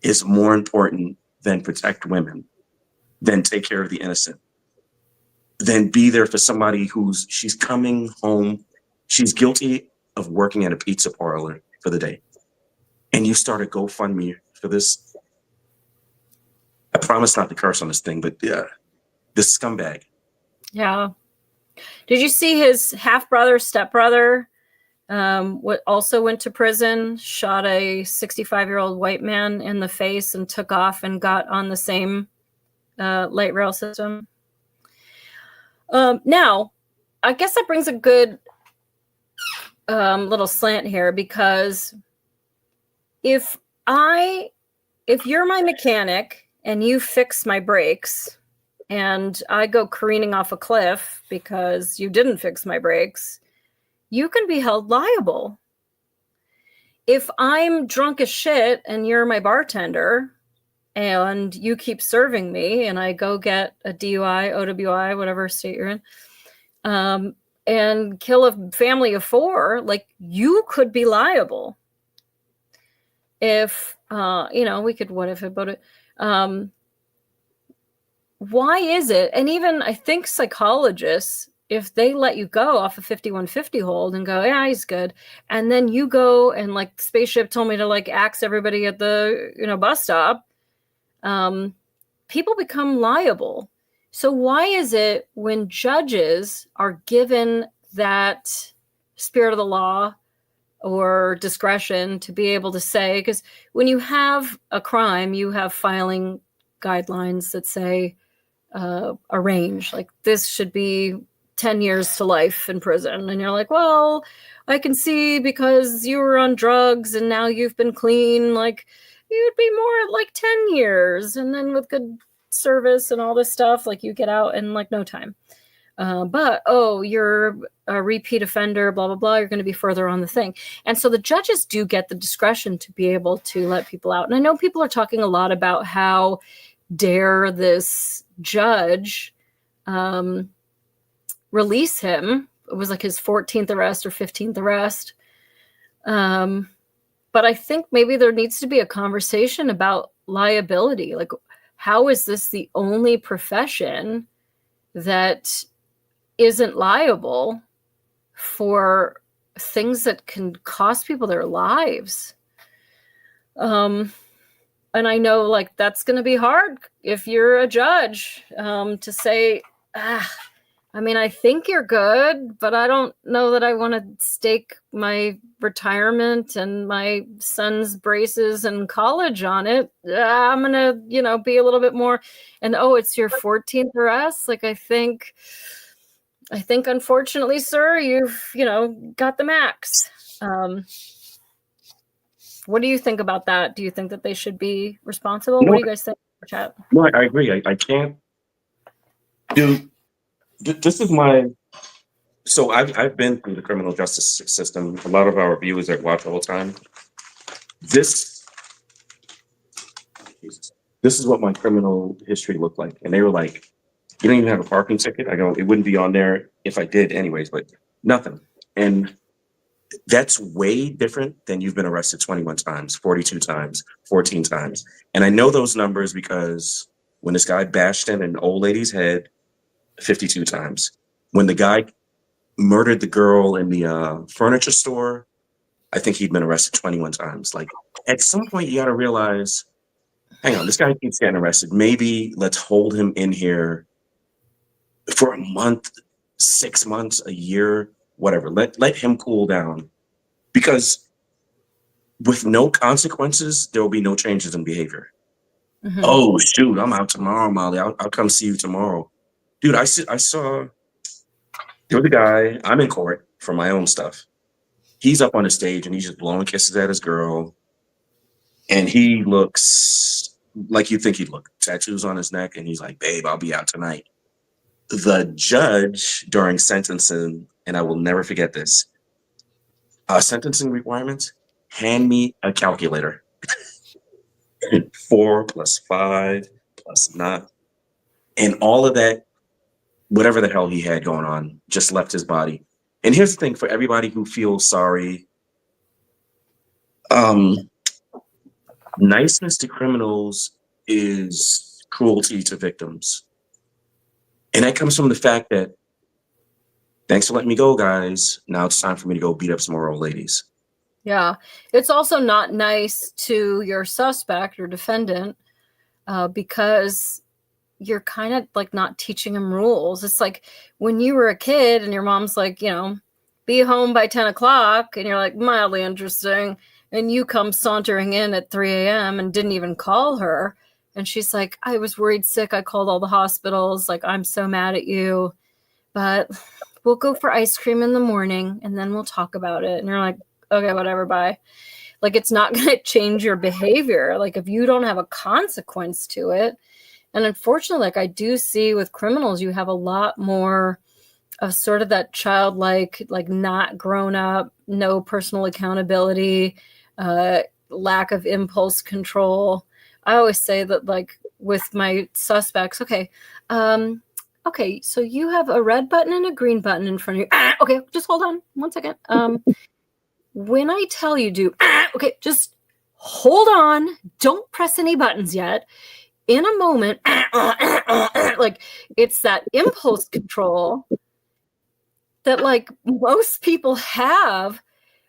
is more important than protect women, than take care of the innocent, than be there for somebody she's coming home. She's guilty of working at a pizza parlor for the day. And you start a GoFundMe for this. I promise not to curse on this thing, but this scumbag. Yeah. Did you see his half-brother, stepbrother, what also went to prison, shot a 65-year-old white man in the face and took off and got on the same light rail system? Now, I guess that brings a good little slant here, because if you're my mechanic and you fix my brakes and I go careening off a cliff because you didn't fix my brakes, you can be held liable. If I'm drunk as shit and you're my bartender and you keep serving me and I go get a DUI, OWI, whatever state you're in, and kill a family of 4, like, you could be liable. If, we could what if about it. Why is it? And even I think psychologists, if they let you go off a 5150 hold and go, yeah, he's good. And then you go and, like, Spaceship told me to, like, axe everybody at the, bus stop. People become liable. So why is it when judges are given that spirit of the law or discretion to be able to say, because when you have a crime, you have filing guidelines that say a range, like this should be 10 years to life in prison. And you're like, well, I can see because you were on drugs and now you've been clean, like you'd be more at like 10 years. And then with good service and all this stuff, like you get out in like no time. But you're a repeat offender, blah, blah, blah. You're going to be further on the thing. And so the judges do get the discretion to be able to let people out. And I know people are talking a lot about how dare this judge release him. It was like his 14th arrest or 15th arrest. But I think maybe there needs to be a conversation about liability. Like, how is this the only profession that isn't liable for things that can cost people their lives? And I know, like, that's going to be hard if you're a judge, to say, I mean, I think you're good, but I don't know that I want to stake my retirement and my son's braces and college on it. I'm going to, be a little bit more. And, it's your 14th arrest. Like, I think unfortunately, sir, you've, got the max. What do you think about that? Do you think that they should be responsible? No, what do you guys think? Chat? No, I agree. I can't do. This is so I've been through the criminal justice system. A lot of our viewers that watch all the time. This is what my criminal history looked like. And they were like, you don't even have a parking ticket? I go, it wouldn't be on there if I did anyways, but nothing. And that's way different than you've been arrested 21 times, 42 times, 14 times. And I know those numbers because when this guy bashed in an old lady's head 52 times, when the guy murdered the girl in the furniture store, I think he'd been arrested 21 times. Like, at some point you got to realize, hang on, this guy keeps getting arrested. Maybe let's hold him in here for a month, 6 months, a year, whatever. Let him cool down, because with no consequences, there will be no changes in behavior. Mm-hmm. Oh, shoot, I'm out tomorrow, Molly. I'll come see you tomorrow. Dude, I saw there was a guy, I'm in court for my own stuff. He's up on the stage and he's just blowing kisses at his girl. And he looks like you think he'd look. Tattoos on his neck. And he's like, babe, I'll be out tonight. the judge during sentencing, and I will never forget this, sentencing requirements, hand me a calculator. 4 plus 5 plus 9. And all of that, whatever the hell he had going on, just left his body. And here's the thing for everybody who feels sorry. Niceness to criminals is cruelty to victims. And that comes from the fact that, thanks for letting me go, guys. Now it's time for me to go beat up some more old ladies. Yeah. It's also not nice to your suspect or defendant because you're kind of like not teaching them rules. It's like when you were a kid and your mom's like, you know, be home by 10 o'clock and you're like mildly interesting. And you come sauntering in at 3 a.m. and didn't even call her. And she's like, I was worried sick. I called all the hospitals. Like, I'm so mad at you. But we'll go for ice cream in the morning and then we'll talk about it. And you're like, okay, whatever, bye. Like, it's not going to change your behavior. Like, if you don't have a consequence to it. And unfortunately, like I do see with criminals, you have a lot more of sort of that childlike, like not grown up, no personal accountability, lack of impulse control. I always say that, like with my suspects, okay, so you have a red button and a green button in front of you. Okay, just hold on 1 second. When I tell you to, okay, just hold on. Don't press any buttons yet. In a moment, like it's that impulse control that like most people have,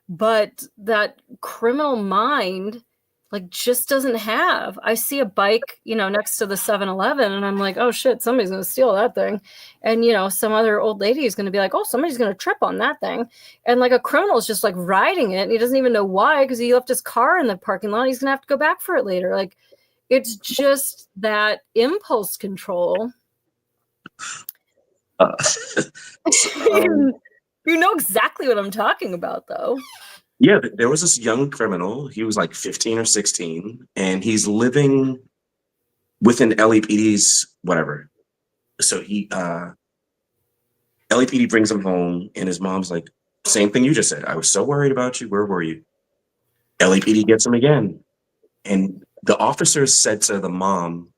but that criminal mind like just doesn't have. I see a bike, you know, next to the 7-Eleven and I'm like, oh shit, somebody's going to steal that thing. And, you know, some other old lady is going to be like, oh, somebody's going to trip on that thing. And like a criminal is just like riding it and he doesn't even know why because he left his car in the parking lot. He's going to have to go back for it later. Like, it's just that impulse control. You know exactly what I'm talking about, though. Yeah, there was this young criminal. He was like 15 or 16, and he's living within LAPD's whatever. So LAPD brings him home, and his mom's like, same thing you just said. I was so worried about you. Where were you? LAPD gets him again. And the officers said to the mom,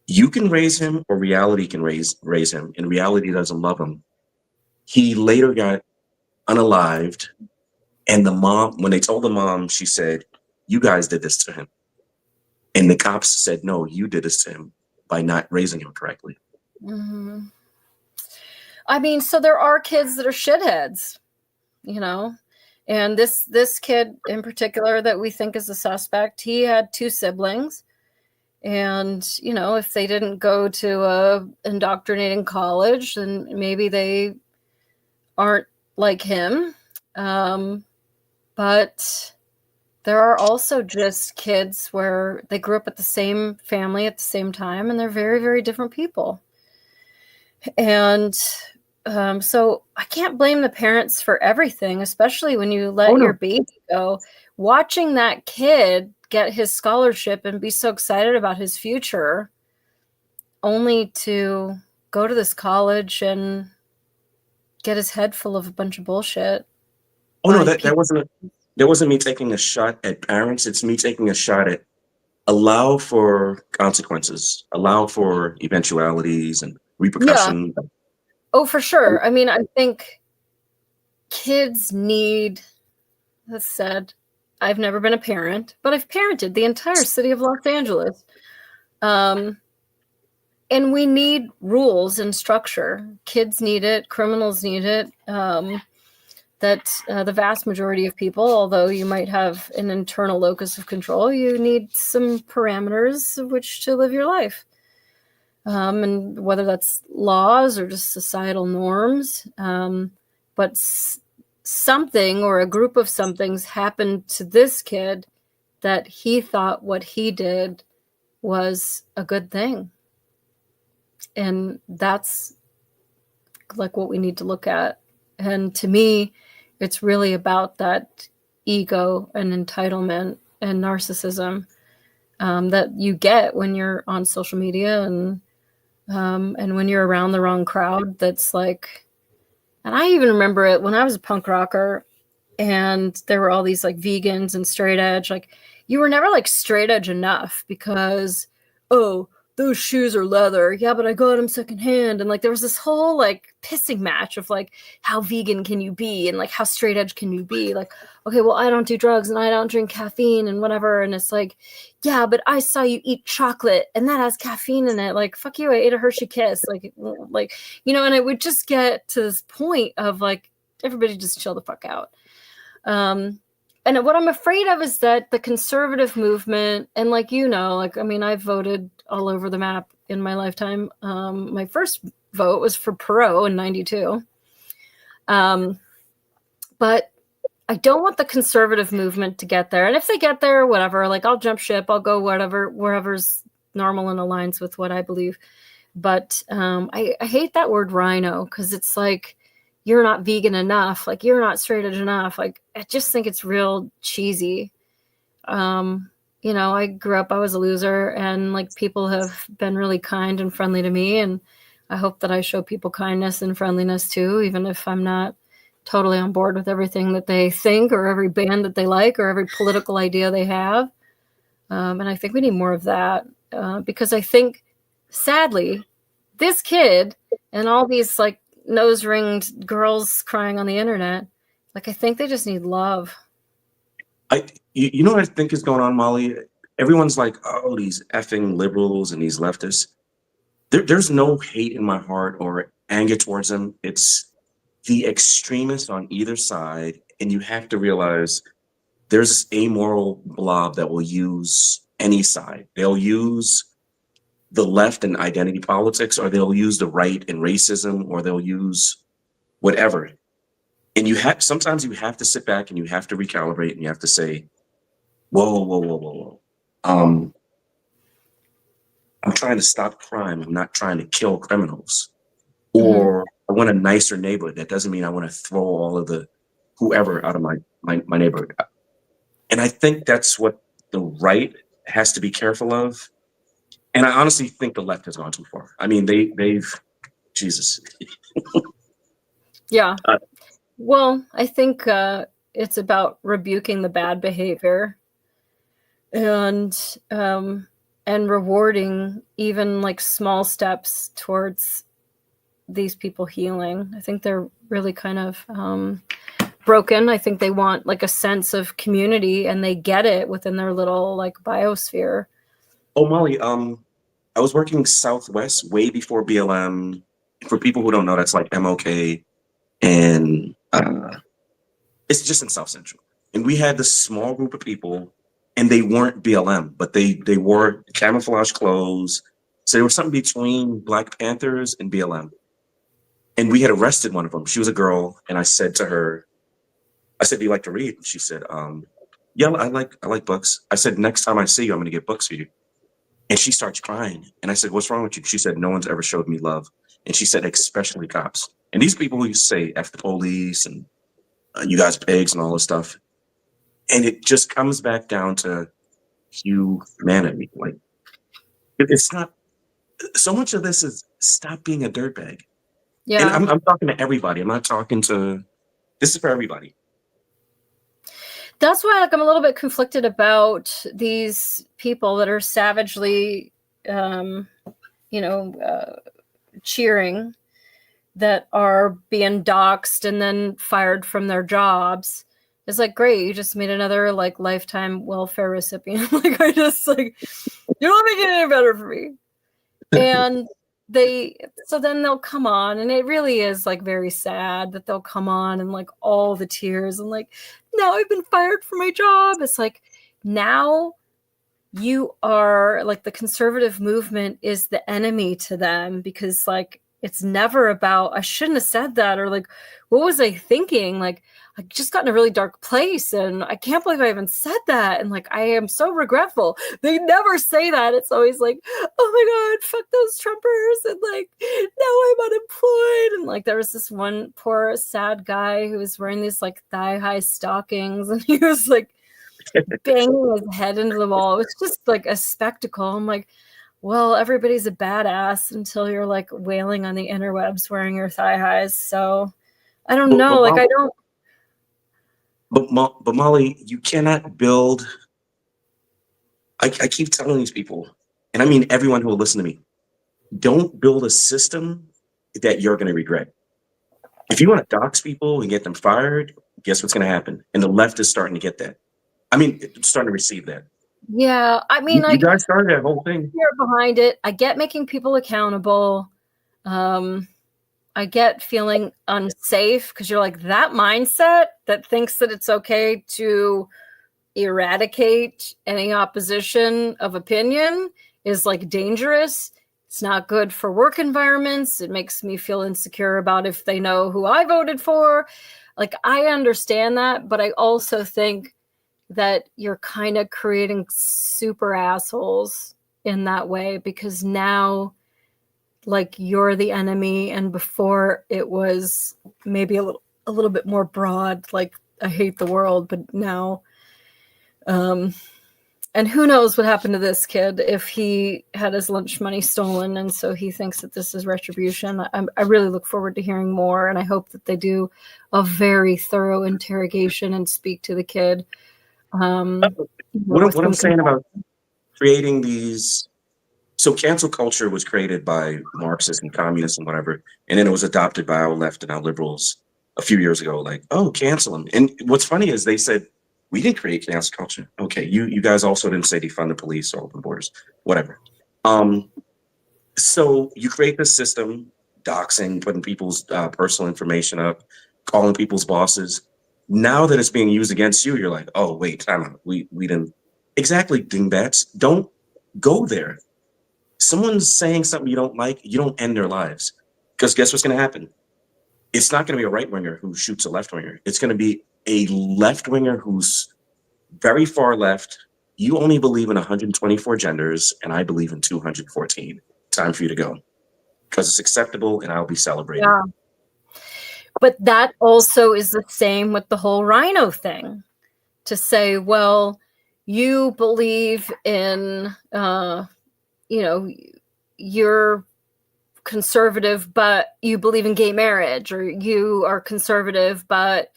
you can raise him or reality can raise him, and reality doesn't love him. He later got unalived, and the mom, when they told the mom, she said, you guys did this to him. And the cops said, no, you did this to him by not raising him correctly. Mm-hmm. I mean, so there are kids that are shitheads, you know? And this kid in particular that we think is a suspect, he had 2 siblings. And, you know, if they didn't go to a indoctrinating college, then maybe they aren't like him. But there are also just kids where they grew up at the same family at the same time, and they're very, very different people. And so I can't blame the parents for everything, especially when you let your baby go. Watching that kid get his scholarship and be so excited about his future, only to go to this college and get his head full of a bunch of bullshit. Oh no, that wasn't me taking a shot at parents. It's me taking a shot at allow for consequences, allow for eventualities and repercussions. Yeah. Oh, for sure. I mean, I think kids need, that's said, I've never been a parent, but I've parented the entire city of Los Angeles. And we need rules and structure. Kids need it. Criminals need it. The vast majority of people, although you might have an internal locus of control, you need some parameters of which to live your life. And whether that's laws or just societal norms. But something or a group of somethings happened to this kid that he thought what he did was a good thing. And that's like what we need to look at. And to me, it's really about that ego and entitlement and narcissism that you get when you're on social media and And when you're around the wrong crowd, that's like, and I even remember it when I was a punk rocker and there were all these like vegans and straight edge, like you were never like straight edge enough because, oh, those shoes are leather. Yeah, but I got them secondhand. And like there was this whole like pissing match of like how vegan can you be and like how straight edge can you be? Like, okay, well, I don't do drugs and I don't drink caffeine and whatever. And it's like, yeah, but I saw you eat chocolate and that has caffeine in it. Like, fuck you, I ate a Hershey Kiss. Like, and it would just get to this point of like everybody just chill the fuck out. And what I'm afraid of is that the conservative movement, and like, I've voted all over the map in my lifetime. My first vote was for Perot in 92. But I don't want the conservative movement to get there. And if they get there, whatever, like I'll jump ship, I'll go wherever's normal and aligns with what I believe. But I hate that word rhino because it's like, you're not vegan enough, like you're not straight edge enough. Like I just think it's real cheesy. I grew up, I was a loser, and like people have been really kind and friendly to me, and I hope that I show people kindness and friendliness too, even if I'm not totally on board with everything that they think or every band that they like or every political idea they have. And I think we need more of that because I think, sadly, this kid and all these like nose-ringed girls crying on the internet, like I think they just need love. You know what I think is going on, Molly? Everyone's like, oh, these effing liberals and these leftists. There's no hate in my heart or anger towards them. It's the extremists on either side, and you have to realize there's this amoral blob that will use any side. They'll use the left in identity politics, or they'll use the right in racism, or they'll use whatever. And sometimes you have to sit back and you have to recalibrate and you have to say, whoa. I'm trying to stop crime. I'm not trying to kill criminals. Or I want a nicer neighborhood. That doesn't mean I want to throw all of the whoever out of my neighborhood. And I think that's what the right has to be careful of. And I honestly think the left has gone too far. I mean, they've Jesus. Yeah. Well, I think it's about rebuking the bad behavior and rewarding even like small steps towards these people healing. I think they're really kind of broken. I think they want like a sense of community and they get it within their little like biosphere. Oh, Molly, I was working Southwest way before BLM. For people who don't know, that's like MOK, and it's just in South Central. And we had this small group of people, and they weren't BLM, but they wore camouflage clothes. So they were something between Black Panthers and BLM. And we had arrested one of them. She was a girl, and I said to her, "Do you like to read?" And she said, "Yeah, I like books." I said, "Next time I see you, I'm going to get books for you." And she starts crying. And I said, "What's wrong with you?" She said, "No one's ever showed me love." And she said, "Especially cops." And these people who say F the police and you guys pigs and all this stuff. And it just comes back down to humanity. Like, it's not, so much of this is stop being a dirtbag. Yeah. And I'm talking to everybody. I'm not talking to, this is for everybody. That's why like I'm a little bit conflicted about these people that are savagely, cheering, that are being doxxed and then fired from their jobs. It's like, great, you just made another like lifetime welfare recipient. Like I just like, you're not making it any better for me. And so then they'll come on, and it really is like very sad that they'll come on and like all the tears and like, now I've been fired from my job. It's like, now you are like, the conservative movement is the enemy to them because like, it's never about, I shouldn't have said that, or like, what was I thinking? Like, I just got in a really dark place and I can't believe I even said that. And like, I am so regretful. They never say that. It's always like, oh my God, fuck those Trumpers. And like, now I'm unemployed. And like, there was this one poor sad guy who was wearing these like thigh high stockings and he was like banging his head into the wall. It was just like a spectacle. I'm like, well, everybody's a badass until you're like wailing on the interwebs wearing your thigh highs. So I don't know. Like, I don't. But Molly, you cannot build. I keep telling these people, and I mean everyone who will listen to me, don't build a system that you're going to regret. If you want to dox people and get them fired, guess what's going to happen? And the left is starting to get that. I mean, it's starting to receive that. Yeah, I mean, You guys started that whole thing. Behind it, I get making people accountable. I get feeling unsafe because you're like, that mindset that thinks that it's okay to eradicate any opposition of opinion is like dangerous. It's not good for work environments. It makes me feel insecure about if they know who I voted for. Like, I understand that, but I also think that you're kind of creating super assholes in that way, because now, like, you're the enemy, and before it was maybe a little bit more broad, like, I hate the world, but now and who knows what happened to this kid if he had his lunch money stolen, and so he thinks that this is retribution. I really look forward to hearing more, and I hope that they do a very thorough interrogation and speak to the kid. What I'm saying about creating these, so cancel culture was created by Marxists and communists and whatever, and then it was adopted by our left and our liberals a few years ago. Like, oh, cancel them. And what's funny is they said, we didn't create cancel culture. Okay, you guys also didn't say defund the police or open borders, whatever. So you create this system, doxing, putting people's personal information up, calling people's bosses. Now that it's being used against you, you're like, oh wait, time out. We didn't exactly, dingbats. Don't go there. Someone's saying something you don't like, you don't end their lives. Because guess what's going to happen? It's not going to be a right winger who shoots a left winger. It's going to be a left winger who's very far left. You only believe in 124 genders, and I believe in 214. Time for you to go, because it's acceptable, and I'll be celebrating. Yeah. But that also is the same with the whole rhino thing. To say, well, you believe in, you're conservative, but you believe in gay marriage, or you are conservative, but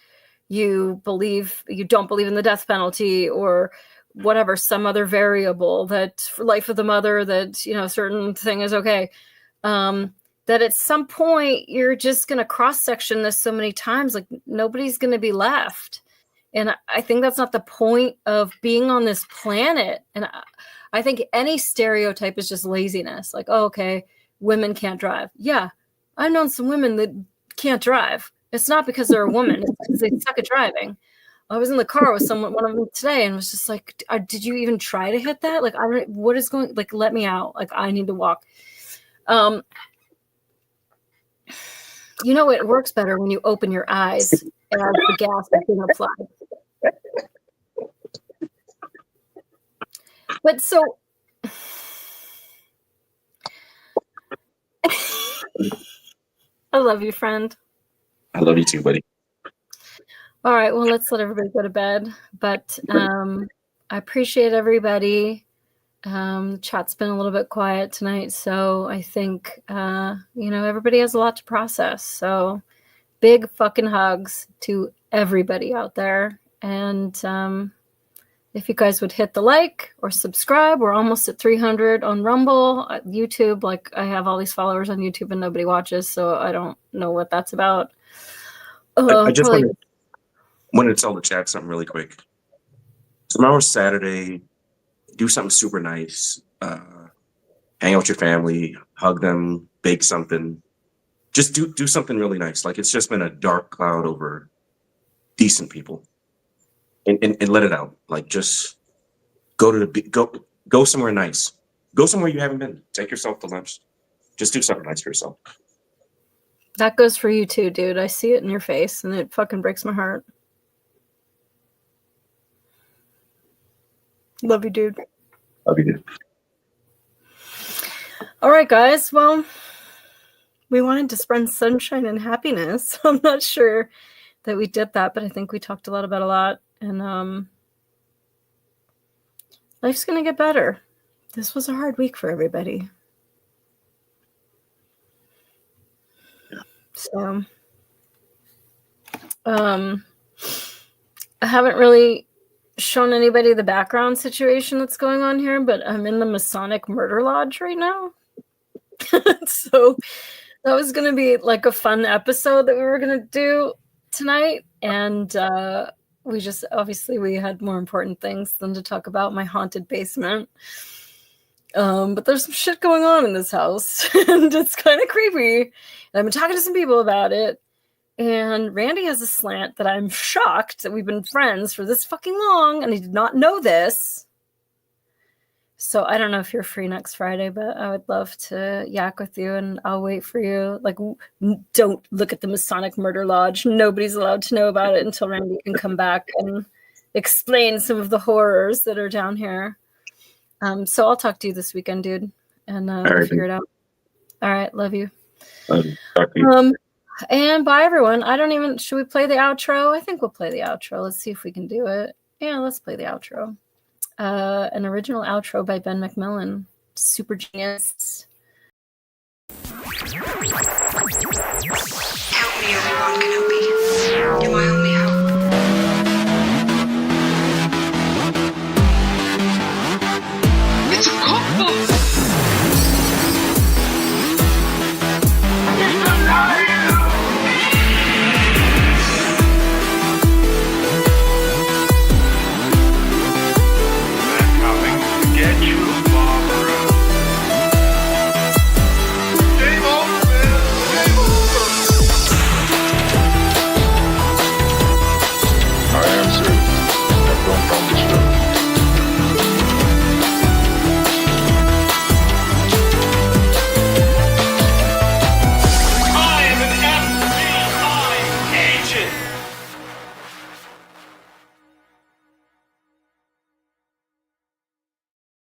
you don't believe in the death penalty, or whatever, some other variable that for life of the mother, that, certain thing is okay. That at some point you're just going to cross-section this so many times, like nobody's going to be left. And I think that's not the point of being on this planet. And I think any stereotype is just laziness. Like, oh, okay, women can't drive. Yeah, I've known some women that can't drive. It's not because they're a woman. It's because they suck at driving. I was in the car with one of them today, and was just like, did you even try to hit that? Like, what is going, like, let me out. Like, I need to walk. It works better when you open your eyes as the gas is being applied. But so, I love you, friend. I love you too, buddy. All right, well, let's let everybody go to bed. But I appreciate everybody. Chat's been a little bit quiet tonight, so I think everybody has a lot to process. So big fucking hugs to everybody out there. And if you guys would hit the like or subscribe, we're almost at 300 on Rumble, YouTube. Like, I have all these followers on YouTube and nobody watches, so I don't know what that's about. I just wanted to tell the chat something really quick. Tomorrow's Saturday. Do something super nice. Hang out with your family, hug them, bake something. Just do something really nice. Like, it's just been a dark cloud over decent people, and let it out. Like, just go somewhere nice. Go somewhere you haven't been. Take yourself to lunch. Just do something nice for yourself. That goes for you too, dude. I see it in your face, and it fucking breaks my heart. Love you, dude. Love you, dude. All right, guys. Well, we wanted to spread sunshine and happiness. I'm not sure that we did that, but I think we talked about a lot. And life's going to get better. this was a hard week for everybody. Yeah. So, I haven't really shown anybody the background situation that's going on here, but I'm in the Masonic Murder Lodge right now. So that was going to be like a fun episode that we were going to do tonight. And we just, obviously we had more important things than to talk about my haunted basement. But there's some shit going on in this house and it's kind of creepy. And I've been talking to some people about it. And Randy has a slant that I'm shocked that we've been friends for this fucking long and he did not know this. So I don't know if you're free next Friday, but I would love to yak with you and I'll wait for you. Like, don't look at the Masonic Murder Lodge. Nobody's allowed to know about it until Randy can come back and explain some of the horrors that are down here. So I'll talk to you this weekend, dude, and we'll figure it out. All right. Love you. Talk to you. And bye, everyone. Should we play the outro? I think we'll play the outro. Let's see if we can do it. Yeah, let's play the outro. An original outro by Ben McMillan. Super genius. Help me, Obi-Wan Kenobi. You're my only hope. It's a cookbook! They're coming to get you.